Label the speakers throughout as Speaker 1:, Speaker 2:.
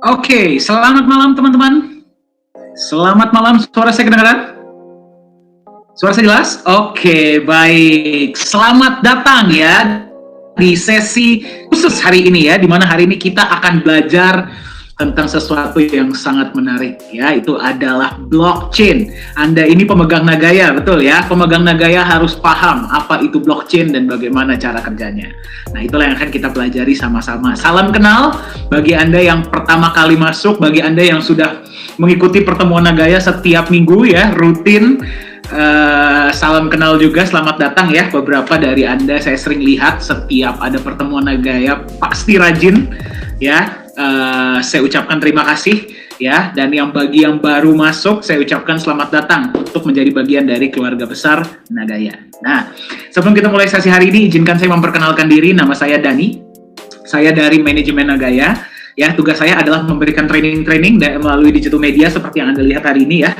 Speaker 1: Oke, selamat malam teman-teman. Selamat malam, suara saya kedengaran? Suara saya jelas? Oke, baik. Selamat datang ya di sesi khusus hari ini ya, di mana hari ini kita akan belajar tentang sesuatu yang sangat menarik ya, itu adalah blockchain. Anda ini pemegang Nagaya, betul ya? Pemegang Nagaya harus paham apa itu blockchain dan bagaimana cara kerjanya. Nah, itulah yang akan kita pelajari sama-sama. Salam kenal bagi Anda yang pertama kali masuk, bagi Anda yang sudah mengikuti pertemuan Nagaya setiap minggu ya, rutin. Salam kenal juga, selamat datang ya. Beberapa dari Anda saya sering lihat setiap ada pertemuan Nagaya pasti rajin ya. Saya ucapkan terima kasih ya, dan bagi yang baru masuk saya ucapkan selamat datang untuk menjadi bagian dari keluarga besar Nagaya. Nah, sebelum kita mulai sesi hari ini, izinkan saya memperkenalkan diri. Nama saya Dani, saya dari manajemen Nagaya. Ya, tugas saya adalah memberikan training melalui digital media seperti yang Anda lihat hari ini ya.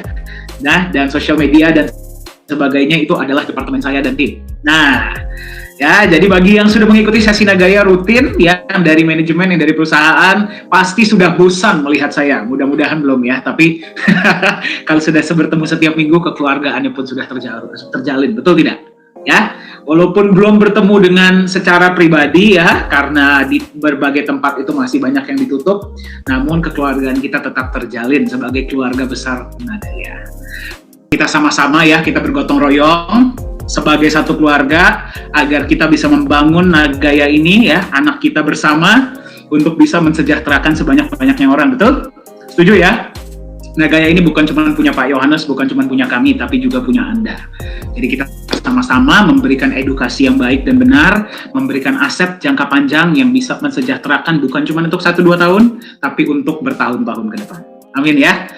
Speaker 1: Nah, dan social media dan sebagainya itu adalah departemen saya dan tim. Nah, ya, jadi bagi yang sudah mengikuti sesi Nagaya rutin, yang dari manajemen, yang dari perusahaan, pasti sudah bosan melihat saya. Mudah-mudahan belum ya, tapi kalau sudah bertemu setiap minggu, kekeluargaannya pun sudah terjalin, betul tidak? Ya, walaupun belum bertemu dengan secara pribadi ya, karena di berbagai tempat itu masih banyak yang ditutup, namun kekeluargaan kita tetap terjalin sebagai keluarga besar Nagaya. Kita sama-sama ya, kita bergotong royong sebagai satu keluarga agar kita bisa membangun Nagaya ini ya, anak kita bersama untuk bisa mensejahterakan sebanyak-banyaknya orang, betul? Setuju ya? Nagaya ini bukan cuma punya Pak Yohanes, bukan cuma punya kami, tapi juga punya Anda. Jadi kita sama-sama memberikan edukasi yang baik dan benar, memberikan aset jangka panjang yang bisa mensejahterakan bukan cuma untuk 1-2 tahun, tapi untuk bertahun-tahun ke depan. Amin ya.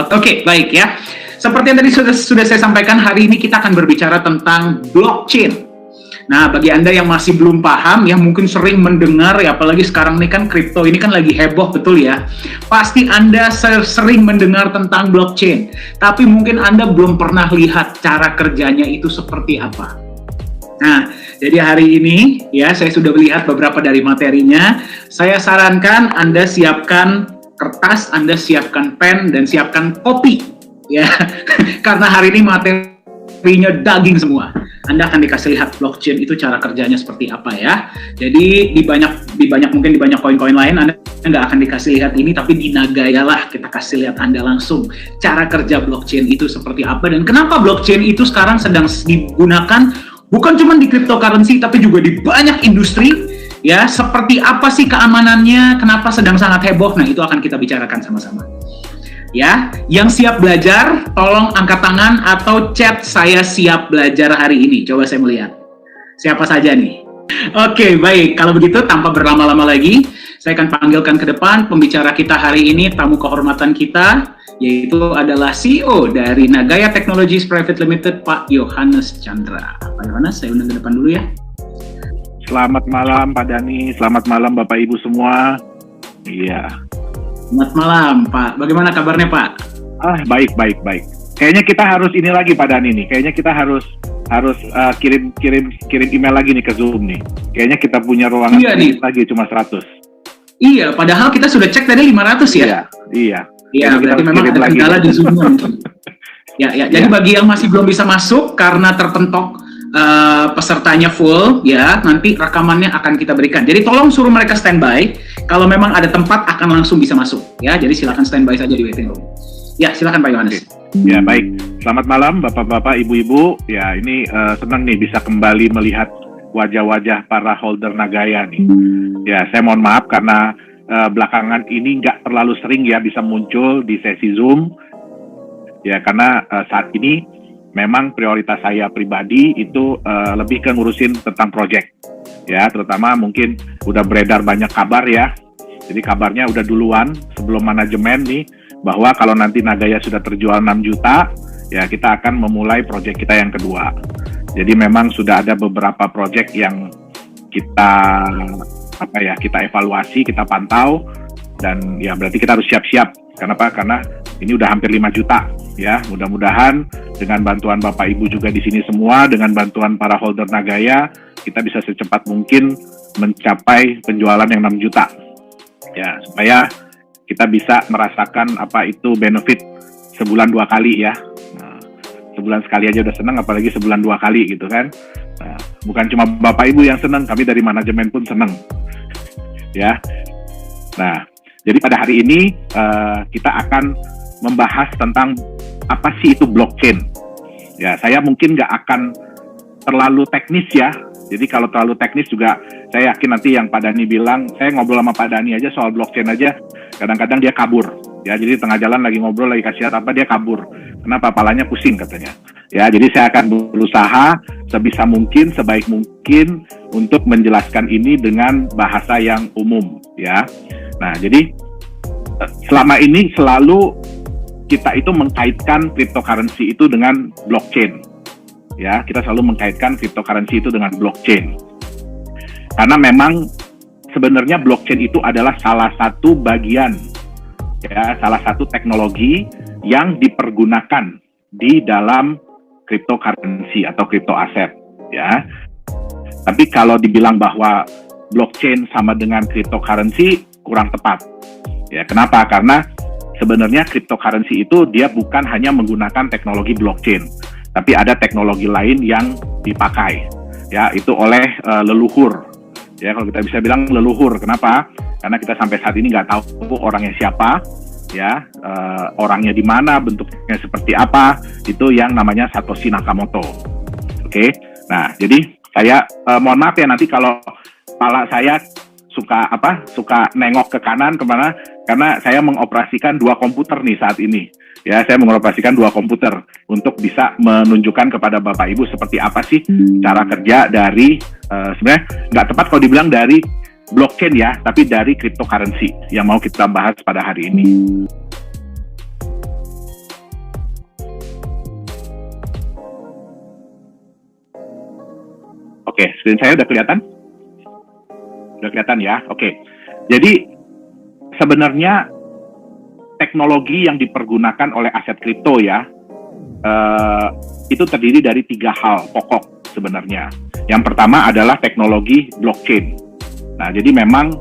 Speaker 1: Oke, baik ya. Seperti yang tadi sudah saya sampaikan, hari ini kita akan berbicara tentang blockchain. Nah, bagi Anda yang masih belum paham, ya mungkin sering mendengar, ya apalagi sekarang ini kan kripto ini kan lagi heboh, betul ya. Pasti Anda sering mendengar tentang blockchain, tapi mungkin Anda belum pernah lihat cara kerjanya itu seperti apa. Nah, jadi hari ini, ya saya sudah melihat beberapa dari materinya. Saya sarankan Anda siapkan kertas, Anda siapkan pen, dan siapkan kopi. Ya, karena hari ini materinya daging semua. Anda akan dikasih lihat blockchain itu cara kerjanya seperti apa ya. Jadi di banyak koin-koin lain Anda nggak akan dikasih lihat ini, tapi di Nagaya lah kita kasih lihat Anda langsung cara kerja blockchain itu seperti apa dan kenapa blockchain itu sekarang sedang digunakan bukan cuma di cryptocurrency tapi juga di banyak industri ya. Seperti apa sih keamanannya? Kenapa sedang sangat heboh? Nah, itu akan kita bicarakan sama-sama. Ya, yang siap belajar, tolong angkat tangan atau chat saya siap belajar hari ini. Coba saya melihat. Siapa saja nih? Oke, baik. Kalau begitu, tanpa berlama-lama lagi, saya akan panggilkan ke depan pembicara kita hari ini, tamu kehormatan kita, yaitu adalah CEO dari Nagaya Technologies Private Limited, Pak Yohanes Chandra. Pak Yohanes, saya undang ke depan dulu ya.
Speaker 2: Selamat malam Pak Dani, selamat malam Bapak Ibu semua. Iya.
Speaker 1: Selamat malam, Pak. Bagaimana kabarnya, Pak?
Speaker 2: Baik. Kayaknya kita harus ini lagi Pak Dani nih. Kayaknya kita harus kirim email lagi nih ke Zoom nih. Kayaknya kita punya ruangan lagi cuma 100.
Speaker 1: Iya, padahal kita sudah cek tadi 500 ya.
Speaker 2: Iya.
Speaker 1: Iya, berarti memang ada kendala di Zoom. Ya. Jadi bagi yang masih belum bisa masuk karena terpentok pesertanya full ya, nanti rekamannya akan kita berikan. Jadi tolong suruh mereka standby. Kalau memang ada tempat akan langsung bisa masuk ya. Jadi silakan standby saja di waiting room. Ya, silakan Pak Yohanes.
Speaker 2: Ya, baik. Selamat malam Bapak-bapak, Ibu-ibu. Ya, ini senang nih bisa kembali melihat wajah-wajah para holder Nagaya nih. Ya, saya mohon maaf karena belakangan ini nggak terlalu sering ya bisa muncul di sesi Zoom. Ya, karena saat ini memang prioritas saya pribadi itu lebih ke ngurusin tentang project. Ya, terutama mungkin udah beredar banyak kabar ya. Jadi kabarnya udah duluan sebelum manajemen nih, bahwa kalau nanti Nagaya sudah terjual 6 juta, ya kita akan memulai project kita yang kedua. Jadi memang sudah ada beberapa project yang kita evaluasi, kita pantau, dan ya berarti kita harus siap-siap. Kenapa? Karena ini udah hampir 5 juta ya. Mudah-mudahan dengan bantuan Bapak Ibu juga di sini semua, dengan bantuan para holder Nagaya, kita bisa secepat mungkin mencapai penjualan yang 6 juta. Ya, supaya kita bisa merasakan apa itu benefit sebulan 2 kali ya. Nah, sebulan sekali aja udah senang, apalagi sebulan 2 kali gitu kan. Nah, bukan cuma Bapak Ibu yang senang, kami dari manajemen pun senang. Ya. Nah, jadi pada hari ini kita akan membahas tentang apa sih itu blockchain. Ya, saya mungkin nggak akan terlalu teknis ya. Jadi kalau terlalu teknis juga, saya yakin nanti yang Pak Dhani bilang, saya ngobrol sama Pak Dhani aja soal blockchain aja, kadang-kadang dia kabur. Ya, jadi tengah jalan lagi ngobrol, lagi kasih apa, dia kabur. Kenapa? Palanya pusing katanya. Ya, jadi saya akan berusaha sebisa mungkin, sebaik mungkin untuk menjelaskan ini dengan bahasa yang umum. Ya, nah jadi selama ini selalu kita itu mengkaitkan cryptocurrency itu dengan blockchain. Ya, kita selalu mengkaitkan cryptocurrency itu dengan blockchain. Karena memang sebenarnya blockchain itu adalah salah satu bagian, ya, salah satu teknologi yang dipergunakan di dalam cryptocurrency atau crypto aset, ya. Tapi kalau dibilang bahwa blockchain sama dengan cryptocurrency kurang tepat. Ya, kenapa? Karena sebenarnya cryptocurrency itu dia bukan hanya menggunakan teknologi blockchain, tapi ada teknologi lain yang dipakai, ya, itu oleh leluhur. Ya, kalau kita bisa bilang leluhur, kenapa? Karena kita sampai saat ini nggak tahu orangnya siapa, ya, orangnya di mana, bentuknya seperti apa, itu yang namanya Satoshi Nakamoto. Oke, nah, jadi saya mohon maaf ya nanti kalau kepala saya suka nengok ke kanan kemana, karena saya mengoperasikan 2 komputer nih saat ini. Ya, saya mengoperasikan 2 komputer untuk bisa menunjukkan kepada Bapak Ibu seperti apa sih cara kerja dari sebenarnya nggak tepat kalau dibilang dari blockchain ya, tapi dari cryptocurrency yang mau kita bahas pada hari ini. Oke, screen saya udah kelihatan? Udah kelihatan ya? Oke. Jadi sebenarnya teknologi yang dipergunakan oleh aset kripto ya, itu terdiri dari 3 hal pokok sebenarnya. Yang pertama adalah teknologi blockchain. Nah, jadi memang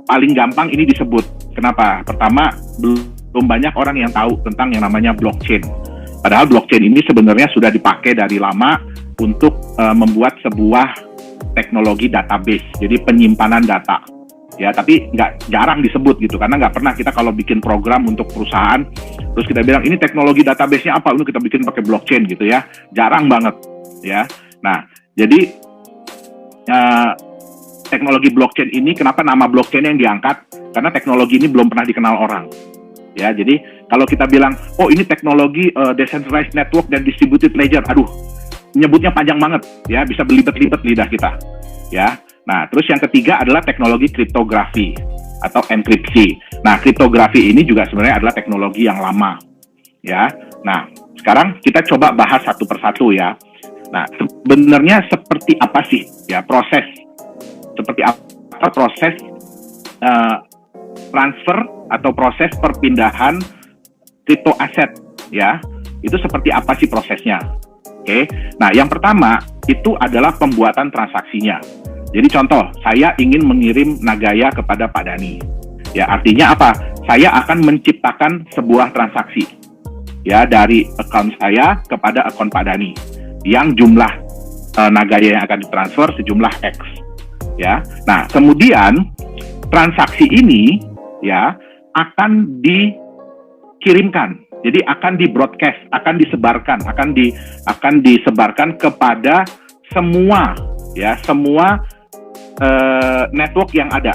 Speaker 2: paling gampang ini disebut. Kenapa? Pertama, belum banyak orang yang tahu tentang yang namanya blockchain. Padahal blockchain ini sebenarnya sudah dipakai dari lama untuk membuat sebuah teknologi database, jadi penyimpanan data. Ya, tapi jarang disebut gitu, karena nggak pernah kita kalau bikin program untuk perusahaan, terus kita bilang ini teknologi database-nya apa, ini kita bikin pakai blockchain gitu ya, jarang banget ya. Nah, jadi teknologi blockchain ini, kenapa nama blockchain yang diangkat? Karena teknologi ini belum pernah dikenal orang. Ya, jadi kalau kita bilang, oh ini teknologi decentralized network dan distributed ledger, aduh, nyebutnya panjang banget ya, bisa belibet-libet lidah kita ya. Nah, terus yang ketiga adalah teknologi kriptografi atau enkripsi. Nah, kriptografi ini juga sebenarnya adalah teknologi yang lama ya. Nah, sekarang kita coba bahas satu persatu ya. Nah, sebenarnya seperti apa sih ya proses, seperti apa proses transfer atau proses perpindahan kripto aset ya, itu seperti apa sih prosesnya? Oke, nah yang pertama itu adalah pembuatan transaksinya. Jadi contoh, saya ingin mengirim Nagaya kepada Pak Dhani. Ya, artinya apa? Saya akan menciptakan sebuah transaksi ya dari akun saya kepada akun Pak Dhani yang jumlah Nagaya yang akan ditransfer sejumlah X. Ya. Nah, kemudian transaksi ini ya akan dikirimkan. Jadi akan di-broadcast, akan disebarkan, akan disebarkan kepada semua network yang ada.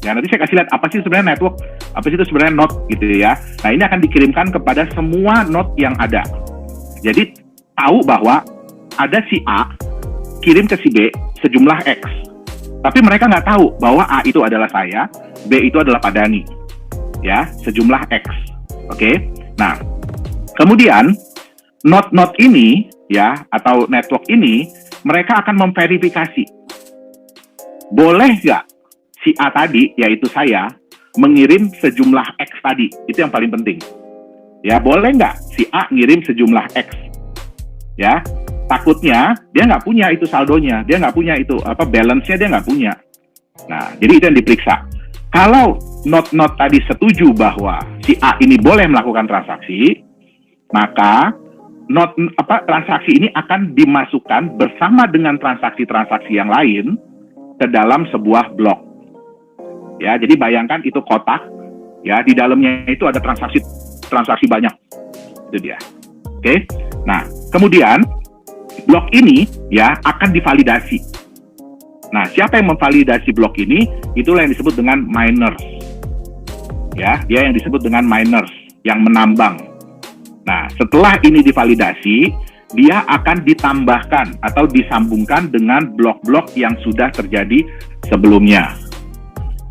Speaker 2: Ya, nanti saya kasih lihat apa sih sebenarnya network, apa sih itu sebenarnya node gitu ya. Nah, ini akan dikirimkan kepada semua node yang ada. Jadi tahu bahwa ada si A kirim ke si B sejumlah X. Tapi mereka nggak tahu bahwa A itu adalah saya, B itu adalah Pak Dhani. Ya, sejumlah X. Oke. Nah, kemudian node-node ini ya atau network ini mereka akan memverifikasi. Boleh nggak si A tadi, yaitu saya, mengirim sejumlah X tadi? Itu yang paling penting. Ya, boleh nggak si A ngirim sejumlah X? Ya, takutnya dia nggak punya itu saldonya, dia nggak punya itu balance-nya dia nggak punya. Nah, jadi itu yang diperiksa. Kalau node-node tadi setuju bahwa si A ini boleh melakukan transaksi, maka transaksi ini akan dimasukkan bersama dengan transaksi-transaksi yang lain ke dalam sebuah blok. Ya, jadi bayangkan itu kotak, ya, di dalamnya itu ada transaksi banyak. Itu dia. Oke. Nah, kemudian blok ini ya akan divalidasi. Nah, siapa yang memvalidasi blok ini? Itulah yang disebut dengan miners. Ya, dia yang disebut dengan miners, yang menambang. Nah, setelah ini divalidasi, dia akan ditambahkan atau disambungkan dengan blok-blok yang sudah terjadi sebelumnya.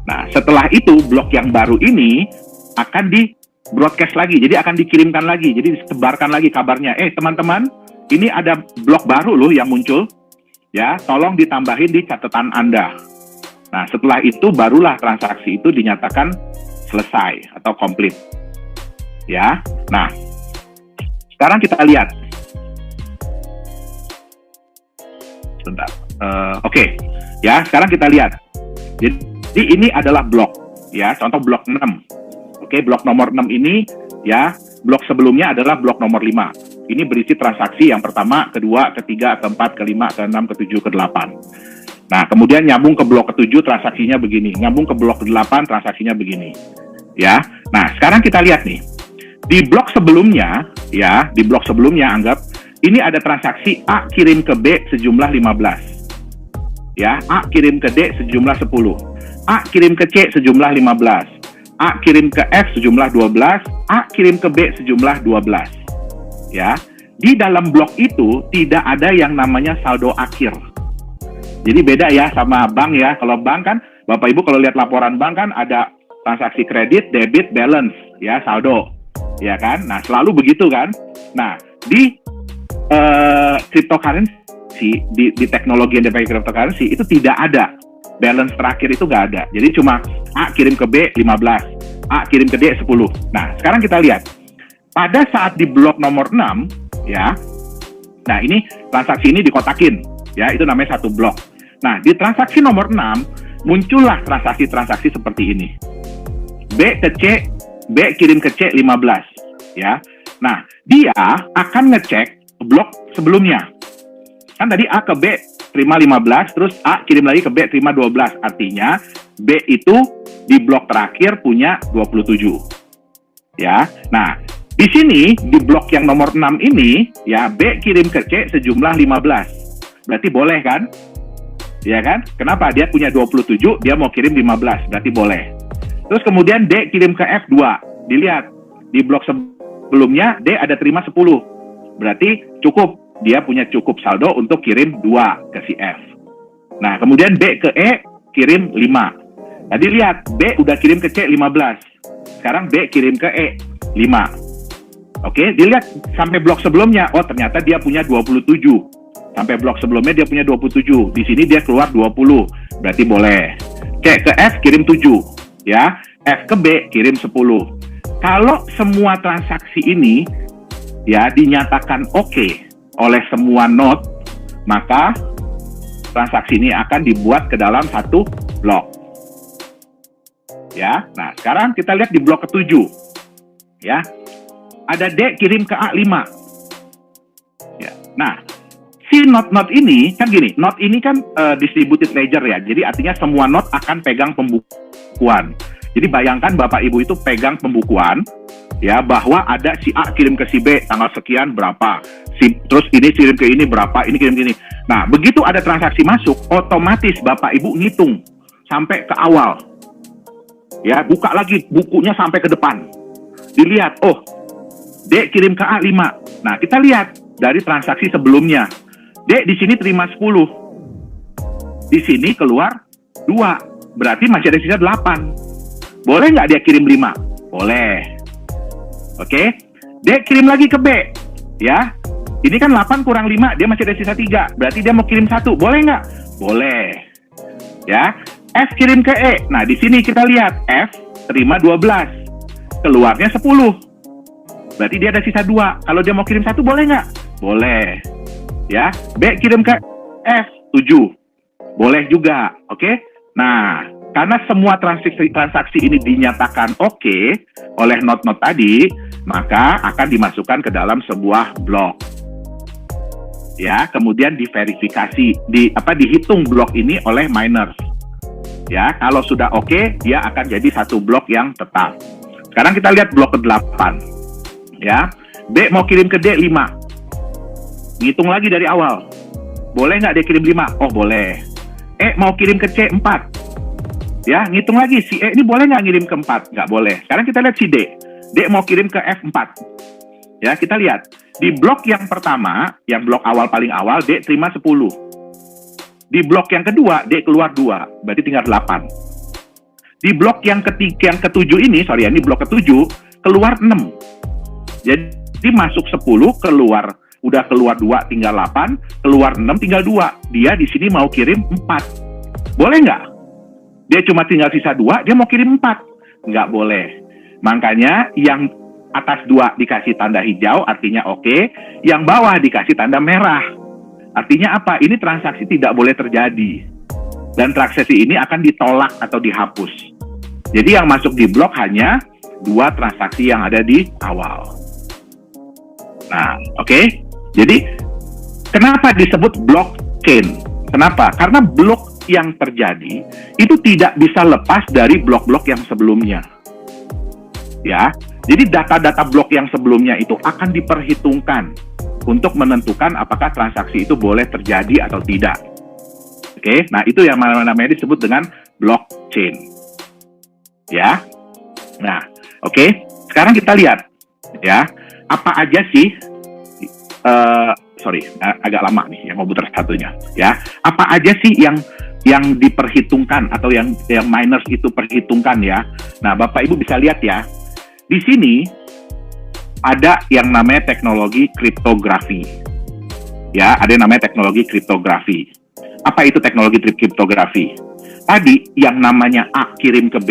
Speaker 2: Nah, setelah itu blok yang baru ini akan di-broadcast lagi, jadi akan dikirimkan lagi, jadi disebarkan lagi kabarnya. Teman-teman, ini ada blok baru loh yang muncul, ya, tolong ditambahin di catatan Anda. Nah, setelah itu barulah transaksi itu dinyatakan selesai atau komplit. Ya, nah, sekarang kita lihat. Sebentar. Oke. Ya, sekarang kita lihat. Jadi ini adalah blok, ya, contoh blok 6. Oke, blok nomor 6 ini, ya, blok sebelumnya adalah blok nomor 5. Ini berisi transaksi yang pertama, kedua, ketiga, keempat, kelima, keenam, ketujuh, kedelapan. Nah, kemudian nyambung ke blok ke-7 transaksinya begini, nyambung ke blok ke-8 transaksinya begini. Ya. Nah, sekarang kita lihat nih. Di blok sebelumnya, ya, di blok sebelumnya anggap ini ada transaksi A kirim ke B sejumlah 15. Ya, A kirim ke D sejumlah 10. A kirim ke C sejumlah 15. A kirim ke F sejumlah 12. A kirim ke B sejumlah 12. Ya, di dalam blok itu tidak ada yang namanya saldo akhir. Jadi beda ya sama bank ya. Kalau bank kan, Bapak Ibu kalau lihat laporan bank kan ada transaksi kredit, debit, balance, ya, saldo. Ya kan? Nah, selalu begitu kan? Nah, di cryptocurrency, di teknologi yang dipakai cryptocurrency itu tidak ada. Balance terakhir itu nggak ada. Jadi cuma A kirim ke B 15, A kirim ke D 10. Nah, sekarang kita lihat. Pada saat di blok nomor 6, ya, nah ini transaksi ini dikotakin, ya, itu namanya satu blok. Nah, di transaksi nomor 6, muncullah transaksi-transaksi seperti ini. B ke C, B kirim ke C 15, ya. Nah, dia akan ngecek blok sebelumnya. Kan tadi A ke B terima 15, terus A kirim lagi ke B terima 12. Artinya, B itu di blok terakhir punya 27. Ya, nah, di sini, di blok yang nomor 6 ini, ya, B kirim ke C sejumlah 15. Berarti boleh kan? Ya kan? Kenapa? Dia punya 27, dia mau kirim 15, berarti boleh. Terus kemudian D kirim ke F 2. Dilihat, di blok sebelumnya D ada terima 10. Berarti cukup. Dia punya cukup saldo untuk kirim 2 ke si F. Nah, kemudian B ke E kirim 5. Tadi lihat, B udah kirim ke C 15. Sekarang B kirim ke E 5. Oke, dilihat sampai blok sebelumnya. Oh, ternyata dia punya 27. Sampai blok sebelumnya dia punya 27. Di sini dia keluar 20. Berarti boleh. C ke F kirim 7. Ya, F ke B kirim 10. Kalau semua transaksi ini ya dinyatakan oke oleh semua node, maka transaksi ini akan dibuat ke dalam satu blok. Ya, nah sekarang kita lihat di blok ke-7. Ya, ada D kirim ke A 5. Ya, nah si node-node ini kan gini, node ini kan distributed ledger ya, jadi artinya semua node akan pegang pembukuan. Jadi bayangkan Bapak Ibu itu pegang pembukuan, ya, bahwa ada si A kirim ke si B tanggal sekian berapa, terus ini kirim ke ini berapa, ini kirim ke ini. Nah, begitu ada transaksi masuk, otomatis Bapak Ibu ngitung sampai ke awal. Ya, buka lagi bukunya sampai ke depan. Dilihat, oh, D kirim ke A 5. Nah, kita lihat dari transaksi sebelumnya. D di sini terima 10. Di sini keluar 2. Berarti masih ada sisa 8. Boleh nggak dia kirim 5? Boleh. Oke. D kirim lagi ke B. Ya. Ini kan 8 kurang 5, dia masih ada sisa 3. Berarti dia mau kirim 1. Boleh nggak? Boleh. Ya. F kirim ke E. Nah, di sini kita lihat. F terima 12. Keluarnya 10. Berarti dia ada sisa 2. Kalau dia mau kirim 1, boleh nggak? Boleh. Ya. B kirim ke F 7. Boleh juga. Oke. Nah, Karena semua transaksi ini dinyatakan oke oleh node-node tadi, maka akan dimasukkan ke dalam sebuah blok. Ya, kemudian diverifikasi, dihitung blok ini oleh miners. Ya, kalau sudah oke, dia akan jadi satu blok yang tetap. Sekarang kita lihat blok ke-8. Ya, B mau kirim ke D 5. Ngitung lagi dari awal. Boleh nggak dia kirim 5? Oh, boleh. E mau kirim ke C 4. Ya, ngitung lagi, si E ini boleh nggak ngirim ke 4? Nggak boleh. Sekarang kita lihat si D. D mau kirim ke F4. Ya, kita lihat. Di blok yang pertama, yang blok awal paling awal, D terima 10. Di blok yang kedua, D keluar 2. Berarti tinggal 8. Di blok yang ketujuh ini, ini blok ke-7, keluar 6. Jadi masuk 10, udah keluar 2, tinggal 8. Keluar 6, tinggal 2. Dia di sini mau kirim 4. Boleh nggak? Dia cuma tinggal sisa 2, dia mau kirim 4. Nggak boleh. Makanya yang atas 2 dikasih tanda hijau, artinya oke. Yang bawah dikasih tanda merah. Artinya apa? Ini transaksi tidak boleh terjadi. Dan transaksi ini akan ditolak atau dihapus. Jadi yang masuk di blok hanya 2 transaksi yang ada di awal. Nah, oke. Jadi, kenapa disebut blockchain? Kenapa? Karena blok yang terjadi itu tidak bisa lepas dari blok-blok yang sebelumnya. Ya, jadi data-data blok yang sebelumnya itu akan diperhitungkan untuk menentukan apakah transaksi itu boleh terjadi atau tidak. Oke, nah itu yang namanya disebut dengan blockchain. Ya, nah, oke. Sekarang kita lihat, ya, apa aja sih? Agak lama nih yang komputer satunya. Ya, apa aja sih yang diperhitungkan atau yang miners itu perhitungkan ya? Nah, Bapak Ibu bisa lihat ya. Di sini ada yang namanya teknologi kriptografi. Ya, ada yang namanya teknologi kriptografi. Apa itu teknologi kriptografi? Tadi yang namanya A kirim ke B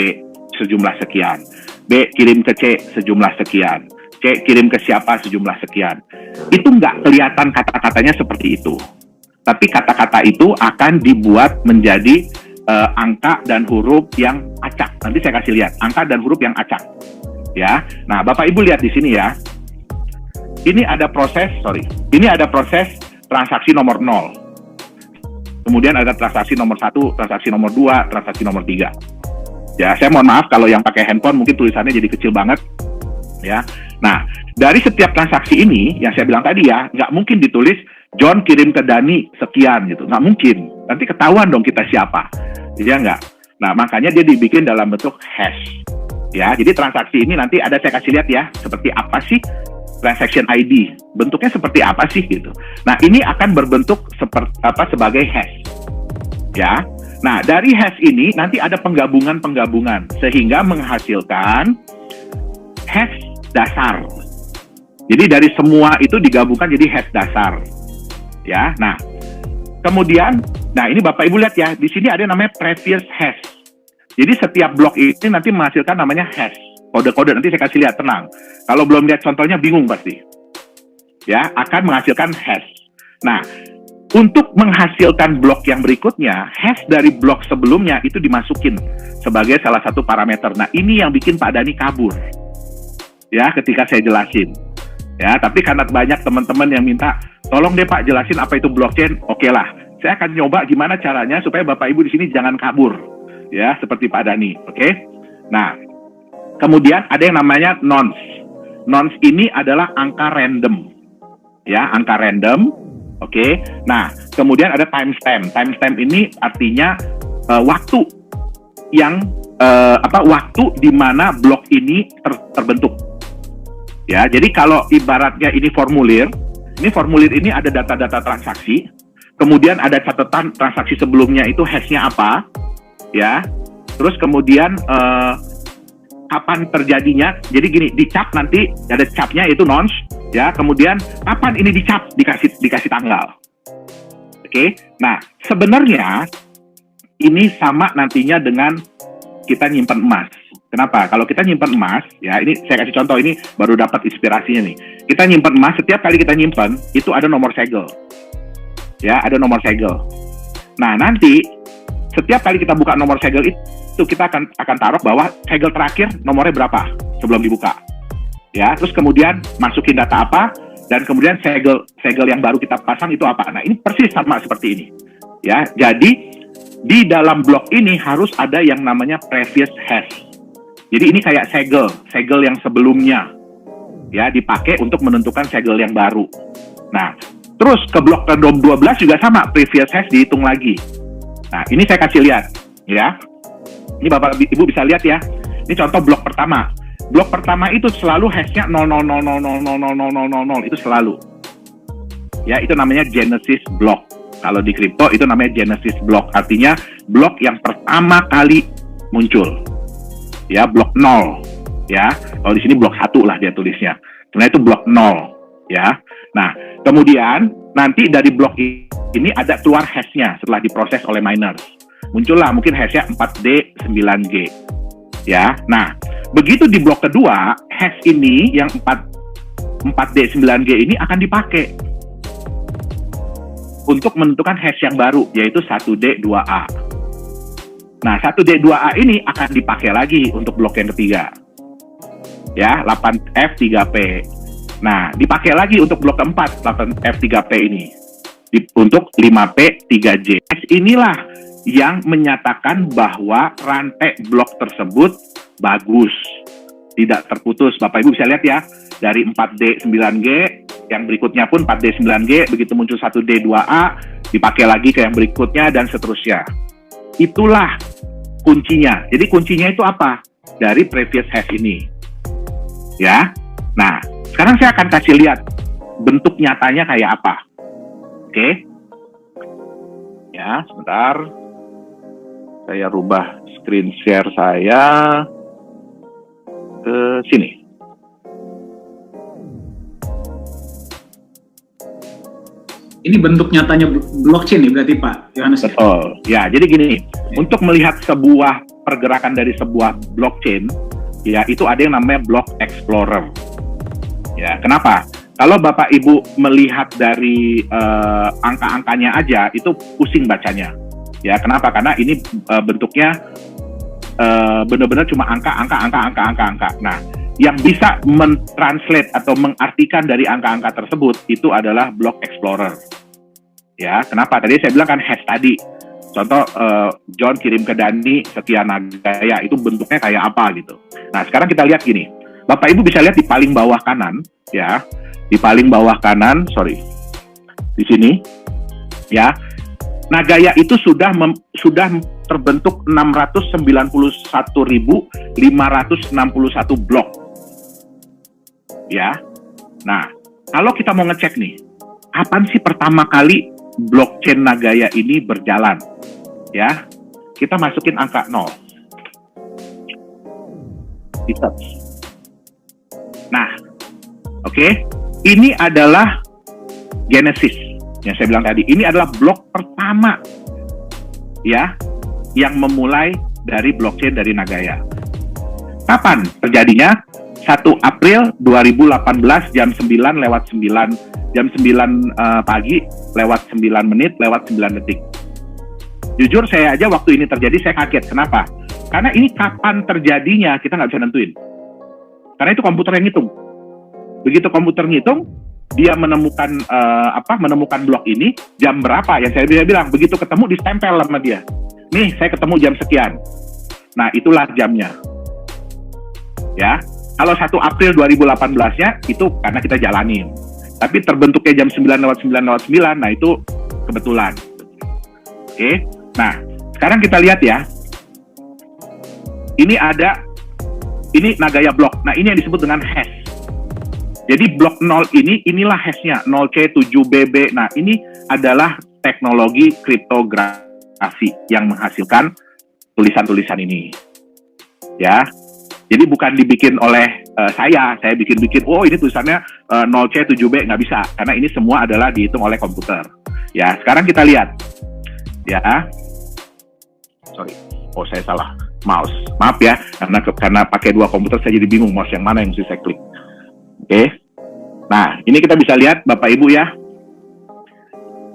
Speaker 2: sejumlah sekian, B kirim ke C sejumlah sekian, C kirim ke siapa sejumlah sekian. Itu nggak kelihatan kata-katanya seperti itu. Tapi kata-kata itu akan dibuat menjadi angka dan huruf yang acak. Nanti saya kasih lihat, angka dan huruf yang acak. Ya, nah Bapak Ibu lihat di sini ya. Ini ada proses transaksi nomor 0. Kemudian ada transaksi nomor 1, transaksi nomor 2, transaksi nomor 3. Ya, saya mohon maaf kalau yang pakai handphone mungkin tulisannya jadi kecil banget. Ya, nah dari setiap transaksi ini yang saya bilang tadi ya, nggak mungkin ditulis John kirim ke Dani sekian gitu, nggak mungkin. Nanti ketahuan dong kita siapa, ya nggak? Nah, makanya dia dibikin dalam bentuk hash. Ya, jadi transaksi ini nanti ada saya kasih lihat ya, seperti apa sih transaction ID, bentuknya seperti apa sih gitu. Nah, ini akan berbentuk sebagai hash. Ya, nah dari hash ini nanti ada penggabungan sehingga menghasilkan hash dasar. Jadi dari semua itu digabungkan jadi hash dasar. Ya, nah kemudian, nah ini Bapak Ibu lihat ya, di sini ada yang namanya previous hash. Jadi setiap blok ini nanti menghasilkan namanya hash. Kode-kode nanti saya kasih lihat, tenang. Kalau belum lihat contohnya bingung pasti. Ya, akan menghasilkan hash. Nah, untuk menghasilkan blok yang berikutnya, hash dari blok sebelumnya itu dimasukin sebagai salah satu parameter. Nah, ini yang bikin Pak Dani kabur. Ya, ketika saya jelasin. Ya, tapi karena banyak teman-teman yang minta, tolong deh Pak jelasin apa itu blockchain. Oke lah, saya akan nyoba gimana caranya supaya Bapak Ibu di sini jangan kabur. Ya, seperti Pak Dani, oke? Nah, kemudian ada yang namanya nonce. Nonce ini adalah angka random. Ya, angka random, oke? Nah, kemudian ada timestamp. Timestamp ini artinya waktu yang waktu di mana blok ini terbentuk. Ya, jadi kalau ibaratnya ini formulir ini ada data-data transaksi, kemudian ada catatan transaksi sebelumnya itu hashnya apa, ya, terus kemudian kapan terjadinya, jadi gini, dicap nanti ada capnya itu nonce, ya, kemudian kapan ini dicap, dikasih tanggal. Oke, nah sebenarnya ini sama nantinya dengan kita nyimpan emas. Kenapa? Kalau kita nyimpan emas, ya ini saya kasih contoh, ini baru dapat inspirasinya nih. Kita nyimpan emas, setiap kali kita nyimpan, itu ada nomor segel. Ya, ada nomor segel. Nah, nanti setiap kali kita buka nomor segel itu kita akan taruh bahwa segel terakhir nomornya berapa sebelum dibuka. Ya, terus kemudian masukin data apa, dan kemudian segel yang baru kita pasang itu apa. Nah, ini persis sama seperti ini. Ya, jadi di dalam blok ini harus ada yang namanya previous hash. Jadi ini kayak segel yang sebelumnya. Ya, dipakai untuk menentukan segel yang baru. Nah, terus ke blok ke-12 juga sama, previous hash dihitung lagi. Nah, ini saya kasih lihat, ya. Ini Bapak Ibu bisa lihat ya. Ini contoh blok pertama. Blok pertama itu selalu hash-nya 000000000, itu selalu. Ya, itu namanya Genesis block. Kalau di kripto itu namanya Genesis block, artinya blok yang pertama kali muncul. Ya, blok 0. Ya, kalau di sini blok 1 lah dia tulisnya. Sebenarnya itu blok 0, ya. Nah, kemudian nanti dari blok ini ada keluar hash-nya setelah diproses oleh miners. Muncullah mungkin hash-nya 4D 9G. Ya. Nah, begitu di blok kedua, hash ini yang 4D 9G ini akan dipakai untuk menentukan hash yang baru, yaitu 1D 2A. Nah, 1D 2A ini akan dipakai lagi untuk blok yang ketiga. Ya, 8F3P. Nah, dipakai lagi untuk blok keempat, 8F3P ini. Untuk 5P3J. Inilah yang menyatakan bahwa rantai blok tersebut bagus. Tidak terputus. Bapak Ibu bisa lihat ya, dari 4D 9G, yang berikutnya pun 4D 9G, begitu muncul 1D 2A, dipakai lagi ke yang berikutnya, dan seterusnya. Itulah kuncinya. Jadi kuncinya itu apa? Dari previous hash ini. Ya, nah sekarang saya akan kasih lihat bentuk nyatanya kayak apa. Oke, ya sebentar, saya rubah screen share saya ke sini.
Speaker 1: Ini bentuk nyatanya blockchain nih berarti Pak Yohanes?
Speaker 2: Betul, ya jadi gini, untuk melihat sebuah pergerakan dari sebuah blockchain, ya itu ada yang namanya block explorer. Ya, kenapa? Kalau Bapak Ibu melihat dari angka-angkanya aja itu pusing bacanya. Ya, kenapa? Karena ini bentuknya benar-benar cuma angka. Nah, yang bisa mentranslate atau mengartikan dari angka-angka tersebut itu adalah block explorer. Ya, kenapa? Tadi saya bilang kan hash tadi. Contoh, John kirim ke Dani sekian nagaya, itu bentuknya kayak apa gitu. Nah, sekarang kita lihat gini. Bapak Ibu bisa lihat di paling bawah kanan, ya. Di paling bawah kanan, di sini, ya. Nagaya itu sudah terbentuk 691.561 blok. Ya. Nah, kalau kita mau ngecek nih, kapan sih pertama kali blockchain Nagaya ini berjalan? Ya, kita masukin angka 0. Nah, oke, ini adalah Genesis yang saya bilang tadi. Ini adalah blok pertama, ya, yang memulai dari blockchain dari Nagaya. Kapan terjadinya? 1 April 2018 jam 9 pagi lewat 9 menit lewat 9 detik. Jujur saya aja waktu ini terjadi saya kaget. Kenapa? Karena ini kapan terjadinya kita nggak bisa nentuin. Karena itu komputer yang ngitung. Begitu komputer ngitung, dia menemukan menemukan blok ini jam berapa? Yang saya bilang begitu ketemu ditempel sama dia. Nih saya ketemu jam sekian. Nah itulah jamnya. Ya. Kalau 1 April 2018-nya itu karena kita jalanin. Tapi terbentuknya jam 9 lewat 9, nah itu kebetulan. Oke. Nah, sekarang kita lihat ya. Ini Nagaya blok. Nah, ini yang disebut dengan hash. Jadi blok 0 inilah hashnya, 0C7BB. Nah, ini adalah teknologi kriptografi yang menghasilkan tulisan-tulisan ini. Ya. Jadi bukan dibikin oleh saya bikin, oh ini tulisannya 0C7B, nggak bisa. Karena ini semua adalah dihitung oleh komputer. Ya, sekarang kita lihat. Ya, saya salah mouse. Maaf ya, karena pakai dua komputer saya jadi bingung mouse yang mana yang mesti saya klik. Oke. Nah, ini kita bisa lihat Bapak Ibu ya.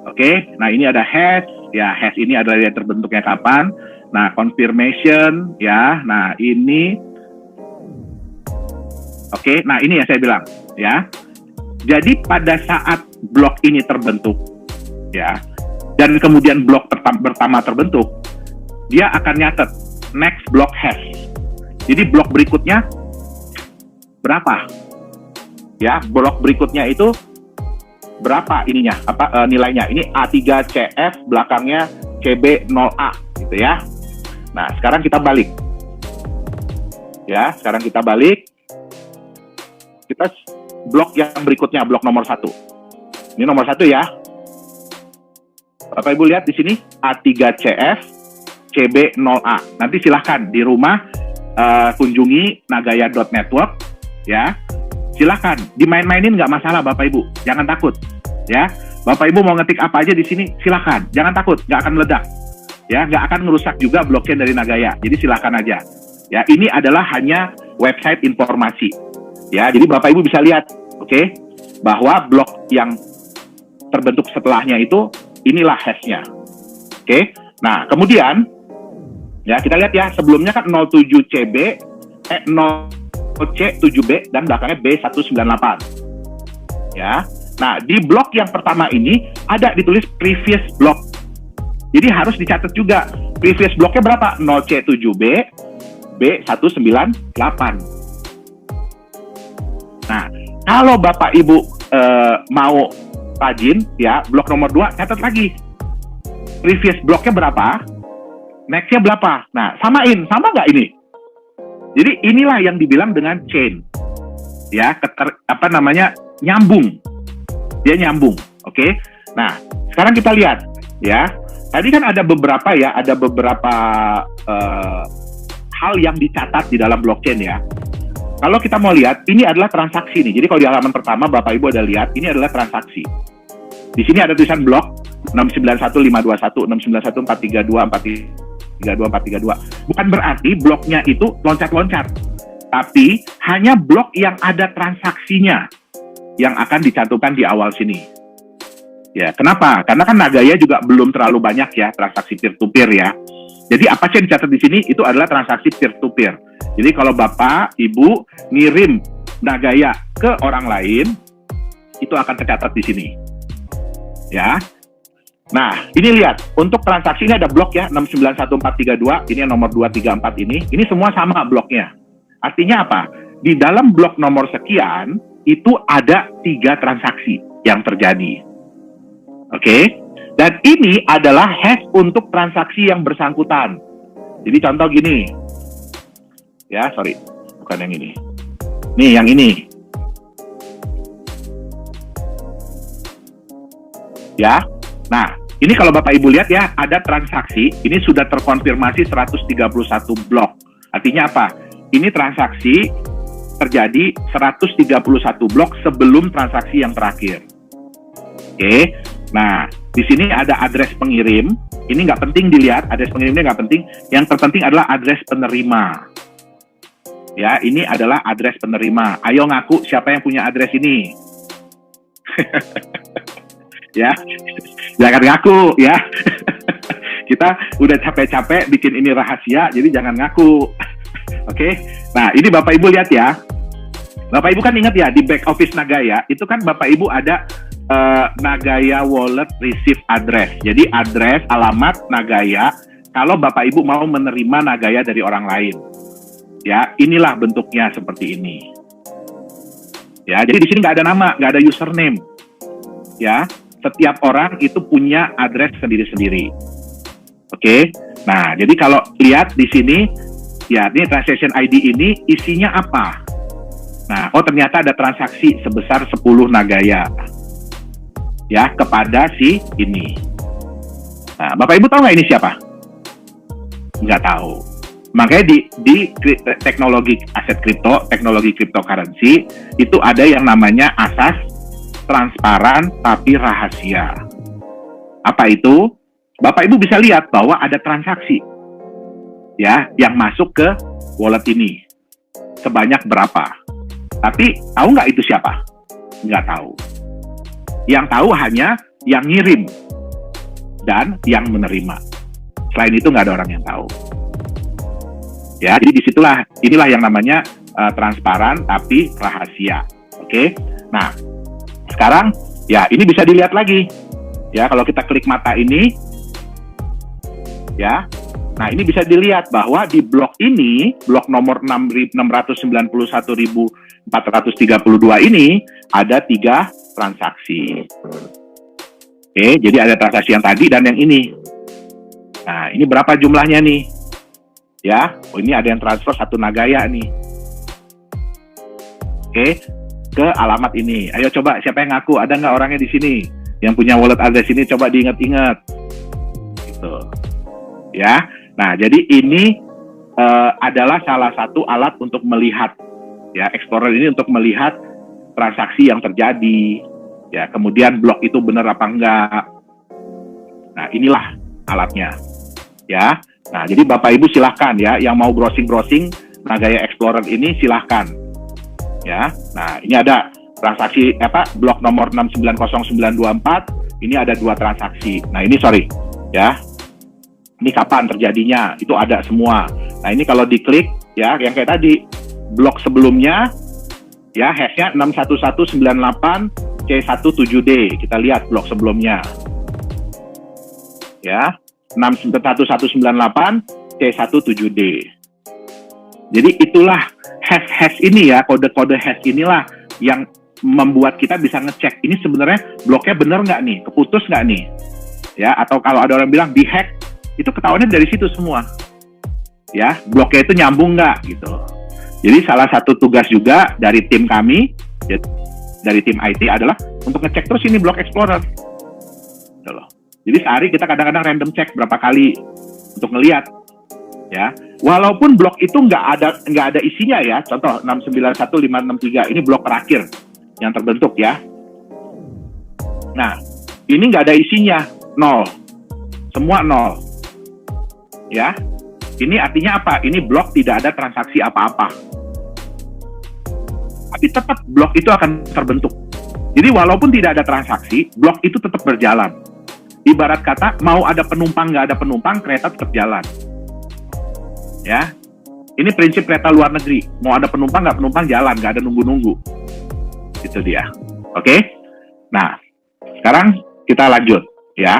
Speaker 2: Oke, nah ini ada hash. Ya, hash ini adalah yang terbentuknya kapan. Nah, confirmation, ya. Nah, ini. Oke, nah ini yang saya bilang, ya. Jadi pada saat blok ini terbentuk, ya, dan kemudian blok pertama terbentuk, dia akan nyatet next block hash. Jadi blok berikutnya berapa? Ya, blok berikutnya itu berapa ininya? Nilainya? Ini A3CF, belakangnya CB0A, gitu ya. Nah, sekarang kita balik. Ya, sekarang kita balik. Kita blok yang berikutnya, blok nomor 1. Ini nomor 1 ya. Bapak Ibu lihat di sini A3CF CB0A. Nanti silahkan di rumah kunjungi nagaya.network ya. Silahkan dimain-mainin, nggak masalah Bapak Ibu. Jangan takut ya. Bapak Ibu mau ngetik apa aja di sini silahkan. Jangan takut, nggak akan meledak. Ya, nggak akan merusak juga blockchain dari Nagaya. Jadi silahkan aja. Ya, ini adalah hanya website informasi. Ya, jadi Bapak Ibu bisa lihat, oke, bahwa blok yang terbentuk setelahnya itu inilah hashnya. Oke. Nah, kemudian ya kita lihat ya, sebelumnya kan 07CB 0C7B dan belakangnya B198. Ya. Nah, di blok yang pertama ini ada ditulis previous block. Jadi harus dicatat juga previous blocknya berapa? 0C7B B198. Nah, kalau Bapak Ibu mau rajin, ya, blok nomor 2, catat lagi. Previous blocknya berapa? Next-nya berapa? Nah, samain. Sama nggak ini? Jadi, inilah yang dibilang dengan chain. Ya, nyambung. Dia nyambung, oke? Nah, sekarang kita lihat, ya. Tadi kan ada beberapa hal yang dicatat di dalam blockchain, ya. Kalau kita mau lihat, ini adalah transaksi nih. Jadi kalau di halaman pertama, Bapak Ibu ada lihat, ini adalah transaksi. Di sini ada tulisan blok 691.521, 691.432, 432. Bukan berarti bloknya itu loncat-loncat. Tapi hanya blok yang ada transaksinya yang akan dicantumkan di awal sini. Ya, kenapa? Karena kan Nagaya juga belum terlalu banyak ya transaksi peer-to-peer ya. Jadi apa sih yang dicatat di sini? Itu adalah transaksi peer-to-peer. Jadi kalau Bapak, Ibu ngirim Nagaya ke orang lain, itu akan tercatat di sini. Ya. Nah, ini lihat. Untuk transaksi ini ada blok ya, 691.432. Ini yang nomor 234 ini. Ini semua sama bloknya. Artinya apa? Di dalam blok nomor sekian, itu ada 3 transaksi yang terjadi. Oke? Dan ini adalah hash untuk transaksi yang bersangkutan. Jadi contoh gini. Ya, sorry. Bukan yang ini. Nih, yang ini. Ya. Nah, ini kalau Bapak Ibu lihat ya, ada transaksi. Ini sudah terkonfirmasi 131 blok. Artinya apa? Ini transaksi terjadi 131 blok sebelum transaksi yang terakhir. Oke. Nah, di sini ada address pengirim. Ini nggak penting dilihat, address pengirimnya nggak penting. Yang terpenting adalah address penerima. Ya, ini adalah address penerima. Ayo ngaku siapa yang punya address ini. Ya, jangan ngaku ya. Kita udah capek-capek bikin ini rahasia, jadi jangan ngaku. Oke. Nah, ini Bapak Ibu lihat ya. Bapak Ibu kan ingat ya, di back office Nagaya, itu kan Bapak Ibu ada Nagaya Wallet Receive Address. Jadi address, alamat Nagaya, kalau Bapak Ibu mau menerima Nagaya dari orang lain. Ya, inilah bentuknya seperti ini. Ya, jadi di sini nggak ada nama, nggak ada username. Ya, setiap orang itu punya address sendiri-sendiri. Oke. Nah, jadi kalau lihat di sini, ya, ini transaction ID ini isinya apa? Nah, oh ternyata ada transaksi sebesar 10 Nagaya. Ya, kepada si ini. Nah, Bapak Ibu tahu nggak ini siapa? Nggak tahu. Makanya di teknologi aset kripto, teknologi cryptocurrency, itu ada yang namanya asas transparan tapi rahasia. Apa itu? Bapak Ibu bisa lihat bahwa ada transaksi ya yang masuk ke wallet ini. Sebanyak berapa? Tapi tahu nggak itu siapa? Nggak tahu. Yang tahu hanya yang ngirim. dan yang menerima. Selain itu nggak ada orang yang tahu. Ya, jadi inilah yang namanya transparan tapi rahasia. Oke. Nah, sekarang ya ini bisa dilihat lagi. Ya, kalau kita klik mata ini, ya. Nah, ini bisa dilihat bahwa di blok ini, blok nomor 691.432 ini ada 3 transaksi. Oke, jadi ada transaksi yang tadi dan yang ini. Nah, ini berapa jumlahnya nih? Ya, ini ada yang transfer 1 Nagaya nih. Oke, ke alamat ini. Ayo coba, siapa yang ngaku? Ada nggak orangnya di sini? Yang punya wallet address ini coba diingat-ingat. Gitu. Ya, nah jadi ini adalah salah satu alat untuk melihat, ya, Explorer ini untuk melihat transaksi yang terjadi, ya, kemudian blok itu benar apa enggak. Nah, inilah alatnya, ya. Nah, jadi Bapak Ibu silahkan ya, yang mau browsing Nagaya Explorer ini silahkan, ya. Nah, ini ada transaksi blok nomor 690924, ini ada 2 transaksi. Nah, ini ya. Ini kapan terjadinya? Itu ada semua. Nah, ini kalau diklik, ya, yang kayak tadi, blok sebelumnya, ya, hashnya 61198C17D. Kita lihat blok sebelumnya. Ya, 61198C17D. Jadi itulah hash ini ya, kode-kode hash inilah yang membuat kita bisa ngecek, ini sebenarnya bloknya bener nggak nih? Keputus nggak nih? Ya, atau kalau ada orang bilang di-hack, itu ketahuannya dari situ semua, ya, bloknya itu nyambung nggak gitu. Jadi salah satu tugas juga dari tim kami, ya, dari tim IT adalah untuk ngecek terus ini blok Explorer, gitu loh. Jadi sehari kita kadang-kadang random cek berapa kali untuk ngelihat, ya, walaupun blok itu nggak ada isinya ya. Contoh 691.563 ini blok terakhir yang terbentuk ya. Nah, ini nggak ada isinya, 0, semua 0. Ya, ini artinya apa? Ini blok tidak ada transaksi apa-apa. Tapi tetap blok itu akan terbentuk. Jadi walaupun tidak ada transaksi, blok itu tetap berjalan. Ibarat kata, mau ada penumpang nggak ada penumpang, kereta tetap jalan. Ya, ini prinsip kereta luar negeri. Mau ada penumpang nggak penumpang jalan, nggak ada nunggu-nunggu. Itu dia. Oke? Nah, sekarang kita lanjut. Ya.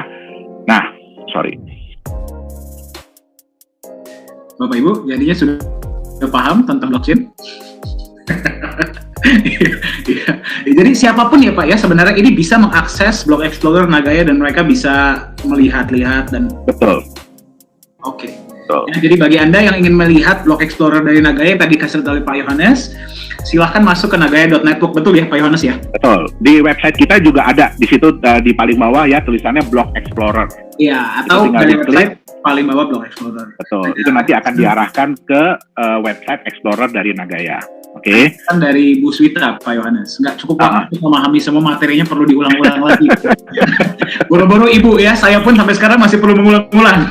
Speaker 2: Nah, sorry.
Speaker 1: Bapak Ibu, jadinya sudah paham tentang blockchain? Ya. Jadi siapapun ya Pak ya, sebenarnya ini bisa mengakses Block Explorer Nagaya dan mereka bisa melihat-lihat dan...
Speaker 2: Betul.
Speaker 1: Oke. Ya, jadi bagi Anda yang ingin melihat Block Explorer dari Nagaya yang tadi kasih oleh Pak Yohanes, silahkan masuk ke nagaya.network, betul ya Pak Yohanes ya?
Speaker 2: Betul. Di website kita juga ada, di situ di paling bawah ya tulisannya Block Explorer.
Speaker 1: Iya, atau dari website paling bawah Block Explorer.
Speaker 2: Betul. Itu nanti akan diarahkan ke website Explorer dari Nagaya. Oke.
Speaker 1: Kan dari Bu Swita, Pak Yohanes. Nggak cukup waktu memahami semua materinya, perlu diulang-ulang lagi. Boro-boro Ibu ya, saya pun sampai sekarang masih perlu mengulang-ulang.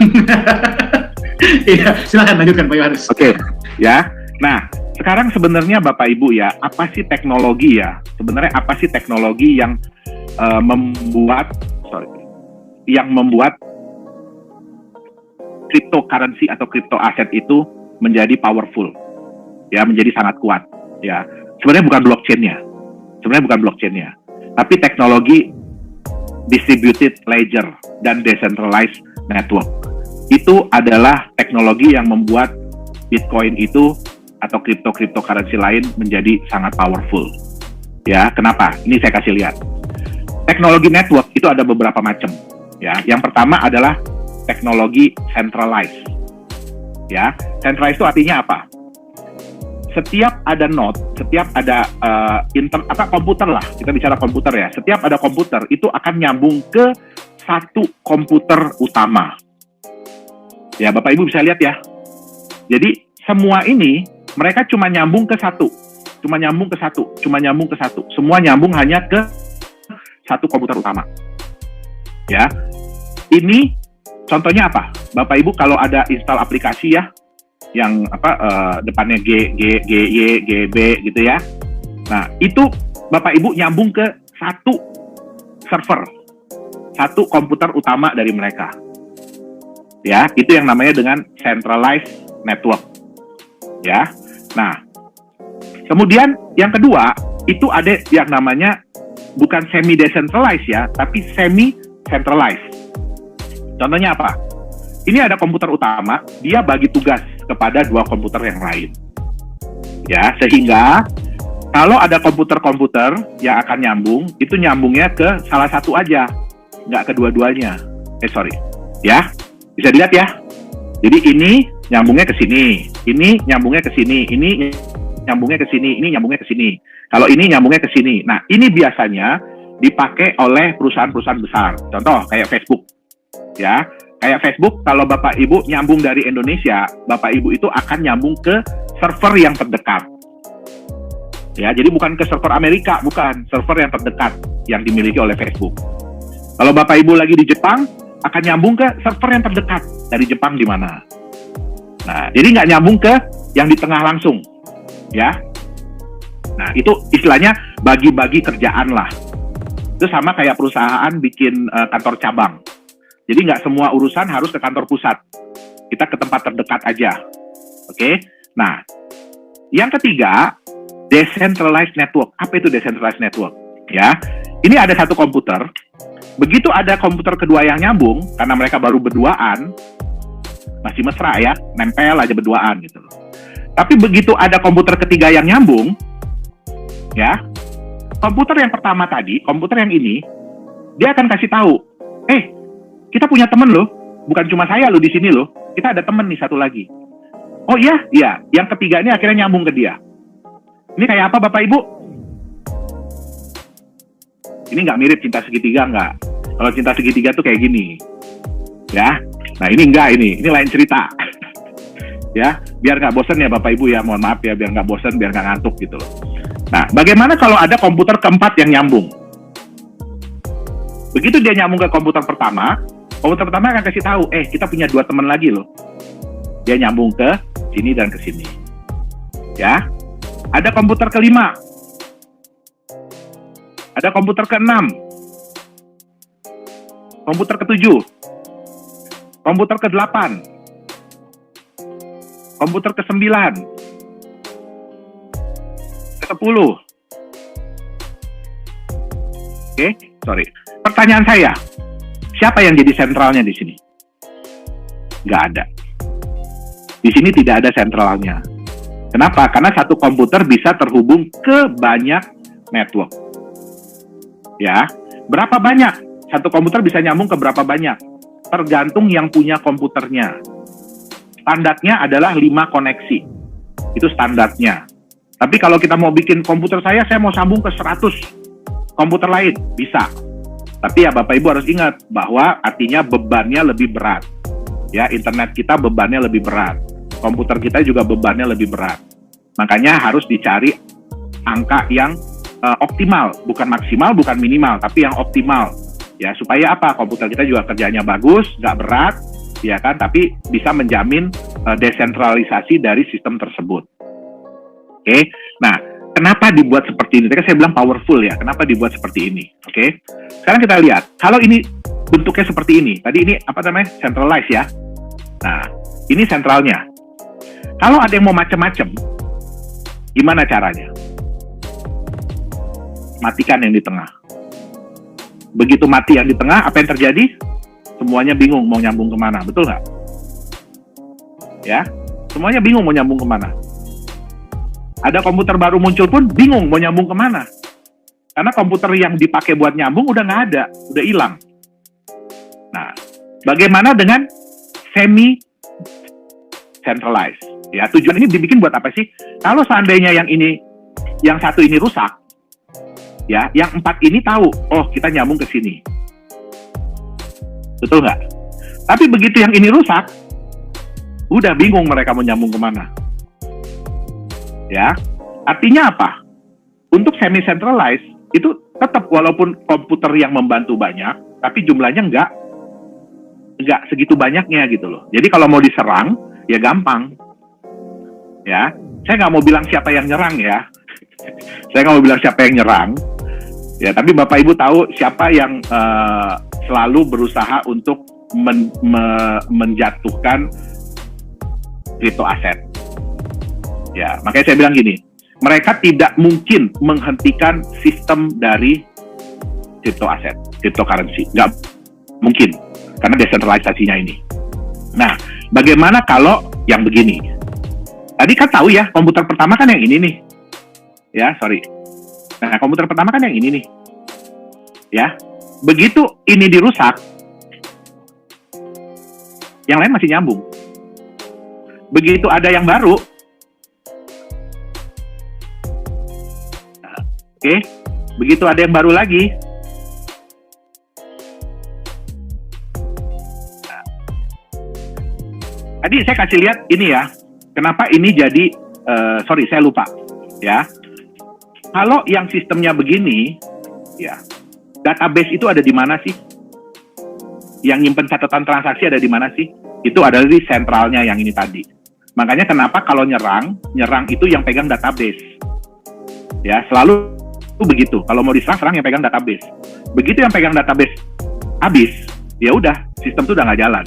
Speaker 1: Iya, silakan lanjutkan Pak Yohanes.
Speaker 2: Oke, ya. Nah, sekarang sebenarnya Bapak Ibu ya, apa sih teknologi ya? Sebenarnya apa sih teknologi yang membuat cryptocurrency atau crypto aset itu menjadi powerful, ya, menjadi sangat kuat, ya. Sebenarnya bukan blockchain-nya, tapi teknologi distributed ledger dan decentralized network. Itu adalah teknologi yang membuat Bitcoin itu atau cryptocurrency lain menjadi sangat powerful. Ya, kenapa? Ini saya kasih lihat. Teknologi network itu ada beberapa macam. Ya, yang pertama adalah teknologi centralized. Ya, centralized itu artinya apa? Setiap ada node, setiap ada komputer lah, kita bicara komputer ya. Setiap ada komputer itu akan nyambung ke satu komputer utama. Ya, Bapak Ibu bisa lihat ya. Jadi semua ini mereka cuma nyambung ke satu. Semua nyambung hanya ke satu komputer utama. Ya. Ini contohnya apa? Bapak Ibu kalau ada install aplikasi ya, yang depannya G, Y, G, B gitu ya. Nah, itu Bapak Ibu nyambung ke satu server. satu komputer utama dari mereka. Ya, itu yang namanya dengan centralized network. Ya. Nah, kemudian yang kedua, itu ada yang namanya bukan semi decentralized ya, tapi semi centralized. Contohnya apa? Ini ada komputer utama, dia bagi tugas kepada dua komputer yang lain. Ya, sehingga kalau ada komputer-komputer yang akan nyambung, itu nyambungnya ke salah satu aja, nggak kedua-duanya. Ya, bisa dilihat ya. Jadi ini nyambungnya ke sini, ini nyambungnya ke sini, ini nyambungnya ke sini, ini nyambungnya ke sini. Kalau ini nyambungnya ke sini. Nah, ini biasanya dipakai oleh perusahaan-perusahaan besar. Contoh kayak Facebook. Ya, kayak Facebook kalau Bapak Ibu nyambung dari Indonesia, Bapak Ibu itu akan nyambung ke server yang terdekat. Ya, jadi bukan ke server Amerika, bukan, server yang terdekat yang dimiliki oleh Facebook. Kalau Bapak Ibu lagi di Jepang, akan nyambung ke server yang terdekat dari Jepang di mana. Nah, jadi nggak nyambung ke yang di tengah langsung, ya. Nah, itu istilahnya bagi-bagi kerjaan lah. Itu sama kayak perusahaan bikin kantor cabang. Jadi nggak semua urusan harus ke kantor pusat. Kita ke tempat terdekat aja. Oke? Nah, yang ketiga, decentralized network. Apa itu decentralized network? Ya, ini ada satu komputer. Begitu ada komputer kedua yang nyambung, karena mereka baru berduaan, masih mesra ya, nempel aja berduaan gitu loh. Tapi begitu ada komputer ketiga yang nyambung, ya, komputer yang pertama tadi, komputer yang ini, dia akan kasih tahu, kita punya temen loh, bukan cuma saya loh di sini loh, kita ada temen nih satu lagi. Oh iya, yang ketiga ini akhirnya nyambung ke dia. Ini kayak apa Bapak Ibu? Ini nggak mirip cinta segitiga nggak? Kalau cinta segitiga tuh kayak gini, ya. Nah ini enggak, ini lain cerita. Ya, biar nggak bosen ya Bapak Ibu ya, mohon maaf ya, biar nggak bosen, biar nggak ngantuk gitu loh. Nah, bagaimana kalau ada komputer keempat yang nyambung? Begitu dia nyambung ke komputer pertama akan kasih tahu, kita punya dua teman lagi loh. Dia nyambung ke sini dan ke sini. Ya. Ada komputer kelima. Ada komputer keenam. Komputer ketujuh. Komputer kedelapan. Komputer ke-9. Ke-10. Oke, sorry. Pertanyaan saya, siapa yang jadi sentralnya di sini? Nggak ada. Di sini tidak ada sentralnya. Kenapa? Karena satu komputer bisa terhubung ke banyak network. Ya, berapa banyak? Satu komputer bisa nyambung ke berapa banyak? Tergantung yang punya komputernya. Standarnya adalah 5 koneksi. Itu standarnya. Tapi kalau kita mau bikin komputer saya mau sambung ke 100 komputer lain, bisa. Tapi ya Bapak Ibu harus ingat bahwa artinya bebannya lebih berat. Ya, internet kita bebannya lebih berat. Komputer kita juga bebannya lebih berat. Makanya harus dicari angka yang optimal, bukan maksimal, bukan minimal, tapi yang optimal. Ya, supaya apa? Komputer kita juga kerjanya bagus, nggak berat, ya kan? Tapi bisa menjamin desentralisasi dari sistem tersebut. Oke? Nah, kenapa dibuat seperti ini? Tadi saya bilang powerful ya. Kenapa dibuat seperti ini? Oke? Sekarang kita lihat. Kalau ini bentuknya seperti ini. Tadi ini apa namanya? Centralized ya. Nah, ini sentralnya. Kalau ada yang mau macam-macam, gimana caranya? Matikan yang di tengah. Begitu mati yang di tengah, apa yang terjadi? Semuanya bingung mau nyambung kemana, betul nggak? Ya, semuanya bingung mau nyambung kemana. Ada komputer baru muncul pun bingung mau nyambung kemana. Karena komputer yang dipakai buat nyambung udah nggak ada, udah hilang. Nah, bagaimana dengan semi-centralized? Ya, tujuan ini dibikin buat apa sih? Kalau seandainya yang satu ini rusak, ya, yang 4 ini tahu, oh kita nyambung ke sini. Betul nggak? Tapi begitu yang ini rusak, udah bingung mereka mau nyambung kemana. Ya, artinya apa? Untuk semi-centralized, itu tetap walaupun komputer yang membantu banyak, tapi jumlahnya nggak segitu banyaknya gitu loh. Jadi kalau mau diserang, ya gampang. Ya, saya nggak mau bilang siapa yang nyerang ya. Saya nggak mau bilang siapa yang nyerang. Ya, tapi Bapak Ibu tahu siapa yang selalu berusaha untuk menjatuhkan crypto aset. Ya, makanya saya bilang gini, mereka tidak mungkin menghentikan sistem dari crypto aset, cryptocurrency. Nggak mungkin, karena desentralisasinya ini. Nah, bagaimana kalau yang begini? Tadi kan tahu ya, komputer pertama kan yang ini nih. Ya, sorry. Nah, komputer pertama kan yang ini nih. Ya, begitu ini dirusak, yang lain masih nyambung. Begitu ada yang baru, oke, begitu ada yang baru lagi, tadi saya kasih lihat ini ya, kenapa ini jadi, sorry saya lupa, ya. Kalau yang sistemnya begini, ya, database itu ada di mana sih? Yang nyimpen catatan transaksi ada di mana sih? Itu adalah di sentralnya yang ini tadi. Makanya kenapa kalau nyerang itu yang pegang database. Ya, selalu begitu. Kalau mau diserang yang pegang database. Begitu yang pegang database habis, ya udah, sistem itu udah nggak jalan.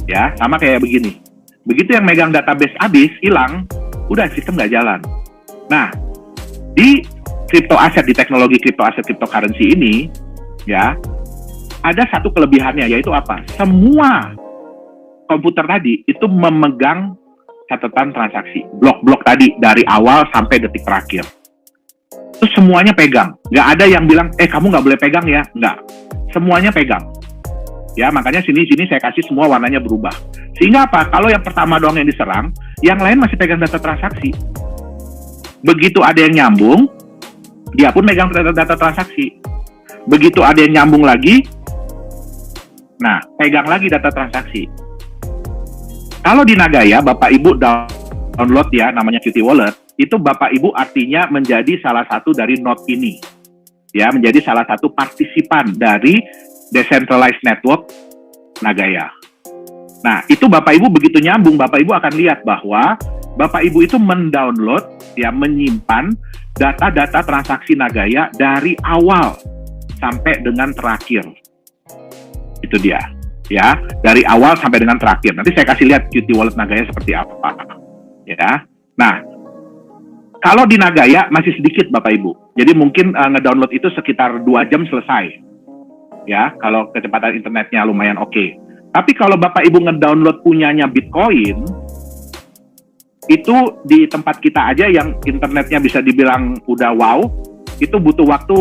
Speaker 2: Ya, sama kayak begini. Begitu yang megang database habis, hilang, udah sistem nggak jalan. Nah, di crypto aset, di teknologi crypto aset, cryptocurrency ini, ya, ada satu kelebihannya, yaitu apa? Semua komputer tadi itu memegang catatan transaksi, blok-blok tadi dari awal sampai detik terakhir. Itu semuanya pegang. Nggak ada yang bilang, kamu nggak boleh pegang ya? Nggak. Semuanya pegang. Ya, makanya sini saya kasih semua warnanya berubah. Sehingga apa? Kalau yang pertama doang yang diserang, yang lain masih pegang data transaksi. Begitu ada yang nyambung, dia pun megang data transaksi. Begitu ada yang nyambung lagi, nah, pegang lagi data transaksi. Kalau di Nagaya, Bapak Ibu download ya, namanya Qt Wallet, itu Bapak Ibu artinya menjadi salah satu dari node ini. Ya, menjadi salah satu partisipan dari Decentralized Network Nagaya. Nah, itu Bapak Ibu begitu nyambung, Bapak Ibu akan lihat bahwa Bapak Ibu itu mendownload, ya, menyimpan data-data transaksi Nagaya dari awal sampai dengan terakhir. Itu dia, ya, dari awal sampai dengan terakhir. Nanti saya kasih lihat Qt Wallet Nagaya seperti apa, ya. Nah, kalau di Nagaya masih sedikit Bapak Ibu, jadi mungkin ngedownload itu sekitar 2 jam selesai. Ya, kalau kecepatan internetnya lumayan oke. Tapi kalau Bapak Ibu ngedownload punyanya Bitcoin, itu di tempat kita aja yang internetnya bisa dibilang udah wow, itu butuh waktu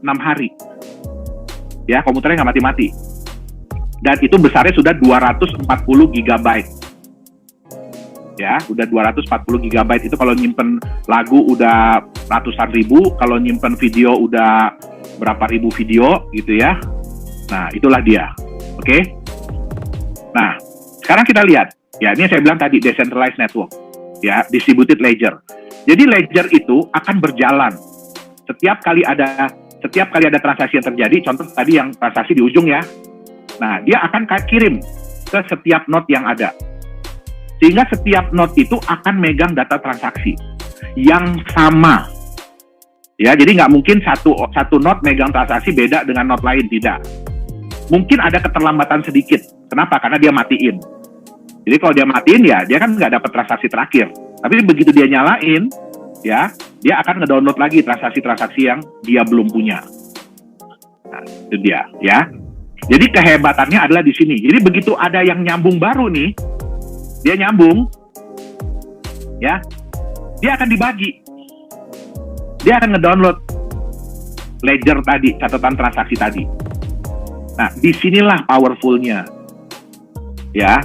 Speaker 2: 6 hari. Ya, komputernya nggak mati-mati. Dan itu besarnya sudah 240 GB. Ya, udah 240 GB itu kalau nyimpen lagu udah ratusan ribu, kalau nyimpen video udah berapa ribu video gitu ya. Nah, itulah dia. Oke? Nah, sekarang kita lihat. Ya, ini saya bilang tadi decentralized network. Ya, distributed ledger. Jadi ledger itu akan berjalan. Setiap kali ada transaksi yang terjadi, contoh tadi yang transaksi di ujung ya. Nah, dia akan kirim ke setiap node yang ada. Sehingga setiap node itu akan megang data transaksi yang sama. Ya, jadi nggak mungkin satu node megang transaksi beda dengan node lain, tidak. Mungkin ada keterlambatan sedikit. Kenapa? Karena dia matiin. Jadi kalau dia matiin ya, dia kan nggak dapat transaksi terakhir. Tapi begitu dia nyalain, ya, dia akan ngedownload lagi transaksi-transaksi yang dia belum punya. Nah, itu dia, ya. Jadi kehebatannya adalah di sini. Jadi begitu ada yang nyambung baru nih, dia nyambung, ya, dia akan dibagi. Dia akan ngedownload ledger tadi, catatan transaksi tadi. Nah, disinilah powerful-nya. Ya,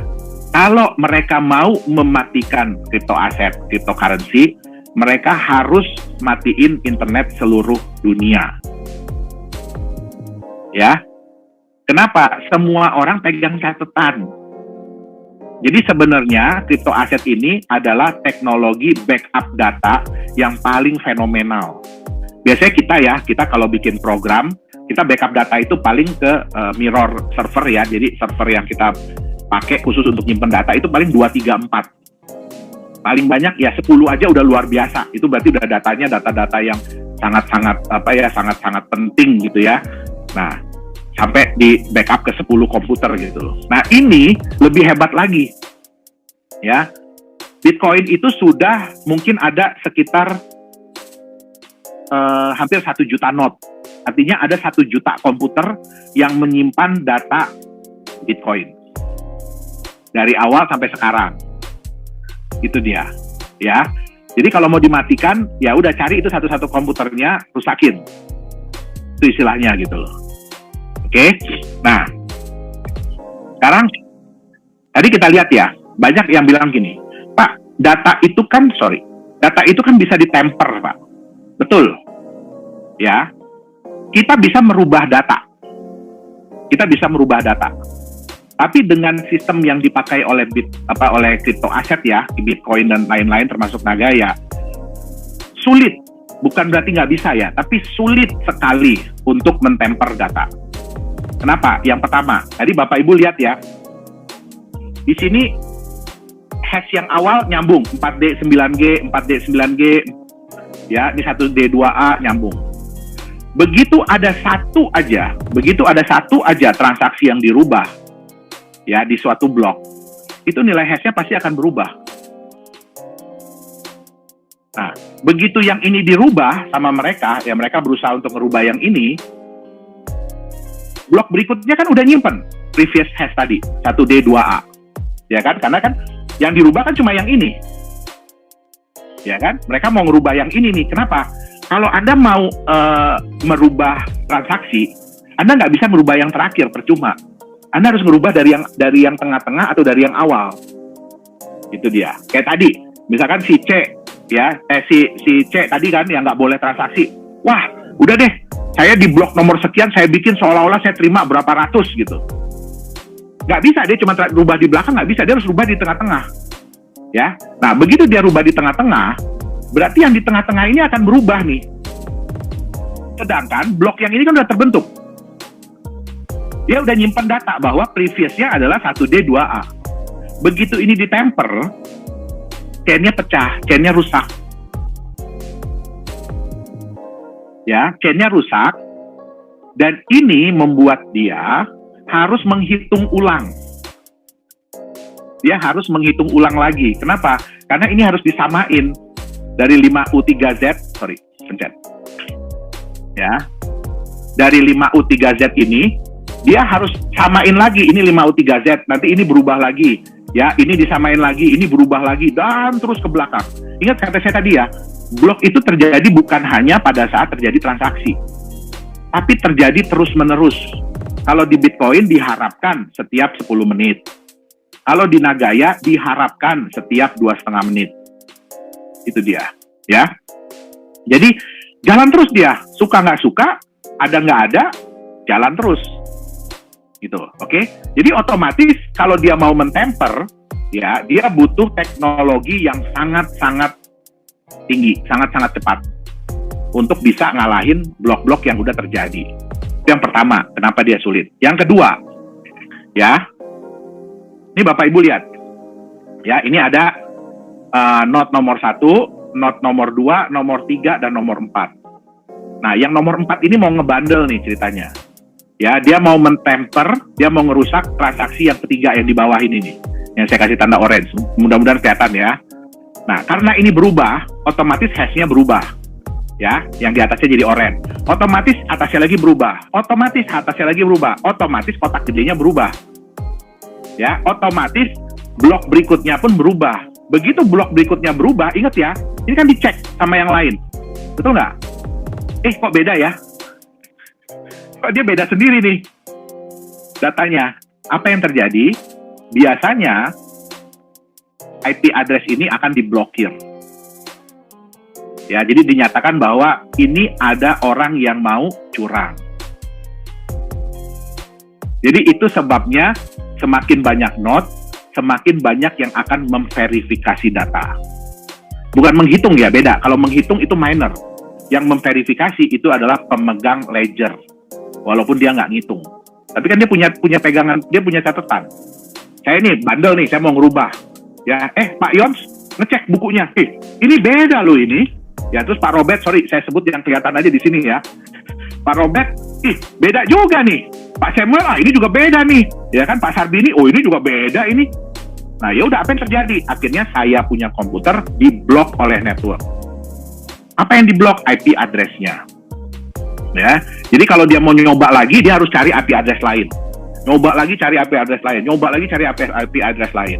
Speaker 2: kalau mereka mau mematikan crypto aset, cryptocurrency, mereka harus matiin internet seluruh dunia. Ya, kenapa? Semua orang pegang catatan. Jadi sebenarnya crypto aset ini adalah teknologi backup data yang paling fenomenal. Biasanya kita kalau bikin program, kita backup data itu paling ke mirror server ya. Jadi server yang kita pakai khusus untuk nyimpen data itu paling 2, 3, 4. Paling banyak ya 10 aja udah luar biasa. Itu berarti udah data-data yang sangat-sangat sangat-sangat penting gitu ya. Nah, sampai di backup ke 10 komputer gitu loh. Nah ini lebih hebat lagi, ya. Bitcoin itu sudah mungkin ada sekitar hampir 1 juta node. Artinya ada 1 juta komputer yang menyimpan data Bitcoin dari awal sampai sekarang. Itu dia, ya. Jadi kalau mau dimatikan, ya udah cari itu satu-satu komputernya, rusakin. Itu istilahnya gitu loh. Oke. Nah, sekarang tadi kita lihat ya, banyak yang bilang gini, Pak, data itu kan bisa ditemper, Pak. Betul. Ya. Kita bisa merubah data. Tapi dengan sistem yang dipakai oleh kripto aset ya, Bitcoin dan lain-lain termasuk Nagaya, sulit. Bukan berarti nggak bisa ya, tapi sulit sekali untuk mentemper data. Kenapa? Yang pertama, tadi Bapak Ibu lihat ya, di sini hash yang awal nyambung 4D 9G, 4D 9G, ya, ini 1D2A nyambung. Begitu ada satu aja transaksi yang dirubah, ya, di suatu blok, itu nilai hashnya pasti akan berubah. Nah, begitu yang ini dirubah sama mereka, ya mereka berusaha untuk merubah yang ini, blok berikutnya kan udah nyimpen previous hash tadi, 1D2A. Ya kan? Karena kan yang dirubah kan cuma yang ini. Ya kan? Mereka mau ngerubah yang ini nih. Kenapa? Kalau Anda mau merubah transaksi, Anda nggak bisa merubah yang terakhir, percuma. Anda harus merubah dari yang tengah-tengah atau dari yang awal. Itu dia. Kayak tadi, misalkan si C, ya, si C tadi kan yang nggak boleh transaksi. Wah, udah deh, saya di blok nomor sekian, saya bikin seolah-olah saya terima berapa ratus gitu. Nggak bisa, dia cuma rubah di belakang, nggak bisa, dia harus rubah di tengah-tengah. Ya, nah begitu dia rubah di tengah-tengah, berarti yang di tengah-tengah ini akan berubah nih. Sedangkan blok yang ini kan udah terbentuk. Dia udah nyimpen data bahwa previousnya adalah 1D2A. Begitu ini ditemper, chain-nya pecah, chain-nya rusak. Ya, chain-nya rusak, dan ini membuat dia harus menghitung ulang. Dia harus menghitung ulang lagi. Kenapa? Karena ini harus disamain dari 5U3Z, pencet. Ya. Dari 5U3Z ini, dia harus samain lagi, ini 5U3Z, nanti ini berubah lagi. Ya, ini disamain lagi, ini berubah lagi, dan terus ke belakang. Ingat kata saya tadi ya, blok itu terjadi bukan hanya pada saat terjadi transaksi, tapi terjadi terus-menerus. Kalau di Bitcoin diharapkan setiap 10 menit. Kalau di Nagaya diharapkan setiap 2,5 menit. Itu dia, ya. Jadi jalan terus dia, suka nggak suka, ada nggak ada, jalan terus. Gitu, oke? Jadi otomatis kalau dia mau mentemper, ya, dia butuh teknologi yang sangat-sangat tinggi, sangat-sangat cepat untuk bisa ngalahin blok-blok yang udah terjadi. Itu yang pertama, kenapa dia sulit. Yang kedua, ya, ini Bapak Ibu lihat, ya, ini ada node nomor 1, node nomor 2, nomor 3, dan nomor 4. Nah, yang nomor 4 ini mau ngebandel nih ceritanya. Ya, dia mau mentemper, dia mau ngerusak transaksi yang ketiga yang di bawah ini nih, yang saya kasih tanda orange. Mudah-mudahan kelihatan ya. Nah, karena ini berubah, otomatis hash-nya berubah. Ya, yang di atasnya jadi orange. Otomatis atasnya lagi berubah. Otomatis atasnya lagi berubah. Otomatis kotak gedenya berubah. Ya, otomatis blok berikutnya pun berubah. Begitu blok berikutnya berubah, ingat ya, ini kan dicek sama yang lain. Betul nggak? Kok beda ya? Kok dia beda sendiri nih datanya? Apa yang terjadi? Biasanya IP address ini akan diblokir. Ya, jadi dinyatakan bahwa ini ada orang yang mau curang. Jadi itu sebabnya semakin banyak node, semakin banyak yang akan memverifikasi data. Bukan menghitung ya, beda. Kalau menghitung itu miner. Yang memverifikasi itu adalah pemegang ledger. Walaupun dia nggak ngitung. Tapi kan dia punya pegangan, dia punya catatan. Saya ini bandel nih, saya mau ngerubah. Ya, Pak Yons, ngecek bukunya. Ini beda loh ini. Ya, terus Pak Robert, sorry, saya sebut yang kelihatan aja di sini ya. Pak Robert, beda juga nih. Pak Samuel, ini juga beda nih, ya kan? Pak Sarbini, ini juga beda ini. Nah, ya udah, apa yang terjadi? Akhirnya saya punya komputer diblok oleh network. Apa yang diblok? IP address-nya. Ya, jadi kalau dia mau nyoba lagi, dia harus cari IP address lain. Nyoba lagi cari IP address lain, nyoba lagi cari IP address lain.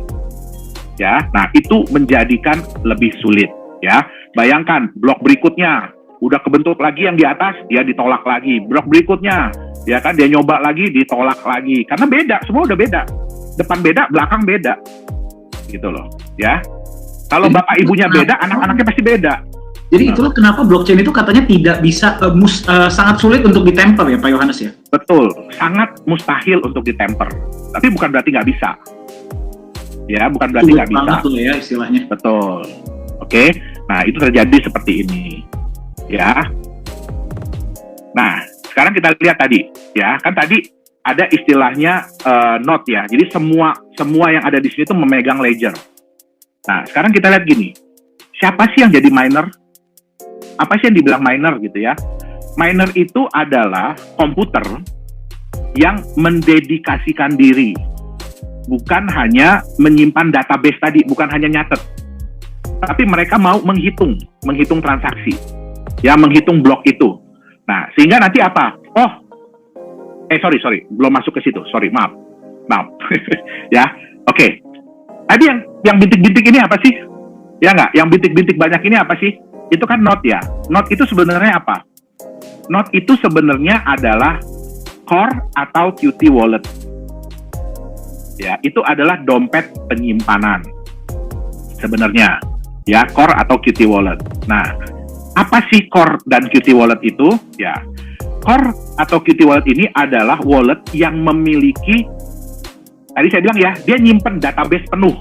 Speaker 2: Ya, nah itu menjadikan lebih sulit. Ya, bayangkan blok berikutnya udah kebentuk lagi yang di atas, dia ditolak lagi. Blok berikutnya, ya kan, dia nyoba lagi, ditolak lagi. Karena beda, semua udah beda. Depan beda, belakang beda. Gitu loh, ya. Kalau bapak ibunya beda, anak-anaknya pasti beda.
Speaker 1: Jadi itulah kenapa blockchain itu katanya tidak bisa, sangat sulit untuk ditemper ya Pak Yohanes ya?
Speaker 2: Betul, sangat mustahil untuk ditemper. Tapi bukan berarti nggak bisa. Ya, bukan berarti nggak bisa.
Speaker 1: Tuh ya istilahnya.
Speaker 2: Betul. Oke, nah itu terjadi seperti ini. Ya. Nah, sekarang kita lihat tadi. Ya, kan tadi ada istilahnya node ya. Jadi semua yang ada di sini itu memegang ledger. Nah, sekarang kita lihat gini. Siapa sih yang jadi miner? Apa sih yang dibilang miner gitu ya? Miner itu adalah komputer yang mendedikasikan diri. Bukan hanya menyimpan database tadi, bukan hanya nyatet. Tapi mereka mau menghitung transaksi. Ya, menghitung blok itu. Nah, sehingga nanti apa? Sorry, belum masuk ke situ. Sorry, maaf. Ya, oke. Tadi yang bintik-bintik ini apa sih? Ya nggak? Yang bintik-bintik banyak ini apa sih? Itu kan node ya. Node itu sebenarnya apa? Node itu sebenarnya adalah core atau Qt wallet. Ya, itu adalah dompet penyimpanan. Sebenarnya, ya, core atau Qt wallet. Nah, apa sih core dan Qt wallet itu? Ya, core atau Qt wallet ini adalah wallet yang memiliki, tadi saya bilang ya, dia nyimpen database penuh.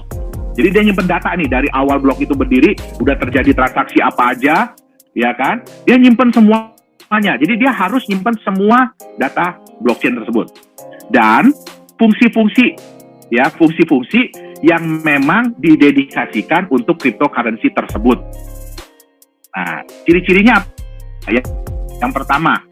Speaker 2: Jadi dia nyimpen data nih, dari awal blok itu berdiri, udah terjadi transaksi apa aja, ya kan? Dia nyimpen semuanya. Jadi dia harus nyimpen semua data blockchain tersebut. Dan fungsi-fungsi yang memang didedikasikan untuk cryptocurrency tersebut. Nah, ciri-cirinya apa? Ya, yang pertama,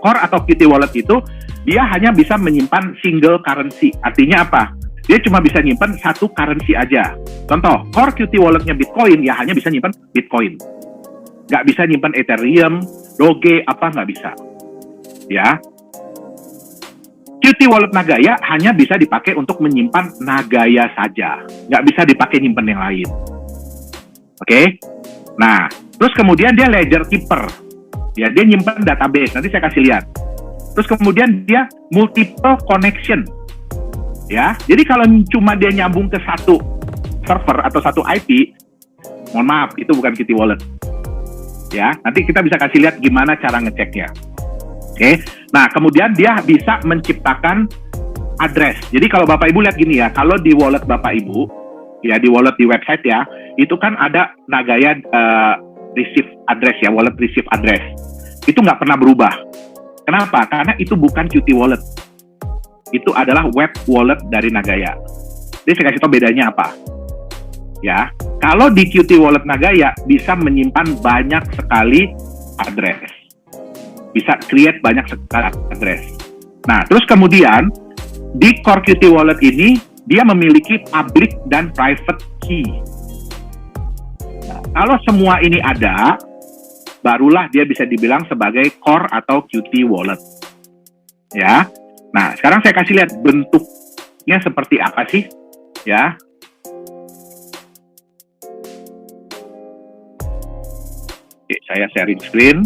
Speaker 2: core atau Qt wallet itu, dia hanya bisa menyimpan single currency. Artinya apa? Dia cuma bisa nyimpan satu currency aja. Contoh, core Qt walletnya Bitcoin, ya hanya bisa nyimpan Bitcoin. Nggak bisa nyimpan Ethereum, Doge, nggak bisa. Ya. Qt wallet Nagaya hanya bisa dipakai untuk menyimpan Nagaya saja. Nggak bisa dipakai nyimpan yang lain. Oke? Nah, terus kemudian dia ledger keeper. Ya, dia nyimpan database. Nanti saya kasih lihat. Terus kemudian dia multiple connection. Ya, jadi kalau cuma dia nyambung ke satu server atau satu IP, mohon maaf, itu bukan Qt wallet. Ya, nanti kita bisa kasih lihat gimana cara ngeceknya. Oke, nah kemudian dia bisa menciptakan address. Jadi kalau Bapak Ibu lihat gini ya, kalau di wallet Bapak Ibu, ya di wallet di website ya, itu kan ada Nagaya receive address ya, wallet receive address. Itu nggak pernah berubah. Kenapa? Karena itu bukan Qt wallet. Itu adalah web wallet dari Nagaya. Jadi saya kasih tahu bedanya apa. Ya, kalau di Qt wallet Nagaya bisa menyimpan banyak sekali address. Bisa create banyak sekali address. Nah, terus kemudian di core Qt wallet ini dia memiliki public dan private key. Nah, kalau semua ini ada, barulah dia bisa dibilang sebagai core atau Qt wallet. Ya. Nah, sekarang saya kasih lihat bentuknya seperti apa sih, ya. Oke, saya sharing screen.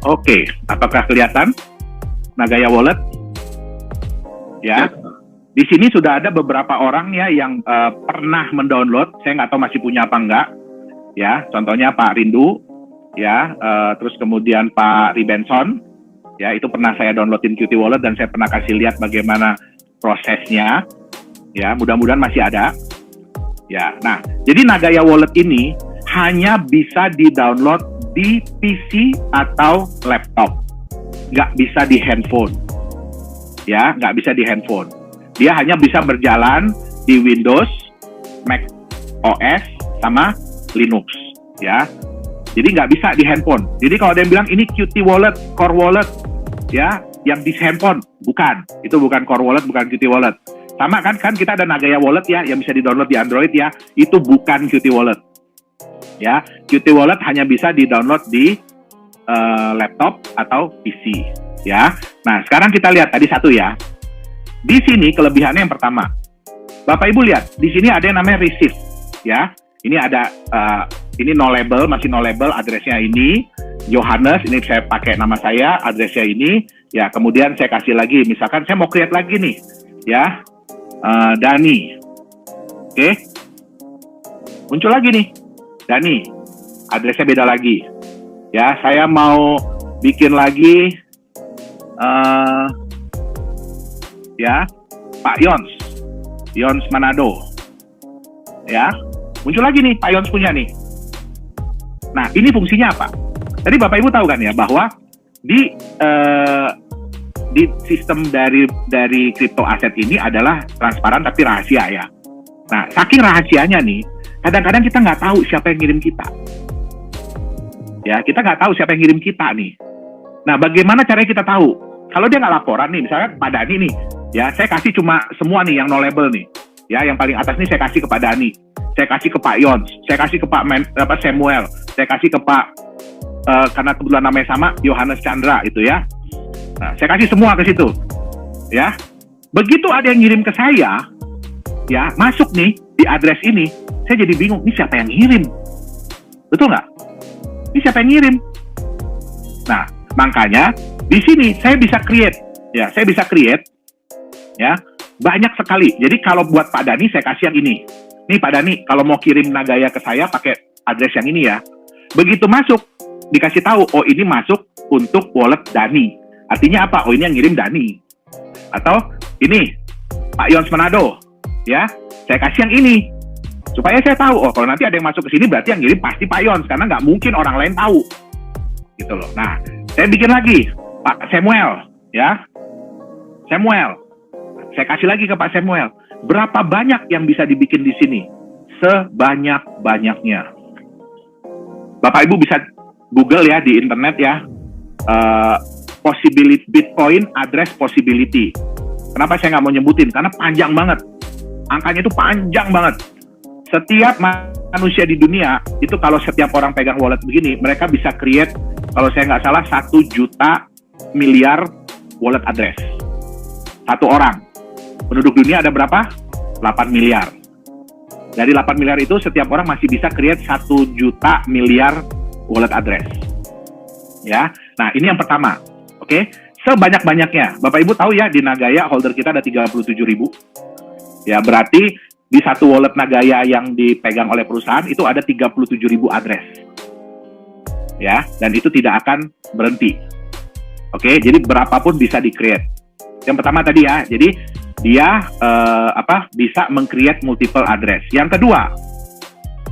Speaker 2: Oke, apakah kelihatan Nagaya Wallet? Ya. Di sini sudah ada beberapa orang ya yang pernah mendownload. Saya nggak tahu masih punya apa enggak. Ya, contohnya Pak Rindu, ya, terus kemudian Pak Ribenson, ya, itu pernah saya downloadin Qt Wallet dan saya pernah kasih lihat bagaimana prosesnya, ya, mudah-mudahan masih ada, ya. Nah, jadi Nagaya Wallet ini hanya bisa di-download di PC atau laptop, nggak bisa di handphone, ya, nggak bisa di handphone. Dia hanya bisa berjalan di Windows, Mac OS, sama Linux. ya. Jadi nggak bisa di handphone. Jadi kalau ada yang bilang ini Qt Wallet, Core Wallet, ya, yang di handphone, bukan. Itu bukan Core Wallet, bukan Qt Wallet. Sama kan kita ada Nagaya Wallet ya, yang bisa di-download di Android ya. Itu bukan Qt Wallet. Ya, Qt Wallet hanya bisa di-download di laptop atau PC. Ya. Nah, sekarang kita lihat tadi satu ya. Di sini kelebihannya yang pertama. Bapak Ibu lihat, di sini ada yang namanya receive, ya. Ini ada ini no label, masih no label, adresnya ini Yohanes, ini saya pakai nama saya, adresnya ini, ya. Kemudian saya kasih lagi, misalkan saya mau create lagi nih, ya, Dani, oke, muncul lagi nih, Dani, adresnya beda lagi, ya. Saya mau bikin lagi, ya, Pak Yons Manado, ya, muncul lagi nih Pak Yons punya nih. Nah, ini fungsinya apa? Tadi Bapak Ibu tahu kan ya bahwa di sistem dari crypto aset ini adalah transparan tapi rahasia ya. Nah, saking rahasianya nih, kadang-kadang kita nggak tahu siapa yang ngirim kita. Ya, kita nggak tahu siapa yang ngirim kita nih. Nah, bagaimana caranya kita tahu? Kalau dia nggak laporan nih, misalnya Pak Dani nih, ya, saya kasih cuma semua nih yang no label nih. Ya, yang paling atas nih saya kasih ke Pak Dani, saya kasih ke Pak Yons, saya kasih ke Pak Samuel, saya kasih ke Pak, karena kebetulan namanya sama, Yohanes Chandra itu ya. Nah, saya kasih semua ke situ. Ya, begitu ada yang ngirim ke saya, ya, masuk nih di address ini, saya jadi bingung, ini siapa yang ngirim? Betul nggak? Ini siapa yang ngirim? Nah, makanya di sini saya bisa create, ya, ya, banyak sekali. Jadi kalau buat Pak Dani saya kasih yang ini. Nih Pak Dani, kalau mau kirim Nagaya ke saya pakai address yang ini ya. Begitu masuk, dikasih tahu, oh ini masuk untuk wallet Dani. Artinya apa? Oh ini yang ngirim Dani. Atau ini Pak Yons Manado, ya, saya kasih yang ini. Supaya saya tahu, oh kalau nanti ada yang masuk ke sini berarti yang ngirim pasti Pak Yons, karena nggak mungkin orang lain tahu. Gitu loh. Nah, saya bikin lagi Pak Samuel, ya. Samuel. Saya kasih lagi ke Pak Samuel. Berapa banyak yang bisa dibikin di sini? Sebanyak-banyaknya. Bapak Ibu bisa Google ya di internet ya. Possibility Bitcoin address possibility. Kenapa saya nggak mau nyebutin? Karena panjang banget. Angkanya itu panjang banget. Setiap manusia di dunia itu kalau setiap orang pegang wallet begini, mereka bisa create, kalau saya nggak salah, 1 juta miliar wallet address. Satu orang. Penduduk dunia ada berapa? 8 miliar. Dari 8 miliar itu setiap orang masih bisa create 1 juta miliar wallet address. Ya. Nah, ini yang pertama. Oke. Sebanyak-banyaknya. Bapak Ibu tahu ya, di Nagaya holder kita ada 37.000. Ya, berarti di satu wallet Nagaya yang dipegang oleh perusahaan itu ada 37.000 address. Ya, dan itu tidak akan berhenti. Oke, jadi berapapun bisa di-create. Yang pertama tadi ya, jadi dia bisa meng-create multiple address. Yang kedua,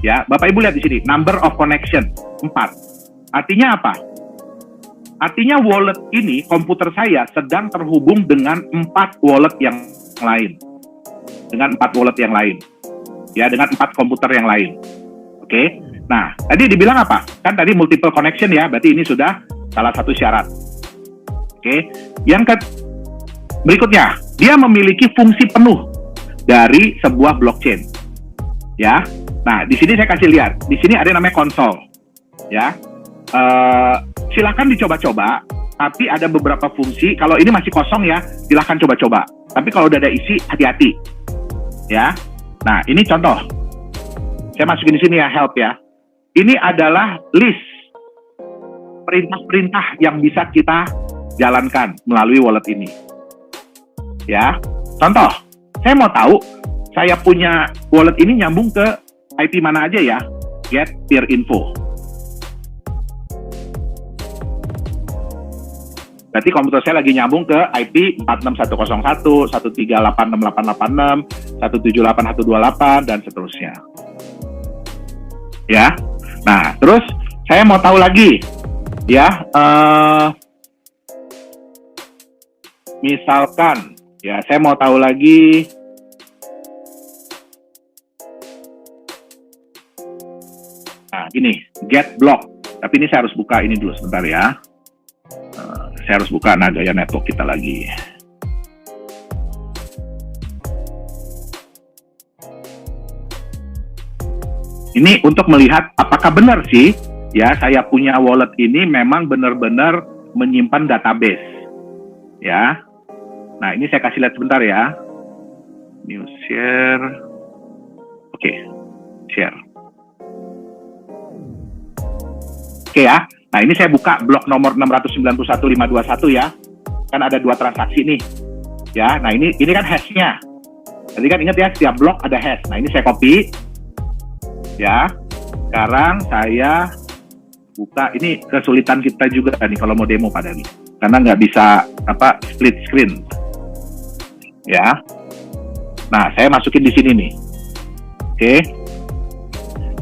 Speaker 2: ya, Bapak Ibu lihat di sini, number of connection 4. Artinya apa? Artinya wallet ini, komputer saya sedang terhubung dengan 4 wallet yang lain. Dengan 4 wallet yang lain. Ya, dengan 4 komputer yang lain. Oke. Nah, tadi dibilang apa? Kan tadi multiple connection ya, berarti ini sudah salah satu syarat. Oke. Yang berikutnya, dia memiliki fungsi penuh dari sebuah blockchain. Ya. Nah, di sini saya kasih lihat. Di sini ada yang namanya konsol. Ya. Silakan dicoba-coba, tapi ada beberapa fungsi. Kalau ini masih kosong ya, silakan coba-coba. Tapi kalau udah ada isi, hati-hati. Ya. Nah, ini contoh. Saya masukin di sini ya, help ya. Ini adalah list perintah-perintah yang bisa kita jalankan melalui wallet ini. Ya, contoh, saya mau tahu saya punya wallet ini nyambung ke IP mana aja ya, get peer info. Berarti komputer saya lagi nyambung ke IP 46101, 1386886, 178.128 dan seterusnya. Ya, nah terus saya mau tahu lagi, ya, misalkan. Ya, saya mau tahu lagi. Nah, ini get block. Tapi ini saya harus buka ini dulu sebentar ya. Saya harus buka Nagaya Network kita lagi. Ini untuk melihat apakah benar sih ya saya punya wallet ini memang benar-benar menyimpan database ya. Nah ini saya kasih lihat sebentar ya. New share. Oke, share. Oke ya. Nah ini saya buka blok nomor 691.521 ya. Kan ada 2 transaksi nih. Ya, nah ini kan hashnya. Tadi kan ingat ya, setiap blok ada hash. Nah ini saya copy. Ya, sekarang saya buka. Ini kesulitan kita juga nih kalau mau demo pada nih, karena nggak bisa split screen. Ya, nah saya masukin di sini nih. Oke,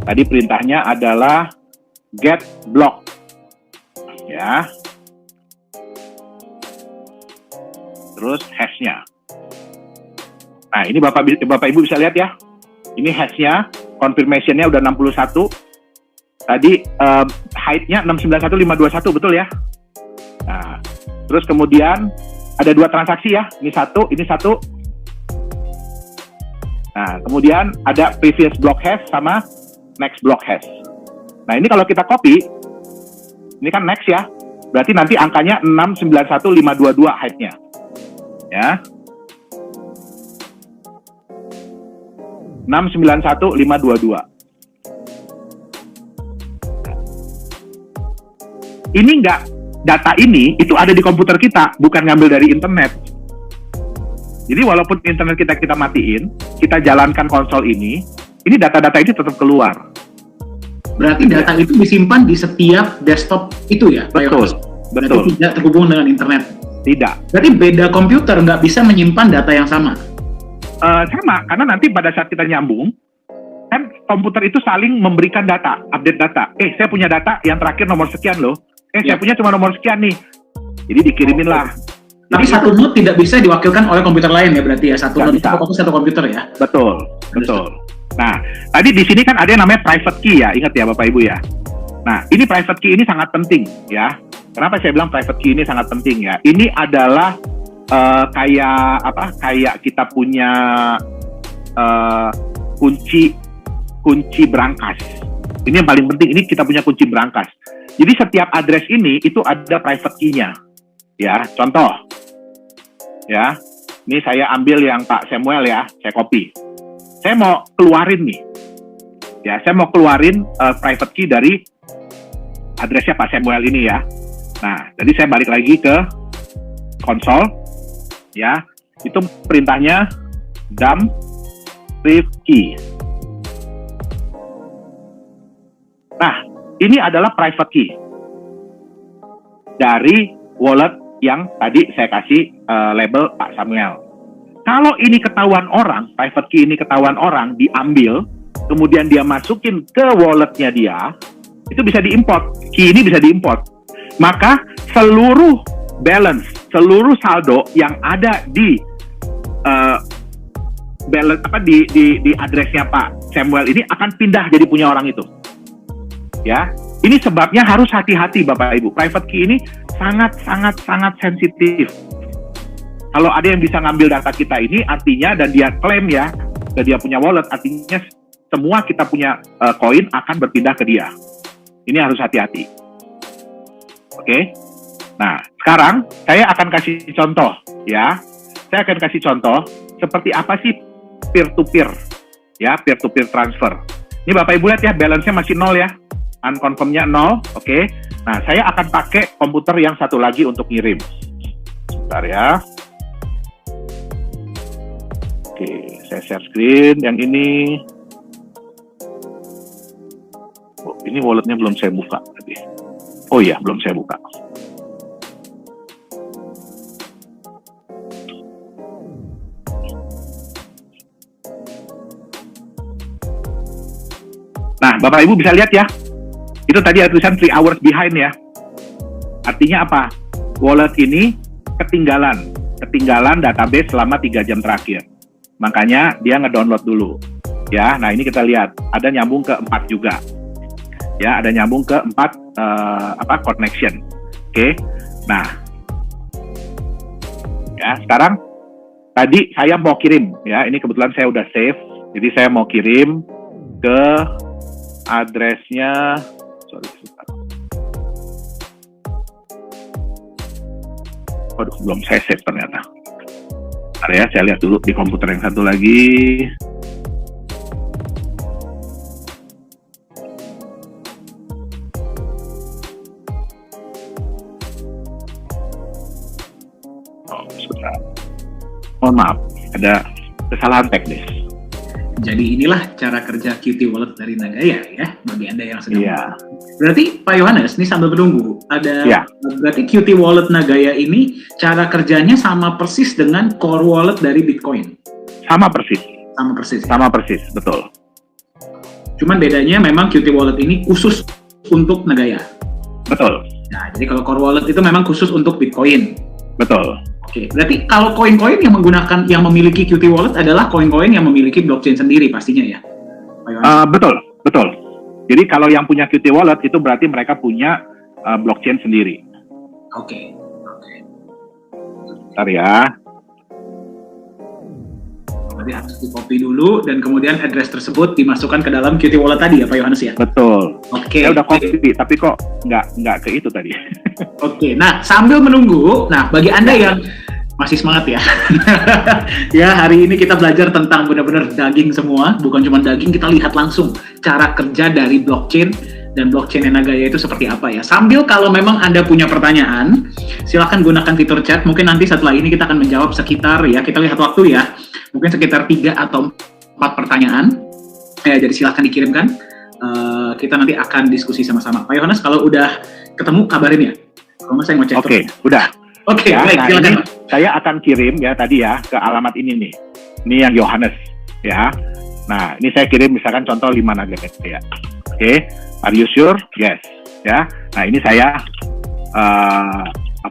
Speaker 2: tadi perintahnya adalah get block. Ya, terus hashnya. Nah ini Bapak Ibu bisa lihat ya. Ini hashnya. Confirmation-nya udah 61. Tadi height-nya 691.521, betul ya? Nah, terus kemudian ada 2 transaksi ya. Ini satu. Nah, kemudian ada previous block hash sama next block hash. Nah, ini kalau kita copy, ini kan next ya. Berarti nanti angkanya 691.522 height-nya. Ya. 691.522. Ini data ini itu ada di komputer kita, bukan ngambil dari internet. Jadi walaupun internet kita matiin, kita jalankan konsol ini data-data ini tetap keluar.
Speaker 1: Berarti data itu disimpan di setiap desktop itu ya?
Speaker 2: Betul.
Speaker 1: Berarti tidak terhubung dengan internet?
Speaker 2: Tidak.
Speaker 1: Berarti beda komputer nggak bisa menyimpan data yang sama?
Speaker 2: Sama, karena nanti pada saat kita nyambung, kan komputer itu saling memberikan data, update data. Saya punya data yang terakhir nomor sekian loh. Saya punya cuma nomor sekian nih. Jadi dikirimin lah.
Speaker 1: Tapi satu node tidak bisa diwakilkan oleh komputer lain ya berarti ya? Satu node itu satu komputer ya?
Speaker 2: Betul. Nah, tadi di sini kan ada yang namanya private key ya, ingat ya Bapak Ibu ya. Nah, ini private key ini sangat penting ya. Kenapa saya bilang private key ini sangat penting ya? Ini adalah kayak kita punya kunci berangkas. Ini yang paling penting, ini kita punya kunci berangkas. Jadi setiap address ini itu ada private key-nya. Ya, contoh. Ya. Ini saya ambil yang Pak Samuel ya, saya copy. Saya mau keluarin nih. Ya, saya mau keluarin private key dari address-nya Pak Samuel ini ya. Nah, jadi saya balik lagi ke konsol. Ya, itu perintahnya dump private key. Nah, ini adalah private key dari wallet yang tadi saya kasih label Pak Samuel. Kalau ini ketahuan orang, private key ini ketahuan orang, diambil, kemudian dia masukin ke walletnya dia, itu bisa diimport. Key ini bisa diimport. Maka seluruh balance, seluruh saldo yang ada di balance di addressnya Pak Samuel ini akan pindah jadi punya orang itu. Ya, ini sebabnya harus hati-hati Bapak Ibu. Private key ini sangat sensitif. Kalau ada yang bisa ngambil data kita ini, artinya dan dia klaim ya, dan dia punya wallet, artinya semua kita punya koin akan berpindah ke dia. Ini harus hati-hati. Oke. Nah, sekarang saya akan kasih contoh ya. Saya akan kasih contoh seperti apa sih peer-to-peer ya, peer-to-peer transfer. Ini Bapak Ibu lihat ya, balance-nya masih 0 ya. Unconfirm-nya 0, oke. Nah, saya akan pakai komputer yang satu lagi untuk ngirim. Sebentar ya. Oke, saya share screen yang ini. Oh, ini walletnya belum saya buka tadi. Oh iya, belum saya buka. Nah, Bapak Ibu bisa lihat ya. Itu tadi ada tulisan 3 hours behind ya. Artinya apa? Wallet ini ketinggalan database selama 3 jam terakhir. Makanya dia ngedownload dulu. Ya, nah ini kita lihat. Ada nyambung ke 4 juga. Ya, ada nyambung ke 4 connection. Oke. Nah, ya sekarang tadi saya mau kirim, ya ini kebetulan saya udah save, jadi saya mau kirim ke addressnya, Waduh, belum saya save ternyata. Bentar ya, saya lihat dulu di komputer yang satu lagi. Mohon maaf, ada kesalahan teknis.
Speaker 1: Jadi inilah cara kerja Qt Wallet dari Nagaya ya, bagi Anda yang sedang.
Speaker 2: Iya.
Speaker 1: Berarti Pak Yohanes, ini sambil menunggu, berarti Qt Wallet Nagaya ini cara kerjanya sama persis dengan core wallet dari Bitcoin?
Speaker 2: Sama persis.
Speaker 1: Sama persis.
Speaker 2: Sama persis, betul.
Speaker 1: Cuman bedanya memang Qt Wallet ini khusus untuk Nagaya.
Speaker 2: Betul.
Speaker 1: Nah, jadi kalau core wallet itu memang khusus untuk Bitcoin.
Speaker 2: Betul.
Speaker 1: Oke, berarti kalau koin-koin yang memiliki Qt Wallet adalah koin-koin yang memiliki blockchain sendiri pastinya ya, Pak Yohanes?
Speaker 2: Betul. Jadi kalau yang punya Qt Wallet itu berarti mereka punya blockchain sendiri.
Speaker 1: Oke.
Speaker 2: Bentar ya.
Speaker 1: Berarti harus di-copy dulu dan kemudian address tersebut dimasukkan ke dalam Qt Wallet tadi ya, Pak Yohanes ya?
Speaker 2: Betul.
Speaker 1: Oke.
Speaker 2: Saya udah copy, tapi kok nggak ke itu tadi.
Speaker 1: Oke, nah sambil menunggu, bagi Anda yang masih semangat ya, ya hari ini kita belajar tentang benar-benar daging semua, bukan cuma daging, kita lihat langsung cara kerja dari blockchain dan blockchain Nagaya itu seperti apa ya. Sambil kalau memang Anda punya pertanyaan, silakan gunakan fitur chat, mungkin nanti setelah ini kita akan menjawab sekitar ya, kita lihat waktu ya, mungkin sekitar 3 atau 4 pertanyaan, jadi silakan dikirimkan, kita nanti akan diskusi sama-sama. Pak Yohanes, kalau udah ketemu kabarin ya. Kalau saya mau cek.
Speaker 2: Oke, udah.
Speaker 1: Oke,
Speaker 2: ya,
Speaker 1: baik, silakan.
Speaker 2: Saya akan kirim ya tadi ya ke alamat ini nih. Ini yang Yohanes ya. Nah, ini saya kirim misalkan contoh 5 nugget ya. Oke, are you sure? Yes. Ya. Nah, ini saya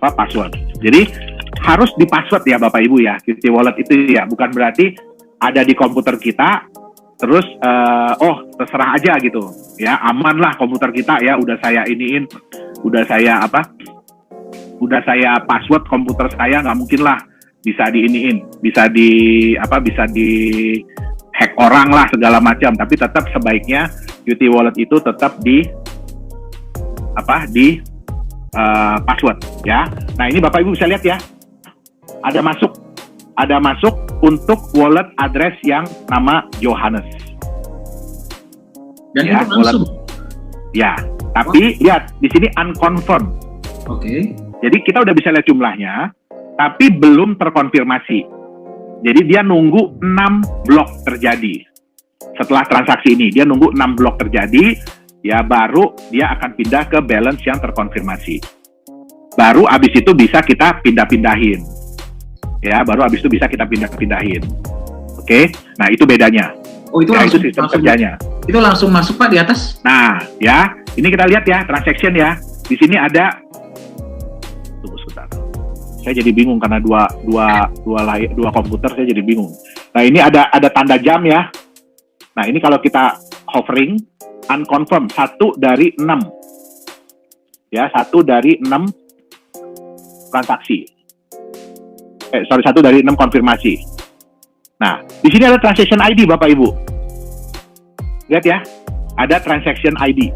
Speaker 2: password. Jadi harus di password ya Bapak Ibu ya. Qt Wallet itu ya, bukan berarti ada di komputer kita terus terserah aja gitu. Ya, aman lah komputer kita ya, udah saya iniin, udah saya password komputer saya, nggak mungkin lah bisa diiniin, bisa di hack orang lah segala macam. Tapi tetap sebaiknya Qt Wallet itu tetap di password ya. Nah, ini Bapak Ibu bisa lihat ya, ada masuk untuk wallet address yang nama Yohanes.
Speaker 1: Dan
Speaker 2: ya,
Speaker 1: itu langsung.
Speaker 2: Ya, tapi lihat di sini unconfirmed.
Speaker 1: Oke.
Speaker 2: Jadi kita udah bisa lihat jumlahnya, tapi belum terkonfirmasi. Jadi dia nunggu 6 blok terjadi. Setelah transaksi ini, dia nunggu 6 blok terjadi, ya baru dia akan pindah ke balance yang terkonfirmasi. Baru abis itu bisa kita pindah-pindahin. Ya, baru abis itu bisa kita pindah-pindahin. Oke, nah itu bedanya.
Speaker 1: Oh, itu
Speaker 2: ya,
Speaker 1: langsung,
Speaker 2: itu sistem kerjanya.
Speaker 1: Itu langsung masuk Pak di atas?
Speaker 2: Nah, ya, ini kita lihat ya, transaction ya. Di sini ada, tunggu sebentar. Saya jadi bingung karena dua komputer, saya jadi bingung. Nah, ini ada tanda jam ya. Nah, ini kalau kita hovering, unconfirmed, 1 dari 6. Ya, 1 dari 6 transaksi. 1 dari 6 konfirmasi. Nah, di sini ada transaction ID Bapak Ibu. Lihat ya, ada transaction ID.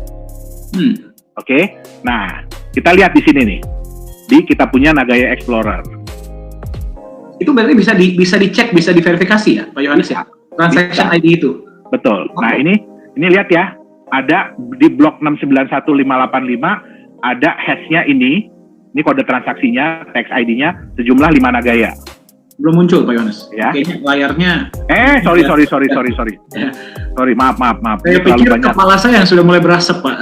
Speaker 2: Oke. Nah, kita lihat di sini nih. Di kita punya Nagaya Explorer.
Speaker 1: Itu berarti bisa dicek, bisa diverifikasi ya, Pak Yohanes ya? Transaction ID itu.
Speaker 2: Betul. Nah, ini lihat ya, ada di blok 691.585 ada hash-nya ini. Ini kode transaksinya, tax ID-nya sejumlah 5 Nagaya.
Speaker 1: Belum muncul Pak Yohanes.
Speaker 2: Ya.
Speaker 1: Kayaknya layarnya.
Speaker 2: Sorry.
Speaker 1: Ya.
Speaker 2: Sorry, maaf.
Speaker 1: Saya pikir kepala saya yang sudah mulai berasap, Pak.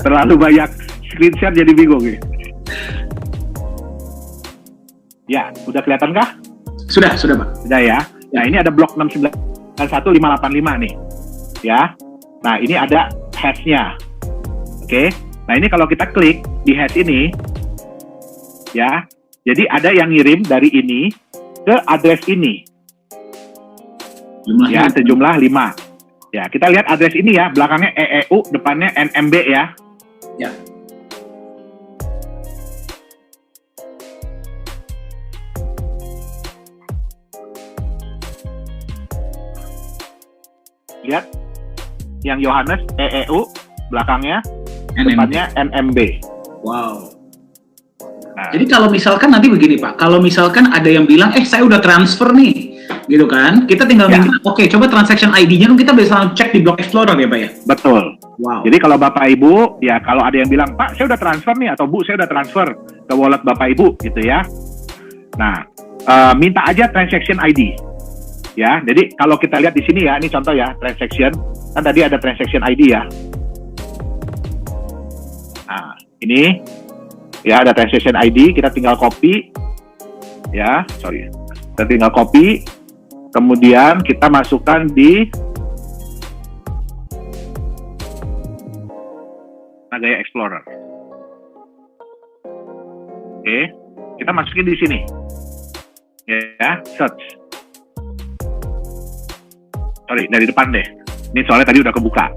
Speaker 2: terlalu banyak screenshot jadi bingung nih. Ya, udah kelihatan kah?
Speaker 1: Sudah Pak.
Speaker 2: Sudah ya. Nah, ini ada blok 691.585 nih. Ya. Nah, ini ada hash-nya. Oke. Nah, ini kalau kita klik di hash ini, ya, jadi ada yang ngirim dari ini ke address ini.
Speaker 1: Jumlahnya
Speaker 2: ya, sejumlah 5. Ya, kita lihat address ini ya, belakangnya EEU, depannya NMB ya.
Speaker 1: Ya.
Speaker 2: Lihat, yang Yohanes EEU, belakangnya,
Speaker 1: NMB.
Speaker 2: depannya NMB.
Speaker 1: Wow.
Speaker 2: Nah,
Speaker 1: Jadi kalau misalkan nanti begini Pak, kalau misalkan ada yang bilang, saya udah transfer nih, gitu kan, kita tinggal
Speaker 2: Ya.
Speaker 1: minta, oke, coba transaction ID-nya dong, kita bisa langsung cek di Block Explorer ya Pak ya?
Speaker 2: betul.
Speaker 1: Wow.
Speaker 2: Jadi kalau Bapak Ibu, ya kalau ada yang bilang, Pak, saya udah transfer nih, atau Bu, saya udah transfer ke wallet Bapak Ibu, gitu ya. Nah, minta aja transaction ID. Ya, jadi kalau kita lihat di sini ya, ini contoh ya, transaction, kan tadi ada transaction ID ya. Nah, ini ya ada transaction ID, kita tinggal copy, ya, kita tinggal copy, kemudian kita masukkan di Nagaya Explorer. Oke, kita masukin di sini, ya, search. Dari depan deh. Ini soalnya tadi udah kebuka.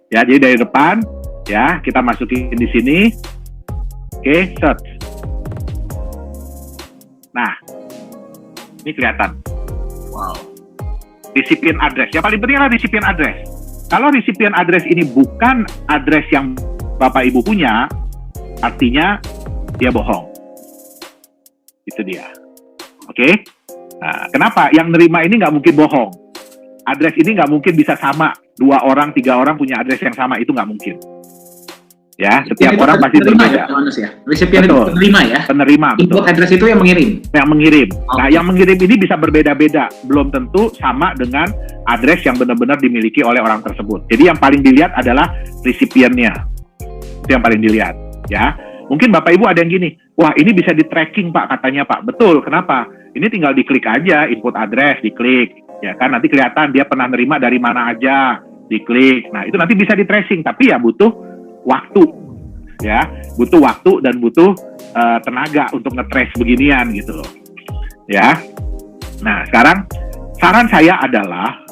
Speaker 2: Ya, jadi dari depan, ya, kita masukin di sini. Oke, search. Nah, ini kelihatan.
Speaker 1: Wow.
Speaker 2: Recipient address. Yang paling penting adalah recipient address. Kalau recipient address ini bukan address yang Bapak Ibu punya, artinya dia bohong. Itu dia. Oke? Nah, kenapa? Yang nerima ini nggak mungkin bohong. Address ini nggak mungkin bisa sama. 2 orang, 3 orang punya address yang sama. Itu nggak mungkin. Ya, setiap orang pasti berbeda.
Speaker 1: Ya? Resipien itu penerima ya?
Speaker 2: Penerima, betul.
Speaker 1: Input address itu yang mengirim?
Speaker 2: Yang mengirim.
Speaker 1: Okay.
Speaker 2: Nah, yang mengirim ini bisa berbeda-beda. Belum tentu sama dengan address yang benar-benar dimiliki oleh orang tersebut. Jadi yang paling dilihat adalah resipiennya. Itu yang paling dilihat. Ya, mungkin Bapak Ibu ada yang gini, wah ini bisa di-tracking Pak, katanya Pak. Betul, kenapa? Ini tinggal diklik aja, input address, diklik. Ya kan, nanti kelihatan dia pernah nerima dari mana aja, diklik. Nah, itu nanti bisa di-tracing, tapi ya butuh waktu. Ya, butuh waktu dan butuh tenaga untuk nge-trace beginian gitu loh. Ya. Nah, sekarang saran saya adalah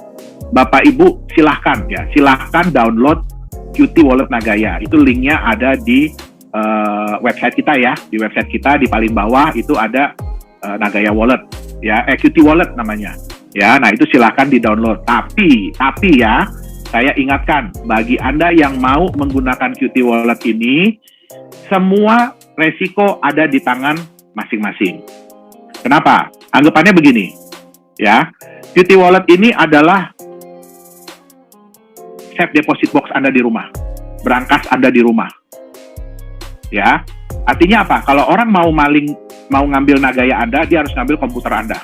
Speaker 2: Bapak Ibu silahkan download Qt Wallet Nagaya. Itu linknya ada di website kita ya. Di website kita di paling bawah itu ada Nagaya Wallet ya, Qt Wallet namanya. Ya, nah itu silahkan di-download. Tapi ya, saya ingatkan bagi Anda yang mau menggunakan Qt Wallet ini, semua resiko ada di tangan masing-masing. Kenapa? Anggapannya begini, ya. Qt Wallet ini adalah safe deposit box Anda di rumah, brankas Anda di rumah. Ya, artinya apa? Kalau orang mau ngambil Nagaya Anda, dia harus ngambil komputer Anda.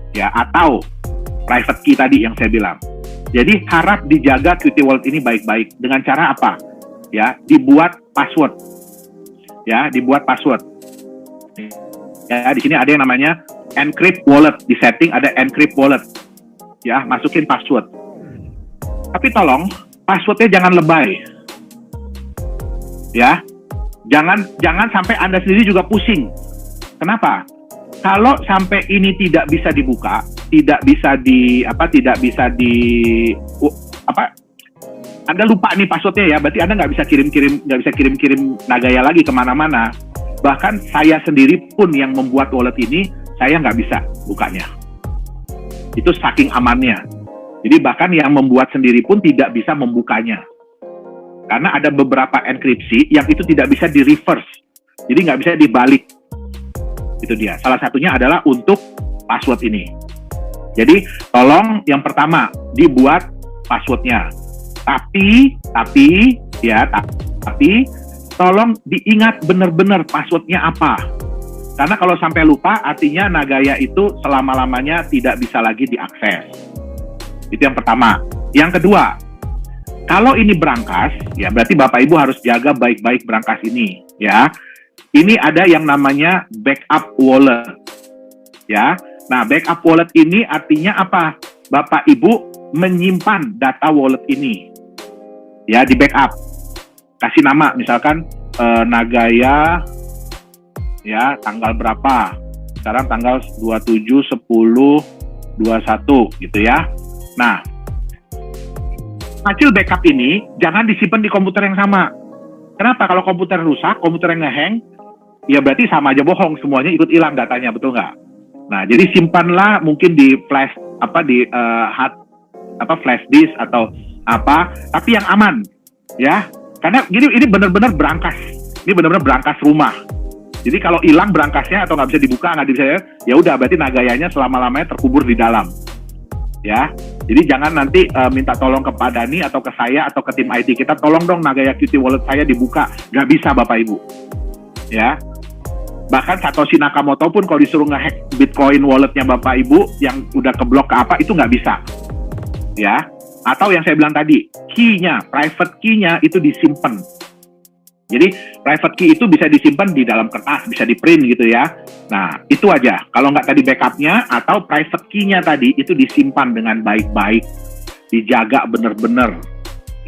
Speaker 2: Ya, atau private key tadi yang saya bilang. Jadi harap dijaga Qt Wallet ini baik-baik. Dengan cara apa? Ya, dibuat password. Ya, dibuat password. Ya, di sini ada yang namanya encrypt wallet. Di setting ada encrypt wallet. Ya, masukin password. Tapi tolong passwordnya jangan lebay. Ya, jangan sampai Anda sendiri juga pusing. Kenapa? Kalau sampai ini tidak bisa dibuka, Anda lupa nih passwordnya ya, berarti Anda nggak bisa kirim Nagaya lagi kemana-mana. Bahkan saya sendiri pun yang membuat wallet ini, saya nggak bisa bukanya. Itu saking amannya. Jadi bahkan yang membuat sendiri pun tidak bisa membukanya. Karena ada beberapa enkripsi yang itu tidak bisa di-reverse. Jadi nggak bisa dibalik. Itu dia. Salah satunya adalah untuk password ini. Jadi tolong yang pertama dibuat passwordnya. Tapi tolong diingat benar-benar passwordnya apa. Karena kalau sampai lupa, artinya Nagaya itu selama-lamanya tidak bisa lagi diakses. Itu yang pertama. Yang kedua, kalau ini brankas, ya berarti Bapak Ibu harus jaga baik-baik brankas ini, ya. Ini ada yang namanya backup wallet, ya. Nah, backup wallet ini artinya apa? Bapak Ibu menyimpan data wallet ini, ya, di backup. Kasih nama, misalkan Nagaya, ya, tanggal berapa? Sekarang tanggal 27/10/21, gitu ya. Nah, hasil backup ini jangan disimpan di komputer yang sama. Kenapa? Kalau komputer rusak, komputer yang ngehang, ya berarti sama aja bohong, semuanya ikut hilang datanya, betul nggak? Nah, jadi simpanlah mungkin di flash flash disk atau apa, tapi yang aman, ya. Karena ini benar-benar berangkas, ini benar-benar berangkas rumah. Jadi kalau hilang berangkasnya atau nggak bisa dibuka, nggak bisa, ya udah berarti Nagayanya selama-lamanya terkubur di dalam, ya. Jadi jangan nanti minta tolong ke Pak Dhani atau ke saya atau ke tim IT kita, tolong dong Nagaya Qt Wallet saya dibuka, nggak bisa Bapak Ibu, ya. Bahkan Satoshi Nakamoto pun kalau disuruh ngehack Bitcoin walletnya Bapak Ibu yang udah keblok ke apa, itu nggak bisa, ya. Atau yang saya bilang tadi, key-nya, private key-nya itu disimpan. Jadi private key itu bisa disimpan di dalam kertas, bisa di print gitu ya. Nah itu aja. Kalau nggak tadi backupnya atau private key-nya tadi itu disimpan dengan baik-baik, dijaga bener-bener.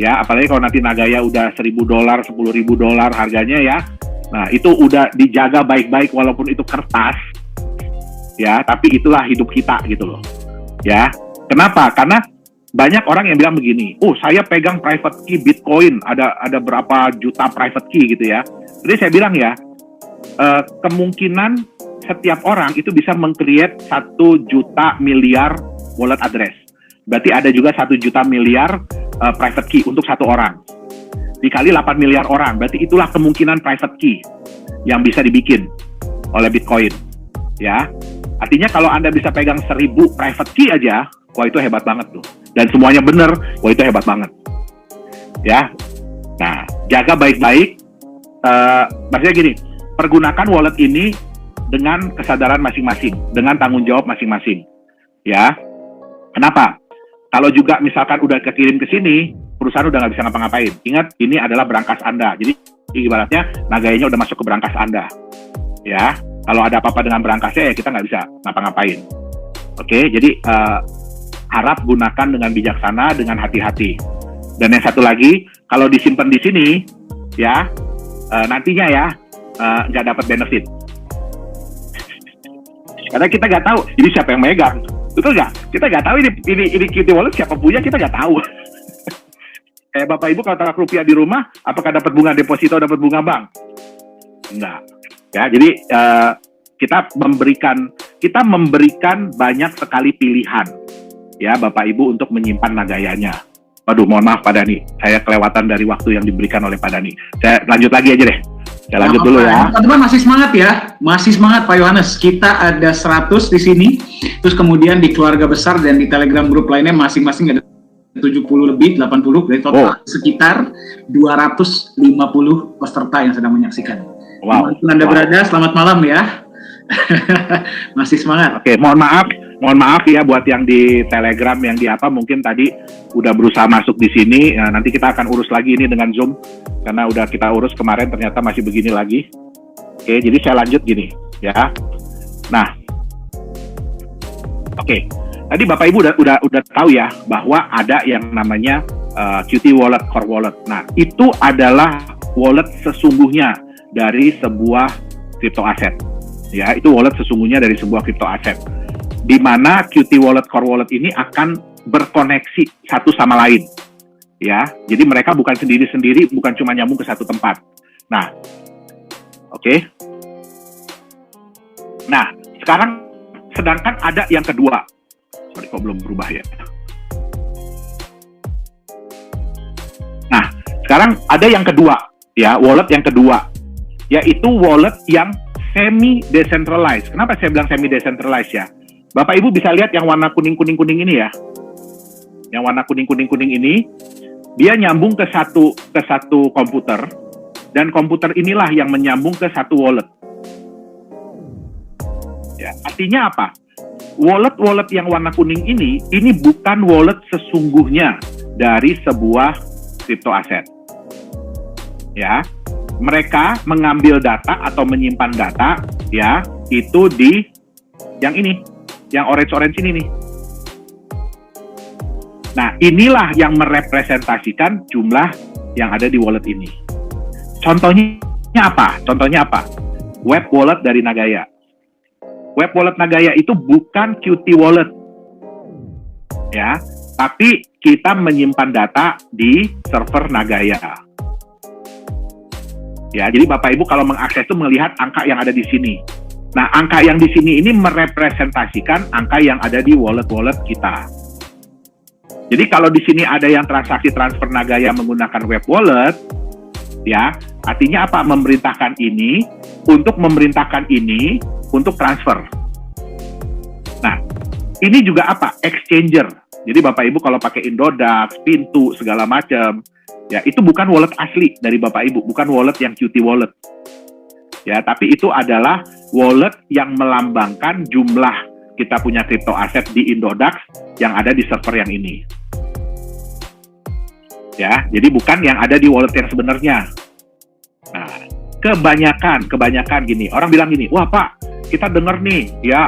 Speaker 2: Ya, apalagi kalau nanti Nagaya udah $1.000, $10.000 harganya ya. Nah, itu udah dijaga baik-baik walaupun itu kertas. Ya, tapi itulah hidup kita gitu loh. Ya. Kenapa? Karena banyak orang yang bilang begini, "Oh, saya pegang private key Bitcoin, ada berapa juta private key gitu ya." Jadi saya bilang ya, kemungkinan setiap orang itu bisa meng-create 1 juta miliar wallet address. Berarti ada juga 1 juta miliar private key untuk satu orang. Dikali 8 miliar orang, berarti itulah kemungkinan private key yang bisa dibikin oleh Bitcoin. Ya, artinya kalau Anda bisa pegang 1000 private key aja, wah itu hebat banget tuh. Dan semuanya benar, wah itu hebat banget. Ya, nah jaga baik-baik. Maksudnya gini, pergunakan wallet ini dengan kesadaran masing-masing, dengan tanggung jawab masing-masing. Ya, kenapa? Kalau juga misalkan udah kekirim ke sini, perusahaan udah nggak bisa ngapa-ngapain. Ingat, ini adalah berangkas Anda. Jadi ibaratnya Nagayanya udah masuk ke berangkas Anda. Ya, kalau ada apa-apa dengan berangkasnya ya kita nggak bisa ngapa-ngapain. Oke, jadi harap gunakan dengan bijaksana, dengan hati-hati. Dan yang satu lagi, kalau disimpan di sini, ya nantinya ya nggak dapat benefit. Karena kita nggak tahu ini siapa yang megang, betul nggak? Kita nggak tahu ini Qt Wallet siapa punya, kita nggak tahu. Bapak Ibu kalau taruh rupiah di rumah, apakah dapat bunga deposito, dapat bunga bank? Enggak. Ya, jadi kita memberikan banyak sekali pilihan, ya Bapak Ibu untuk menyimpan Nagayanya. Waduh, mohon maaf Pak Dhani, saya kelewatan dari waktu yang diberikan oleh Pak Dhani. Saya lanjut lagi aja deh. Saya lanjut dulu ya.
Speaker 1: Teman-teman masih semangat ya, masih semangat Pak Yohanes. Kita ada 100 di sini, terus kemudian di keluarga besar dan di Telegram grup lainnya masing-masing ada 70 lebih, 80, dari total sekitar 250 peserta yang sedang menyaksikan.
Speaker 2: Wow.
Speaker 1: Anda berada, selamat malam ya. Masih semangat.
Speaker 2: Oke, mohon maaf ya buat yang di Telegram, yang di apa, mungkin tadi udah berusaha masuk di sini. Nah, nanti kita akan urus lagi ini dengan Zoom, karena udah kita urus kemarin ternyata masih begini lagi. Oke, jadi saya lanjut gini ya. Nah, oke. Tadi Bapak Ibu udah tahu ya bahwa ada yang namanya Qt Wallet, Core Wallet. Nah, itu adalah wallet sesungguhnya dari sebuah crypto asset. Ya, itu wallet sesungguhnya dari sebuah crypto asset. Di mana Qt Wallet, Core Wallet ini akan berkoneksi satu sama lain. Ya, jadi mereka bukan sendiri-sendiri, bukan cuma nyambung ke satu tempat. Nah, oke. Nah, sekarang sedangkan ada yang kedua. Sorry, kok belum berubah ya. Nah, sekarang ada yang kedua, ya, wallet yang kedua, yaitu wallet yang semi-decentralized. Kenapa saya bilang semi-decentralized ya? Bapak Ibu bisa lihat yang warna kuning-kuning-kuning ini ya. Yang warna kuning-kuning-kuning ini, dia nyambung ke satu komputer, dan komputer inilah yang menyambung ke satu wallet. Ya, artinya apa? Wallet-wallet yang warna kuning ini bukan wallet sesungguhnya dari sebuah crypto asset. Ya, mereka mengambil data atau menyimpan data, ya, itu di yang ini, yang orange-orange ini nih. Nah, inilah yang merepresentasikan jumlah yang ada di wallet ini. Contohnya apa? Web wallet dari Nagaya. Web wallet Nagaya itu bukan Qt Wallet, ya, tapi kita menyimpan data di server Nagaya. Ya, jadi Bapak Ibu kalau mengakses itu melihat angka yang ada di sini. Nah, angka yang di sini ini merepresentasikan angka yang ada di wallet-wallet kita. Jadi kalau di sini ada yang transaksi transfer Nagaya menggunakan web wallet, ya, artinya apa? Memerintahkan ini untuk memerintahkan ini untuk transfer. Nah, ini juga apa? Exchanger. Jadi Bapak Ibu kalau pakai Indodax, Pintu, segala macam, ya itu bukan wallet asli dari Bapak Ibu, bukan wallet yang Qt Wallet. Ya, tapi itu adalah wallet yang melambangkan jumlah kita punya crypto aset di Indodax yang ada di server yang ini. Ya, jadi bukan yang ada di wallet yang sebenarnya. Nah, kebanyakan gini, orang bilang gini, wah Pak, kita dengar nih, ya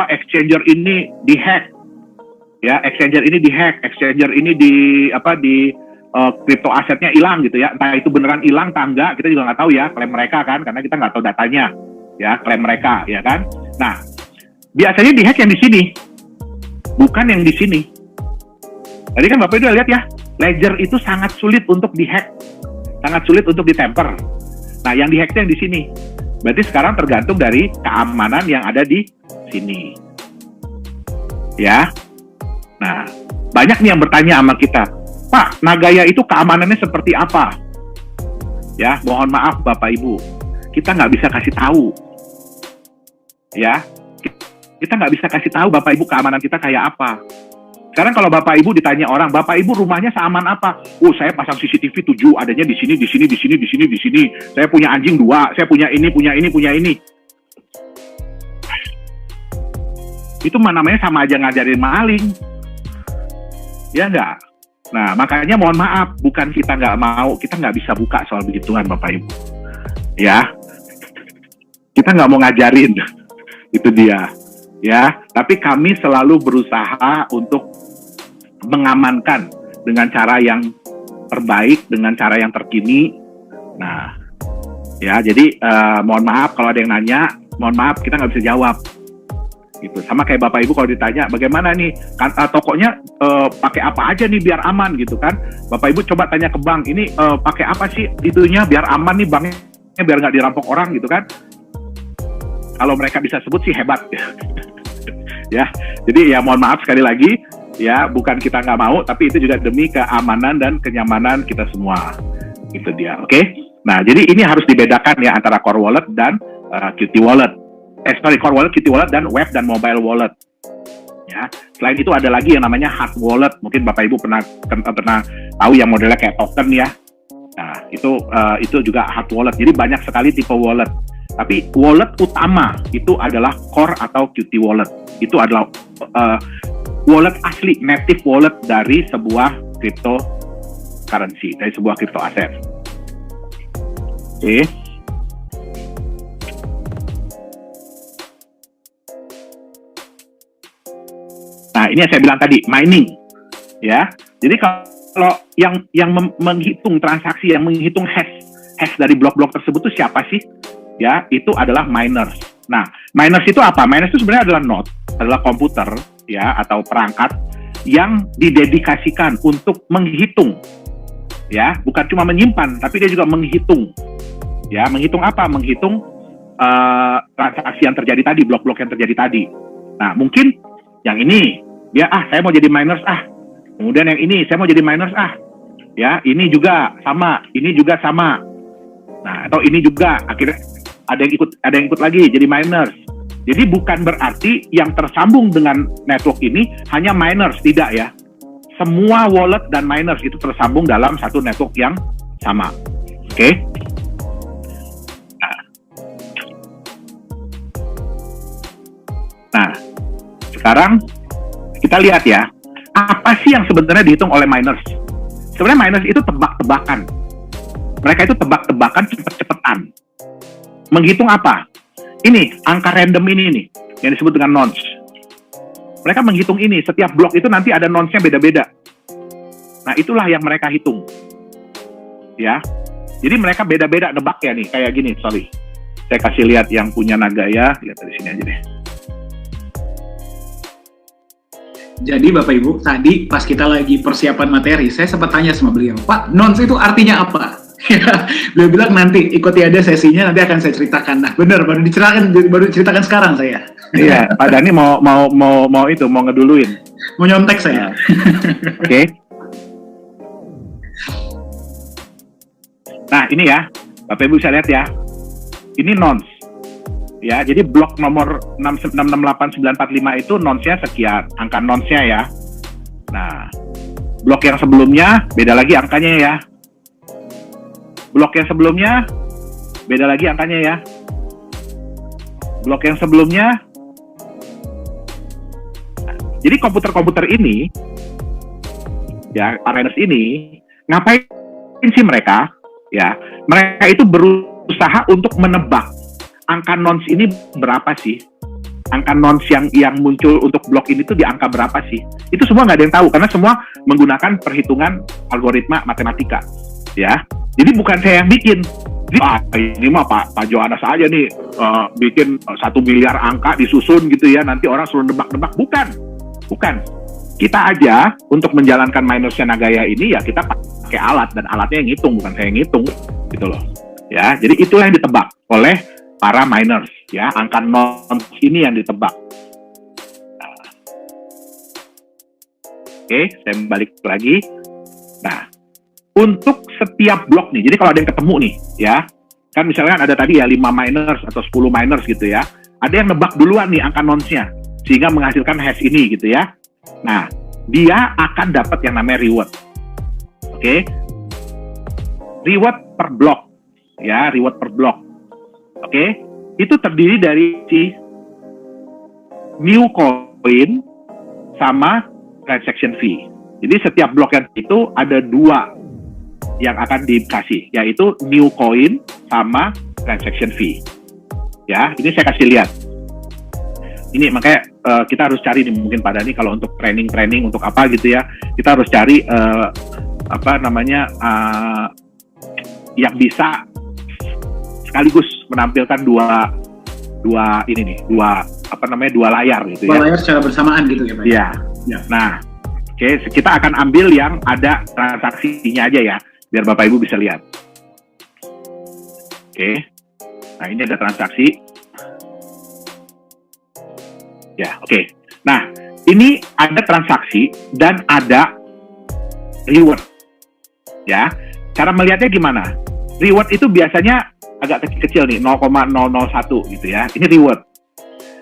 Speaker 2: exchanger ini dihack. Ya, exchanger ini dihack, exchanger ini di kripto asetnya hilang gitu ya. Entah itu beneran hilang atau enggak, kita juga nggak tahu ya, klaim mereka kan, karena kita nggak tahu datanya. Ya, klaim mereka, ya kan. Nah, biasanya dihack yang di sini, bukan yang di sini. Tadi kan Bapak udah lihat ya, ledger itu sangat sulit untuk dihack, sangat sulit untuk ditemper. Nah, yang dihack itu yang di sini. Berarti sekarang tergantung dari keamanan yang ada di sini. Ya. Nah, banyak nih yang bertanya sama kita, Pak, Nagaya itu keamanannya seperti apa? Ya, mohon maaf Bapak Ibu, kita nggak bisa kasih tahu. Ya, kita nggak bisa kasih tahu Bapak Ibu keamanan kita kayak apa. Sekarang kalau Bapak Ibu ditanya orang, Bapak Ibu rumahnya seaman apa? Oh, saya pasang CCTV 7, adanya di sini, di sini, di sini, di sini, di sini. Saya punya anjing 2, saya punya ini, punya ini, punya ini. Itu namanya sama aja ngajarin maling. Ya enggak? Nah, makanya mohon maaf, bukan kita nggak mau, kita nggak bisa buka soal begituan Bapak Ibu. Ya, kita nggak mau ngajarin, itu dia. Ya, tapi kami selalu berusaha untuk mengamankan dengan cara yang terbaik, dengan cara yang terkini. Nah, ya, jadi mohon maaf kalau ada yang nanya, mohon maaf kita nggak bisa jawab. Gitu. Sama kayak Bapak Ibu kalau ditanya bagaimana nih kan, tokonya pakai apa aja nih biar aman gitu kan, Bapak Ibu coba tanya ke bank ini pakai apa sih itunya biar aman nih banknya, biar nggak dirampok orang gitu kan. Kalau mereka bisa sebut sih hebat. Ya, jadi ya mohon maaf sekali lagi ya, bukan kita nggak mau, tapi itu juga demi keamanan dan kenyamanan kita semua. Itu dia, oke? Nah, jadi ini harus dibedakan ya antara core wallet dan Qt Wallet. Core wallet, Qt Wallet, dan web dan mobile wallet. Ya, selain itu ada lagi yang namanya hard wallet. Mungkin Bapak Ibu pernah tahu yang modelnya kayak token ya. Nah, itu juga hard wallet. Jadi banyak sekali tipe wallet. Tapi wallet utama itu adalah core atau Qt Wallet. Itu adalah wallet asli, native wallet dari sebuah cryptocurrency, dari sebuah crypto aset. Oke. Nah, ini yang saya bilang tadi, mining, ya. Jadi kalau yang menghitung transaksi, yang menghitung hash dari blok-blok tersebut itu siapa sih? Ya, itu adalah miners. Nah, miners itu apa? Miners itu sebenarnya adalah node, adalah komputer, ya, atau perangkat yang didedikasikan untuk menghitung, ya, bukan cuma menyimpan, tapi dia juga menghitung. Ya, menghitung apa? Menghitung transaksi yang terjadi tadi, blok-blok yang terjadi tadi. Nah, mungkin yang ini, ya, saya mau jadi miners, kemudian yang ini, saya mau jadi miners, ya, ini juga sama, ini juga sama. Nah, atau ini juga, akhirnya ada yang ikut lagi jadi miners. Jadi bukan berarti yang tersambung dengan network ini hanya miners, tidak ya. Semua wallet dan miners itu tersambung dalam satu network yang sama. Oke? Nah, sekarang kita lihat ya, apa sih yang sebenarnya dihitung oleh miners? Sebenarnya miners itu tebak-tebakan. Mereka itu tebak-tebakan cepet-cepetan. Menghitung apa? Ini, angka random ini nih, yang disebut dengan nonce. Mereka menghitung ini, setiap blok itu nanti ada nonce-nya beda-beda. Nah, itulah yang mereka hitung. Ya, jadi mereka beda-beda nebak ya nih, kayak gini, sorry. Saya kasih lihat yang punya Nagaya, lihat dari sini aja deh.
Speaker 1: Jadi Bapak Ibu, tadi pas kita lagi persiapan materi, saya sempat tanya sama beliau, Pak, nons itu artinya apa? Beliau bilang nanti ikuti ada sesinya, nanti akan saya ceritakan. Nah, benar, baru diceritakan sekarang saya.
Speaker 2: Iya, Pak Dhani mau ngeduluin.
Speaker 1: Mau nyontek saya.
Speaker 2: Oke. Nah, ini ya, Bapak Ibu bisa lihat ya. Ini nons. Ya, jadi blok nomor 668.945 itu nonsnya sekian, angka nonsnya ya. Nah, blok yang sebelumnya beda lagi angkanya ya. Blok yang sebelumnya beda lagi angkanya ya. Blok yang sebelumnya. Jadi komputer-komputer ini, ya, Arenas ini, ngapain sih mereka? Ya, mereka itu berusaha untuk menebak angka nons ini berapa sih? Angka nons yang muncul untuk blok ini tuh di angka berapa sih? Itu semua nggak ada yang tahu, karena semua menggunakan perhitungan algoritma matematika. Ya, jadi bukan saya yang bikin. Ini mah Pak Johannes aja nih bikin 1 miliar angka disusun gitu ya, nanti orang suruh nebak-nebak. Bukan. Kita aja untuk menjalankan Minorsnya Nagaya ini ya kita pakai alat, dan alatnya yang ngitung, bukan saya yang ngitung gitu loh. Ya, jadi itulah yang ditebak oleh para miners, ya, angka nons ini yang ditebak. Oke, saya balik lagi. Nah, untuk setiap blok nih, jadi kalau ada yang ketemu nih, ya, kan misalkan ada tadi ya 5 miners atau 10 miners gitu ya, ada yang nebak duluan nih angka nonsnya, sehingga menghasilkan hash ini gitu ya. Nah, dia akan dapat yang namanya reward. Oke, reward per blok, ya, reward per blok. Oke, itu terdiri dari si new coin sama transaction fee. Jadi setiap blok yang itu ada 2 yang akan dikasih, yaitu new coin sama transaction fee. Ya, ini saya kasih lihat. Ini makanya kita harus cari nih, mungkin Pak Dhani kalau untuk training untuk apa gitu ya, kita harus cari yang bisa sekaligus menampilkan dua ini nih, dua layar gitu ya.
Speaker 3: Dua layar secara bersamaan gitu ya Pak?
Speaker 2: Iya. Ya. Nah, oke, kita akan ambil yang ada transaksinya aja ya, biar Bapak Ibu bisa lihat. Oke. Nah, ini ada transaksi. Ya, oke. Nah, ini ada transaksi dan ada reward. Ya. Cara melihatnya gimana? Reward itu biasanya agak kecil nih, 0,001 gitu ya. Ini reward.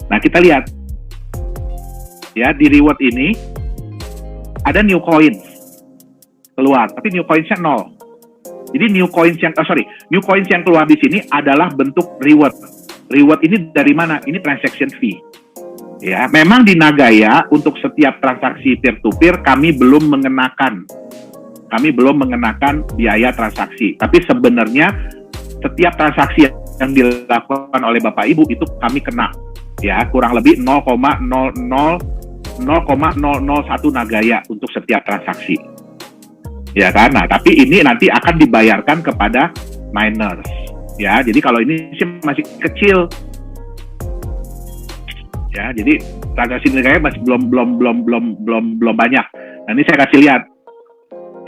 Speaker 2: Nah, kita lihat. Ya, di reward ini ada new coins keluar, tapi new coins-nya 0. Jadi new coins yang keluar di sini adalah bentuk reward. Reward ini dari mana? ini transaction fee. Ya, memang di Nagaya untuk setiap transaksi peer-to-peer kami belum mengenakan biaya transaksi. Tapi sebenarnya setiap transaksi yang dilakukan oleh Bapak Ibu itu kami kena, ya, kurang lebih 0,001 Nagaya untuk setiap transaksi, ya kan. Nah, tapi ini nanti akan dibayarkan kepada miners, ya. Jadi kalau ini sih masih kecil, ya. Jadi transaksi Nagaya masih belum banyak. Nah, ini saya kasih lihat,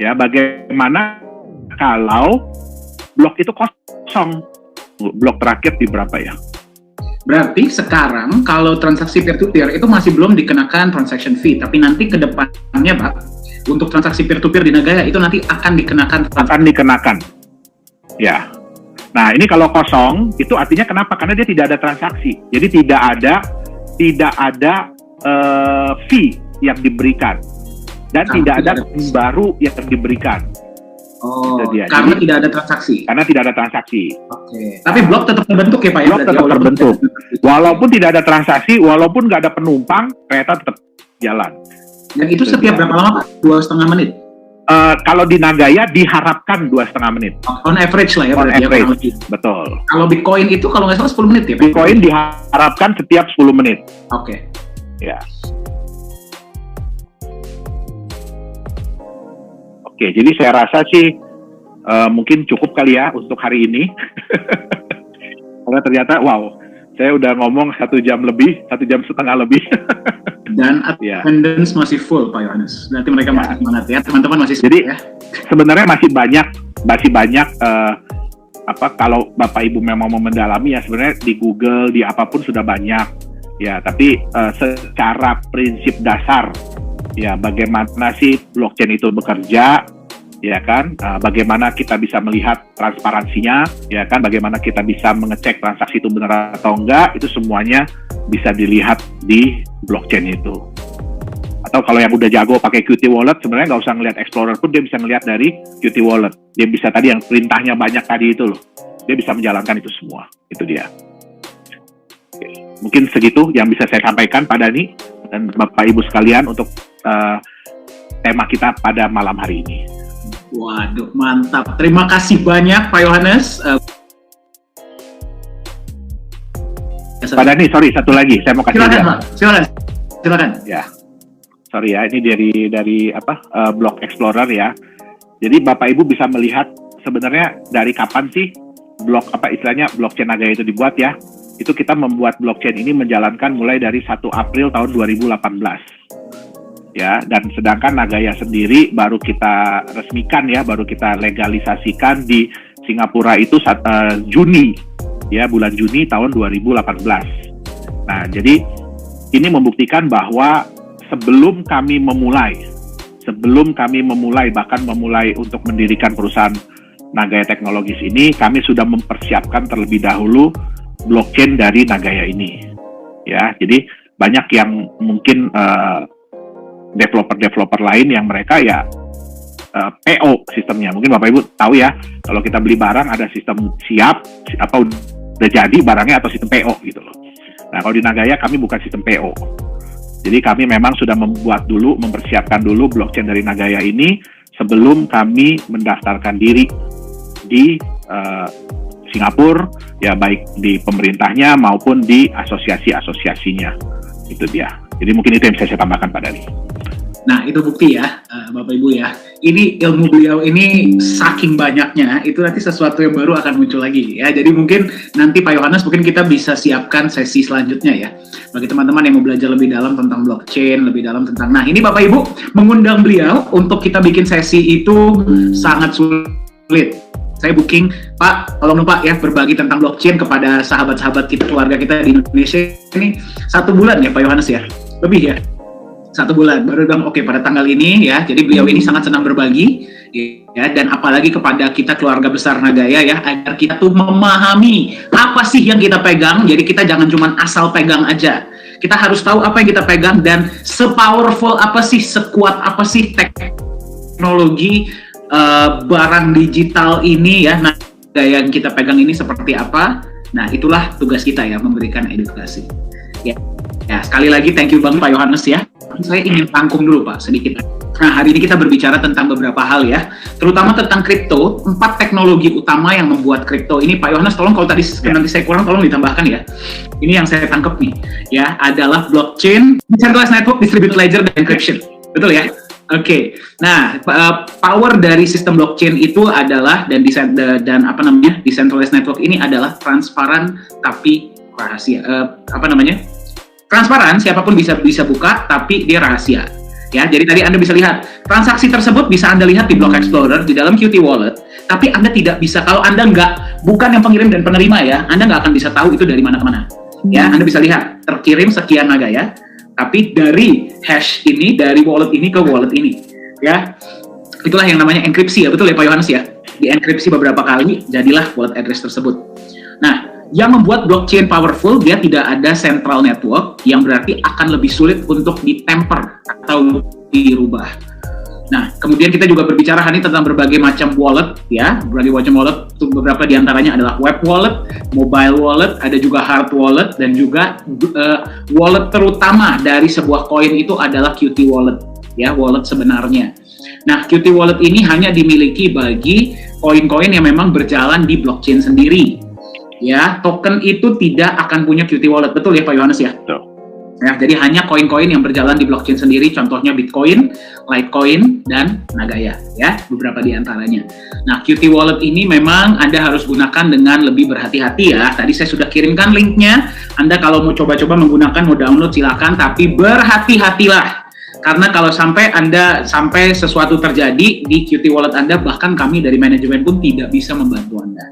Speaker 2: ya, bagaimana kalau blok itu kosong. Blok terakhir di berapa ya?
Speaker 3: Berarti sekarang kalau transaksi peer-to-peer itu masih belum dikenakan transaction fee, tapi nanti ke depannya Pak, untuk transaksi peer-to-peer di Nagaya itu nanti akan dikenakan.
Speaker 2: Ya. Nah, ini kalau kosong itu artinya kenapa? Karena dia tidak ada transaksi. Jadi tidak ada fee yang diberikan dan tidak ada baru yang diberikan.
Speaker 3: Oh, karena tidak ada transaksi.
Speaker 2: Karena tidak ada transaksi.
Speaker 3: Oke. Tapi blok tetap terbentuk ya Pak?
Speaker 2: Blok tetap terbentuk. Walaupun tidak ada transaksi, walaupun nggak ada penumpang, kereta tetap jalan.
Speaker 3: Dan itu setiap berapa lama Pak? 2,5 menit?
Speaker 2: Kalau di Nagaya diharapkan 2,5 menit.
Speaker 3: On average lah ya.
Speaker 2: On average, betul.
Speaker 3: Kalau Bitcoin itu kalau nggak salah 10 menit ya Pak?
Speaker 2: Bitcoin diharapkan setiap 10 menit.
Speaker 3: Oke.
Speaker 2: Ya. Oke, jadi saya rasa sih mungkin cukup kali ya untuk hari ini. Karena ternyata, wow, saya udah ngomong 1 jam lebih, 1,5 jam lebih.
Speaker 3: Dan
Speaker 2: Ya.
Speaker 3: attendance masih full, Pak Yohanes. Berarti mereka
Speaker 2: Ya.
Speaker 3: masih semangat ya, teman-teman masih
Speaker 2: Jadi,
Speaker 3: semangat ya.
Speaker 2: sebenarnya masih banyak kalau Bapak Ibu memang mau mendalami ya, sebenarnya di Google, di apapun sudah banyak ya, tapi secara prinsip dasar ya, bagaimana sih blockchain itu bekerja ya kan, bagaimana kita bisa melihat transparansinya ya kan, bagaimana kita bisa mengecek transaksi itu benar atau enggak, itu semuanya bisa dilihat di blockchain itu. Atau kalau yang udah jago pakai Qt Wallet, sebenarnya nggak usah ngelihat Explorer pun dia bisa ngelihat dari Qt Wallet. Dia bisa tadi yang perintahnya banyak tadi itu loh, dia bisa menjalankan itu semua. Itu dia. Oke. Mungkin segitu yang bisa saya sampaikan Pak Dhani dan Bapak Ibu sekalian untuk tema kita pada malam hari ini.
Speaker 3: Waduh, mantap. Terima kasih banyak Pak Yohanes.
Speaker 2: Pak Dhani, sorry, satu lagi saya mau kasih
Speaker 3: Silakan,
Speaker 2: lihat.
Speaker 3: Pak. Silakan.
Speaker 2: Ya, sorry ya, ini dari Block Explorer ya. Jadi Bapak Ibu bisa melihat sebenarnya dari kapan sih istilahnya blockchain Nagaya itu dibuat ya. Itu kita membuat blockchain ini menjalankan mulai dari 1 April tahun 2018. Ya, dan sedangkan Nagaya sendiri baru kita resmikan ya, baru kita legalisasikan di Singapura itu Juni ya, bulan Juni tahun 2018. Nah, jadi ini membuktikan bahwa sebelum kami memulai bahkan memulai untuk mendirikan perusahaan Nagaya Technologies ini, kami sudah mempersiapkan terlebih dahulu blockchain dari Nagaya ini. Ya, jadi banyak yang mungkin developer lain yang mereka ya PO sistemnya. Mungkin Bapak Ibu tahu ya, kalau kita beli barang ada sistem siap udah jadi barangnya atau sistem PO gitu loh. Nah, kalau di Nagaya kami bukan sistem PO. Jadi kami memang sudah mempersiapkan dulu blockchain dari Nagaya ini sebelum kami mendaftarkan diri di Singapura, ya baik di pemerintahnya maupun di asosiasi-asosiasinya. Itu dia. Jadi mungkin itu yang bisa saya tambahkan Pak Dhani.
Speaker 3: Nah, itu bukti ya, Bapak Ibu ya. Ini ilmu beliau ini saking banyaknya, itu nanti sesuatu yang baru akan muncul lagi ya. Jadi mungkin nanti Pak Yohanes mungkin kita bisa siapkan sesi selanjutnya ya. Bagi teman-teman yang mau belajar lebih dalam tentang blockchain, lebih dalam tentang. Nah, ini Bapak Ibu mengundang beliau untuk kita bikin sesi itu sangat sulit. Saya booking, Pak, tolong dong Pak ya berbagi tentang blockchain kepada sahabat-sahabat kita, keluarga kita di Indonesia ini 1 bulan ya Pak Yohanes ya, lebih ya 1 bulan baru bilang oke pada tanggal ini ya. Jadi beliau ini sangat senang berbagi ya, dan apalagi kepada kita keluarga besar Nagaya ya, agar kita tuh memahami apa sih yang kita pegang. Jadi kita jangan cuma asal pegang aja, kita harus tahu apa yang kita pegang dan sepowerful apa sih, sekuat apa sih teknologi barang digital ini ya, Nagaya yang kita pegang ini seperti apa. Nah, itulah tugas kita ya, memberikan edukasi ya. Sekali lagi thank you Bang Pak Yohanes ya. Saya ingin rangkum dulu Pak sedikit. Nah, hari ini kita berbicara tentang beberapa hal ya, terutama tentang kripto. 4 teknologi utama yang membuat kripto ini, Pak Yohanes tolong kalau tadi nanti saya kurang tolong ditambahkan ya. Ini yang saya tangkap nih ya, adalah blockchain, decentralized network, distributed ledger, dan encryption. Betul ya? Oke. Nah, power dari sistem blockchain itu adalah decentralized network ini adalah transparan tapi rahasia. Transparan, siapapun bisa buka, tapi dia rahasia. Ya, jadi tadi Anda bisa lihat transaksi tersebut bisa Anda lihat di Block Explorer di dalam Qt Wallet, tapi Anda tidak bisa, kalau Anda bukan yang pengirim dan penerima ya, Anda nggak akan bisa tahu itu dari mana ke mana. Ya, Anda bisa lihat terkirim sekian Nagaya, tapi dari hash ini, dari wallet ini ke wallet ini. Ya, itulah yang namanya enkripsi ya, betul ya Pak Yohanes ya? Dienkripsi beberapa kali, jadilah wallet address tersebut. Nah, yang membuat blockchain powerful, dia tidak ada central network, yang berarti akan lebih sulit untuk ditemper atau dirubah. Nah, kemudian kita juga berbicara hari ini tentang berbagai macam wallet, ya. Berbagai macam wallet, beberapa diantaranya adalah web wallet, mobile wallet, ada juga hard wallet, dan juga wallet terutama dari sebuah koin itu adalah Qt Wallet, ya, wallet sebenarnya. Nah, Qt Wallet ini hanya dimiliki bagi koin-koin yang memang berjalan di blockchain sendiri. Ya, token itu tidak akan punya Qt Wallet, betul ya Pak Yohanes ya?
Speaker 2: Betul.
Speaker 3: Ya, jadi hanya koin-koin yang berjalan di blockchain sendiri, contohnya Bitcoin, Litecoin, dan Nagaya, ya, beberapa di antaranya. Nah, Qt Wallet ini memang Anda harus gunakan dengan lebih berhati-hati ya. Tadi saya sudah kirimkan linknya, Anda kalau mau coba-coba menggunakan, mau download silakan, tapi berhati-hatilah. Karena kalau sampai sesuatu terjadi di Qt Wallet Anda, bahkan kami dari manajemen pun tidak bisa membantu Anda.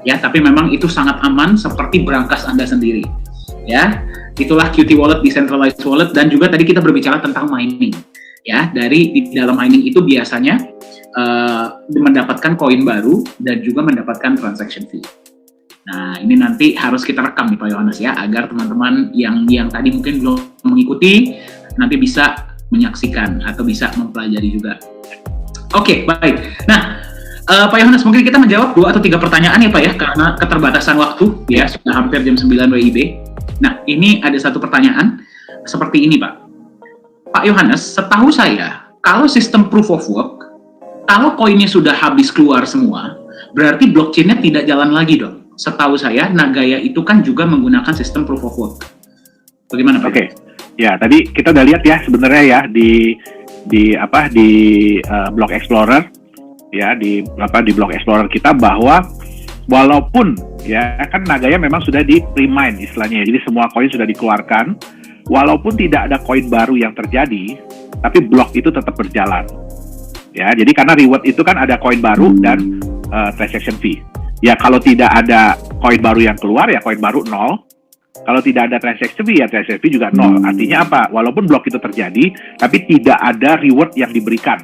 Speaker 3: Ya, tapi memang itu sangat aman seperti berangkas Anda sendiri. Ya, itulah Qt Wallet, decentralized wallet, dan juga tadi kita berbicara tentang mining. Ya, di dalam mining itu biasanya mendapatkan koin baru dan juga mendapatkan transaction fee. Nah, ini nanti harus kita rekam nih Pak Yohanes ya, agar teman-teman yang tadi mungkin belum mengikuti nanti bisa menyaksikan atau bisa mempelajari juga. Oke, baik. Nah, Pak Yohanes, mungkin kita menjawab 2 atau 3 pertanyaan ya Pak ya, karena keterbatasan waktu ya, sudah hampir jam 9 WIB. Nah, ini ada satu pertanyaan seperti ini Pak. Pak Yohanes, setahu saya, kalau sistem proof of work, kalau koinnya sudah habis keluar semua, berarti blockchain-nya tidak jalan lagi dong. Setahu saya, Nagaya itu kan juga menggunakan sistem proof of work. Bagaimana Pak?
Speaker 2: Oke. Ya, tadi kita udah lihat ya sebenarnya ya di Block Explorer ya, di Block Explorer kita, bahwa walaupun ya kan Nagaya memang sudah di pre-mine istilahnya, jadi semua koin sudah dikeluarkan, walaupun tidak ada koin baru yang terjadi, tapi blok itu tetap berjalan. Ya, jadi karena reward itu kan ada koin baru dan transaction fee. Ya, kalau tidak ada koin baru yang keluar ya koin baru 0. Kalau tidak ada transaction fee ya transaction fee juga 0. Artinya apa? Walaupun blok itu terjadi, tapi tidak ada reward yang diberikan.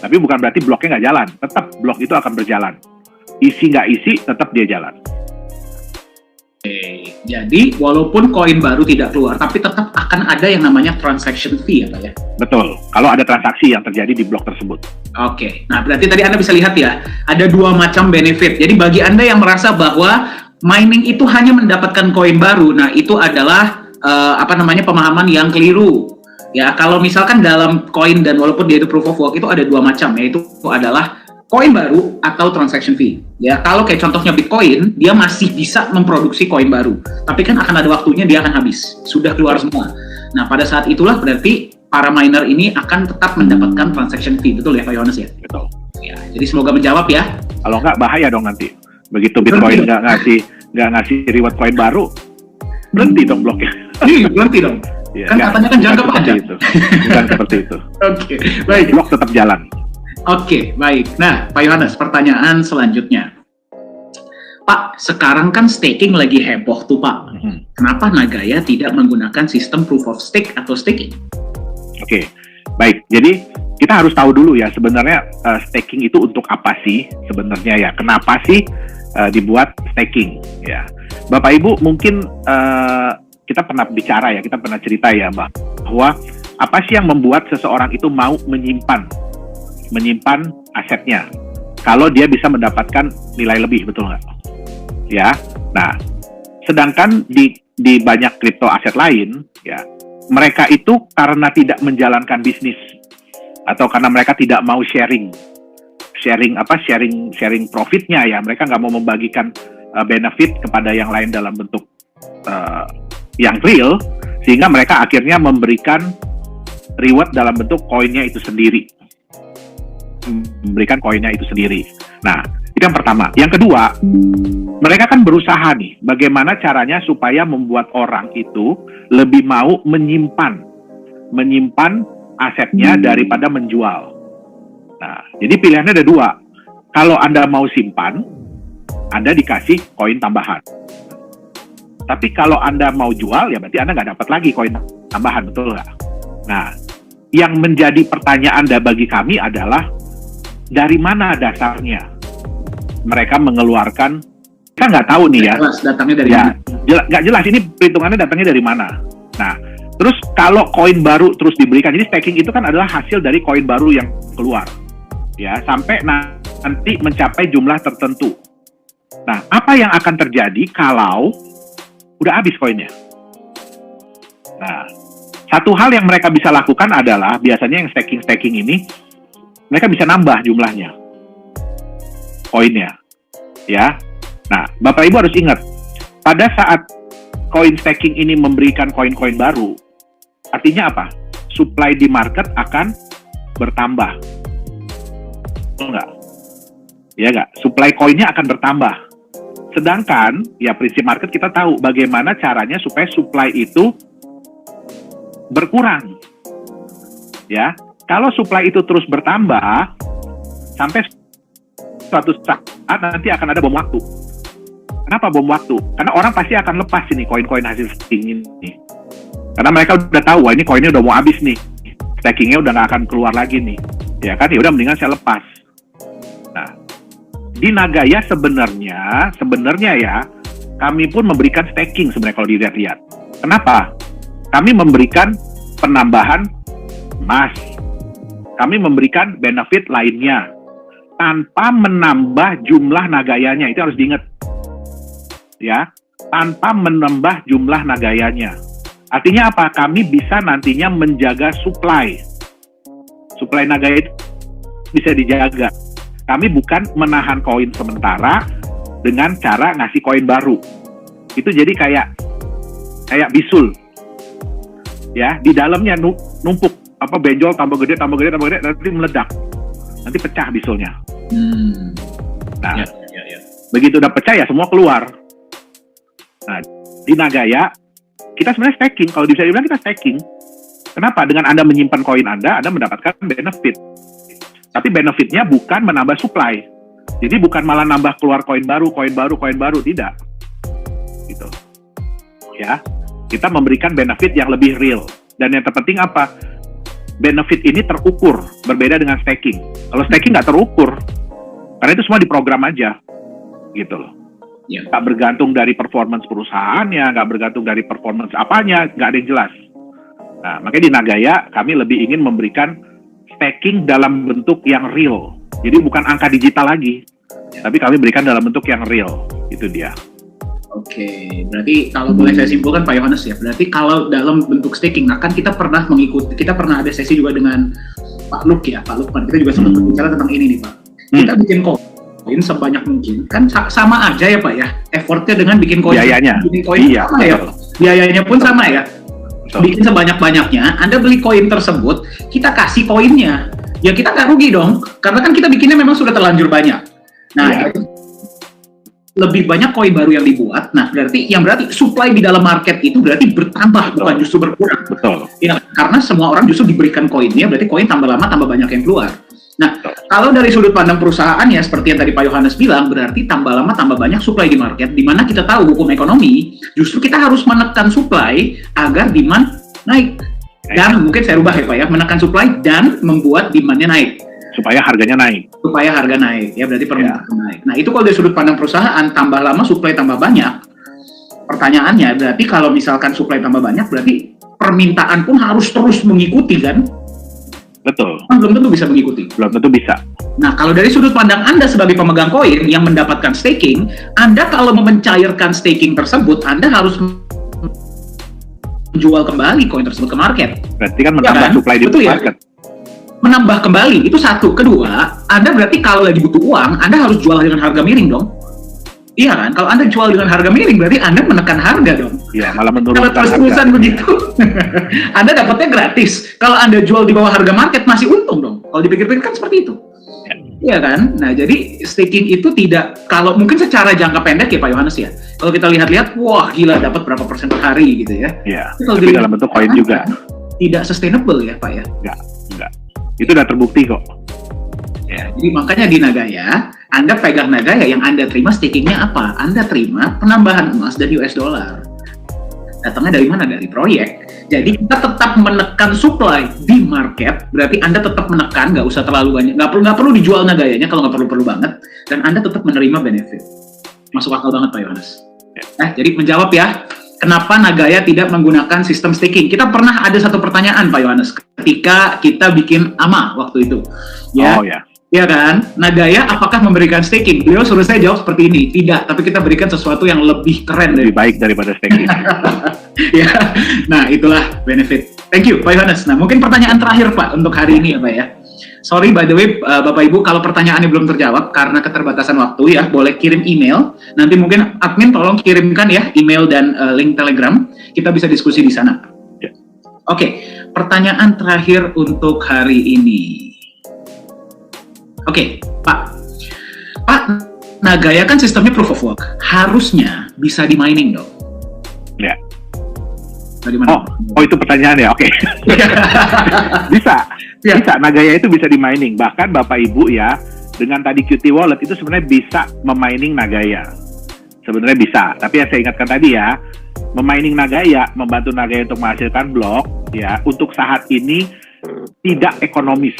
Speaker 2: Tapi bukan berarti bloknya nggak jalan. Tetap blok itu akan berjalan. Isi nggak isi, tetap dia jalan.
Speaker 3: Oke, jadi walaupun koin baru tidak keluar, tapi tetap akan ada yang namanya transaction fee ya Pak ya?
Speaker 2: Betul, kalau ada transaksi yang terjadi di blok tersebut.
Speaker 3: Oke, nah berarti tadi Anda bisa lihat ya, ada 2 macam benefit. Jadi bagi Anda yang merasa bahwa mining itu hanya mendapatkan koin baru, nah itu adalah pemahaman yang keliru. Ya, kalau misalkan dalam koin dan walaupun dia itu proof of work itu ada 2 macam, yaitu adalah koin baru atau transaction fee. Ya, kalau kayak contohnya Bitcoin, dia masih bisa memproduksi koin baru, tapi kan akan ada waktunya dia akan habis, sudah keluar semua. Nah, pada saat itulah berarti para miner ini akan tetap mendapatkan transaction fee, betul ya Pak Yohanes ya?
Speaker 2: Betul.
Speaker 3: Ya, jadi semoga menjawab ya.
Speaker 2: Kalau nggak bahaya dong nanti. Begitu Bitcoin nggak ngasih reward koin baru, berhenti dong bloknya.
Speaker 3: Berhenti dong.
Speaker 2: Ya,
Speaker 3: Kan katanya kan jangka panjang.
Speaker 2: Bukan seperti itu.
Speaker 3: Oke, baik.
Speaker 2: Blok tetap jalan.
Speaker 3: Oke, baik. Nah, Pak Yohanes, pertanyaan selanjutnya. Pak, sekarang kan staking lagi heboh tuh Pak. Kenapa Nagaya tidak menggunakan sistem proof of stake atau staking?
Speaker 2: Oke, baik. Jadi kita harus tahu dulu ya sebenarnya staking itu untuk apa sih sebenarnya ya? Kenapa sih dibuat staking? Ya, Bapak Ibu mungkin kita pernah bicara ya, kita pernah cerita ya bahwa apa sih yang membuat seseorang itu mau menyimpan asetnya kalau dia bisa mendapatkan nilai lebih, betul nggak? Ya, nah, sedangkan di banyak kripto aset lain, ya, mereka itu karena tidak menjalankan bisnis atau karena mereka tidak mau sharing profitnya ya, mereka nggak mau membagikan benefit kepada yang lain dalam bentuk yang real, sehingga mereka akhirnya memberikan reward dalam bentuk koinnya itu sendiri. Nah, itu yang pertama. Yang kedua, mereka kan berusaha nih, bagaimana caranya supaya membuat orang itu lebih mau menyimpan asetnya daripada menjual. Nah, jadi pilihannya ada 2. Kalau Anda mau simpan, Anda dikasih koin tambahan. Tapi kalau Anda mau jual, ya berarti Anda nggak dapat lagi koin tambahan, betul nggak? Nah, yang menjadi pertanyaan bagi kami adalah, dari mana dasarnya mereka mengeluarkan? Kita nggak tahu nih ya.
Speaker 3: Jelas, datangnya dari
Speaker 2: ya,
Speaker 3: mana?
Speaker 2: Nggak jelas ini perhitungannya datangnya dari mana. Nah, terus kalau koin baru terus diberikan, jadi staking itu kan adalah hasil dari koin baru yang keluar, ya, sampai nanti mencapai jumlah tertentu. Nah, apa yang akan terjadi kalau udah habis koinnya? Nah, satu hal yang mereka bisa lakukan adalah biasanya yang staking ini mereka bisa nambah jumlahnya koinnya, ya. Nah, Bapak Ibu harus ingat, pada saat koin staking ini memberikan koin-koin baru, artinya apa? Supply di market akan bertambah, betul nggak? Ya nggak? Supply koinnya akan bertambah. Sedangkan ya prinsip market kita tahu bagaimana caranya supaya supply itu berkurang. Ya, kalau supply itu terus bertambah sampai suatu saat nanti akan ada bom waktu. Kenapa bom waktu? Karena orang pasti akan lepas ini koin-koin hasil staking ini. Karena mereka udah tahu, wah ini koinnya udah mau habis nih. Stakingnya udah nggak akan keluar lagi nih. Ya kan, ya udah mendingan saya lepas. Nah, di Nagaya sebenarnya ya, kami pun memberikan staking sebenarnya kalau dilihat-lihat. Kenapa? Kami memberikan penambahan emas. Kami memberikan benefit lainnya tanpa menambah jumlah Nagayanya. Itu harus diingat. Ya, tanpa menambah jumlah Nagayanya. Artinya apa? Kami bisa nantinya menjaga supply. Supply Nagaya itu bisa dijaga. Kami bukan menahan koin sementara dengan cara ngasih koin baru. Itu jadi kayak bisul. Ya, di dalamnya numpuk benjol tambah gede nanti meledak. Nanti pecah bisulnya. Nah, begitu udah pecah ya semua keluar. Nah, di Nagaya kita sebenarnya staking. Kalau bisa dibilang kita staking. Kenapa? Dengan Anda menyimpan koin Anda mendapatkan benefit. Tapi benefitnya bukan menambah supply. Jadi bukan malah nambah keluar koin baru, tidak. Gitu. Ya, kita memberikan benefit yang lebih real. Dan yang terpenting apa? Benefit ini terukur, berbeda dengan staking. Kalau staking nggak terukur, karena itu semua diprogram aja. Gitu loh.
Speaker 3: Ya.
Speaker 2: Nggak bergantung dari performance perusahaannya, nggak bergantung dari performance apanya, nggak ada yang jelas. Nah, makanya di Nagaya kami lebih ingin memberikan staking dalam bentuk yang real. Jadi bukan angka digital lagi, tapi kami berikan dalam bentuk yang real. Itu dia.
Speaker 3: Oke, berarti kalau boleh saya simpulkan Pak Yohanes ya, berarti kalau dalam bentuk staking, nah kan kita pernah ada sesi juga dengan Pak Lukman, kita juga sempat berbicara tentang ini nih Pak. Kita bikin koin sebanyak mungkin, kan sama aja ya Pak ya, effortnya dengan bikin koin.
Speaker 2: Biayanya.
Speaker 3: Bikin koin sama ya, biayanya pun sama ya. Bikin sebanyak-banyaknya, Anda beli koin tersebut, kita kasih koinnya. Ya kita nggak rugi dong, karena kan kita bikinnya memang sudah terlanjur banyak. Nah, lebih banyak koin baru yang dibuat, nah berarti supply di dalam market itu berarti bertambah, bukan justru berkurang.
Speaker 2: Betul.
Speaker 3: Ya, karena semua orang justru diberikan koinnya, berarti koin tambah lama tambah banyak yang keluar. Nah, kalau dari sudut pandang perusahaan ya, seperti yang tadi Pak Yohanes bilang, berarti tambah lama tambah banyak supply di market, di mana kita tahu hukum ekonomi, justru kita harus menekan supply agar demand naik. Dan mungkin saya rubah ya Pak ya, menekan supply dan membuat demand-nya naik.
Speaker 2: Supaya harganya naik.
Speaker 3: Supaya harga naik, ya berarti permintaan naik. Nah itu kalau dari sudut pandang perusahaan, tambah lama supply tambah banyak. Pertanyaannya, berarti kalau misalkan supply tambah banyak, berarti permintaan pun harus terus mengikuti kan?
Speaker 2: Betul.
Speaker 3: Belum tentu bisa mengikuti.
Speaker 2: Belum tentu bisa.
Speaker 3: Nah, kalau dari sudut pandang Anda sebagai pemegang koin yang mendapatkan staking, Anda kalau mencairkan staking tersebut, Anda harus menjual kembali koin tersebut ke market.
Speaker 2: Berarti kan menambah supply di market.
Speaker 3: Menambah kembali, itu satu. Kedua, Anda berarti kalau lagi butuh uang, Anda harus jual dengan harga miring dong. Iya kan? Kalau Anda jual dengan harga miring, berarti Anda menekan harga dong.
Speaker 2: Iya, malah menurunkan harga.
Speaker 3: Kalau terus-terusan begitu, Anda dapatnya gratis. Kalau Anda jual di bawah harga market, masih untung dong. Kalau dipikir-pikir kan seperti itu. Iya kan? Nah, jadi staking itu tidak, kalau mungkin secara jangka pendek ya Pak Yohanes ya, kalau kita lihat-lihat, wah gila dapat berapa persen per hari gitu ya.
Speaker 2: Iya, tapi dalam bentuk koin juga.
Speaker 3: Tidak sustainable ya Pak ya?
Speaker 2: Enggak. Itu udah terbukti kok.
Speaker 3: Ya, jadi makanya di Nagaya, Anda pegang Nagaya, yang Anda terima stakingnya apa? Anda terima penambahan emas dan US dollar. Datangnya dari mana? Dari proyek. Jadi kita tetap menekan supply di market, berarti Anda tetap menekan, nggak usah terlalu banyak, nggak perlu dijual Nagayanya kalau nggak perlu banget, dan Anda tetap menerima benefit. Masuk akal banget Pak Yohanes. Jadi menjawab ya, kenapa Nagaya tidak menggunakan sistem staking? Kita pernah ada satu pertanyaan Pak Yohanes ketika kita bikin AMA waktu itu. Ya.
Speaker 2: Oh ya.
Speaker 3: Ya kan, Nagaya apakah memberikan staking? Beliau suruh saya jawab seperti ini, tidak, tapi kita berikan sesuatu yang lebih keren,
Speaker 2: lebih baik daripada staking.
Speaker 3: Ya, nah itulah benefit. Thank you Pak Yohanes. Nah mungkin pertanyaan terakhir Pak untuk hari ini ya Pak ya. Sorry by the way Bapak Ibu kalau pertanyaannya belum terjawab karena keterbatasan waktu ya, boleh kirim email. Nanti mungkin admin tolong kirimkan ya email dan link Telegram. Kita bisa diskusi di sana.
Speaker 2: Ya.
Speaker 3: Oke, pertanyaan terakhir untuk hari ini. Oke, Pak, Nagaya kan sistemnya proof of work, harusnya bisa di mining dong.
Speaker 2: Ya.
Speaker 3: Bagaimana?
Speaker 2: Oh itu pertanyaannya, oke. Bisa,
Speaker 3: Ya.
Speaker 2: bisa. Nagaya itu bisa di mining. Bahkan Bapak Ibu ya, dengan tadi Qt Wallet itu sebenarnya bisa memining Nagaya. Sebenarnya bisa. Tapi yang saya ingatkan tadi ya, memining Nagaya, membantu Nagaya untuk menghasilkan blok, ya, untuk saat ini tidak ekonomis.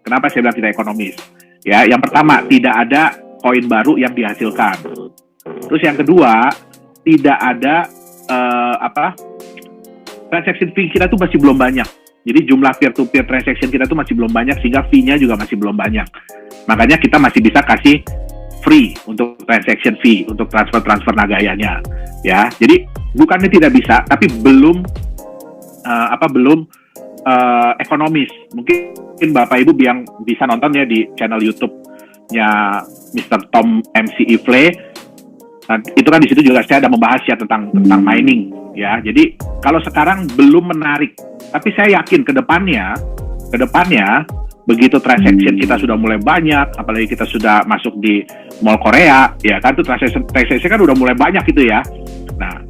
Speaker 2: Kenapa saya bilang tidak ekonomis? Ya, yang pertama, tidak ada koin baru yang dihasilkan. Terus yang kedua, tidak ada transaction fee kita tuh masih belum banyak. Jadi jumlah peer-to-peer transaction kita tuh masih belum banyak, sehingga fee-nya juga masih belum banyak. Makanya kita masih bisa kasih free untuk transaction fee, untuk transfer Nagayanya. Ya, jadi bukannya tidak bisa, tapi belum ekonomis. Mungkin Bapak Ibu yang bisa nonton ya di channel YouTube-nya Mr. Tom MC Ifle. Nah, itu kan di situ juga saya ada membahas ya tentang mining ya. Jadi kalau sekarang belum menarik, tapi saya yakin ke depannya begitu transaction kita sudah mulai banyak, apalagi kita sudah masuk di mall Korea, ya kan tuh transaction kan udah mulai banyak gitu ya. Nah,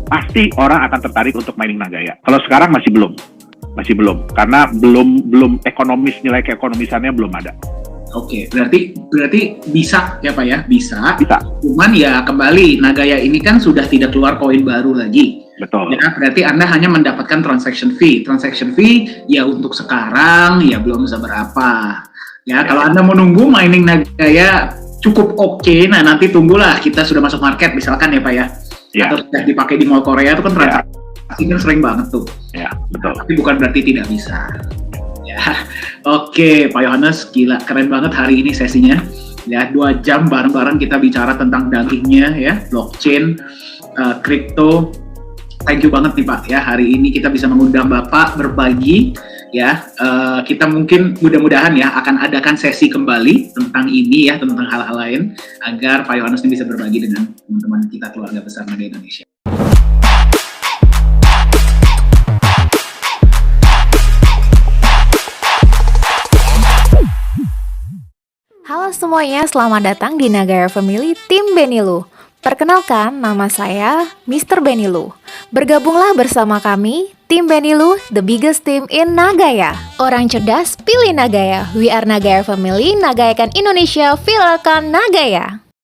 Speaker 2: pasti orang akan tertarik untuk mining Nagaya. Kalau sekarang masih belum, karena belum ekonomis, nilai keekonomisannya belum ada.
Speaker 3: Oke, berarti bisa ya Pak ya, bisa.
Speaker 2: Bisa.
Speaker 3: Cuman ya kembali Nagaya ini kan sudah tidak keluar koin baru lagi.
Speaker 2: Betul.
Speaker 3: Ya, berarti Anda hanya mendapatkan transaction fee. Transaction fee ya untuk sekarang ya belum seberapa. Ya, kalau Anda menunggu mining Nagaya cukup oke, nah nanti tunggulah kita sudah masuk market misalkan ya Pak ya.
Speaker 2: Ya.
Speaker 3: Atau sudah dipakai di mall Korea itu kan transaksi kan sering banget tuh.
Speaker 2: Ya, betul.
Speaker 3: Tapi bukan berarti tidak bisa. Ya, oke Pak Yohanes, gila keren banget hari ini sesinya. Ya, 2 jam bareng-bareng kita bicara tentang dagingnya ya, blockchain, crypto. Thank you banget nih Pak ya, hari ini kita bisa mengundang Bapak berbagi ya. Kita mungkin mudah-mudahan ya akan adakan sesi kembali tentang ini ya, tentang hal-hal lain agar Pak Yohanes ini bisa berbagi dengan teman-teman kita keluarga besar Nagaya Indonesia.
Speaker 4: Halo semuanya, selamat datang di Nagaya Family Tim Benilu. Perkenalkan, nama saya Mr. Benilu. Bergabunglah bersama kami, Tim Benilu, the biggest team in Nagaya. Orang cerdas, pilih Nagaya. We are Nagaya Family, nagayakan Indonesia, viralkan Nagaya.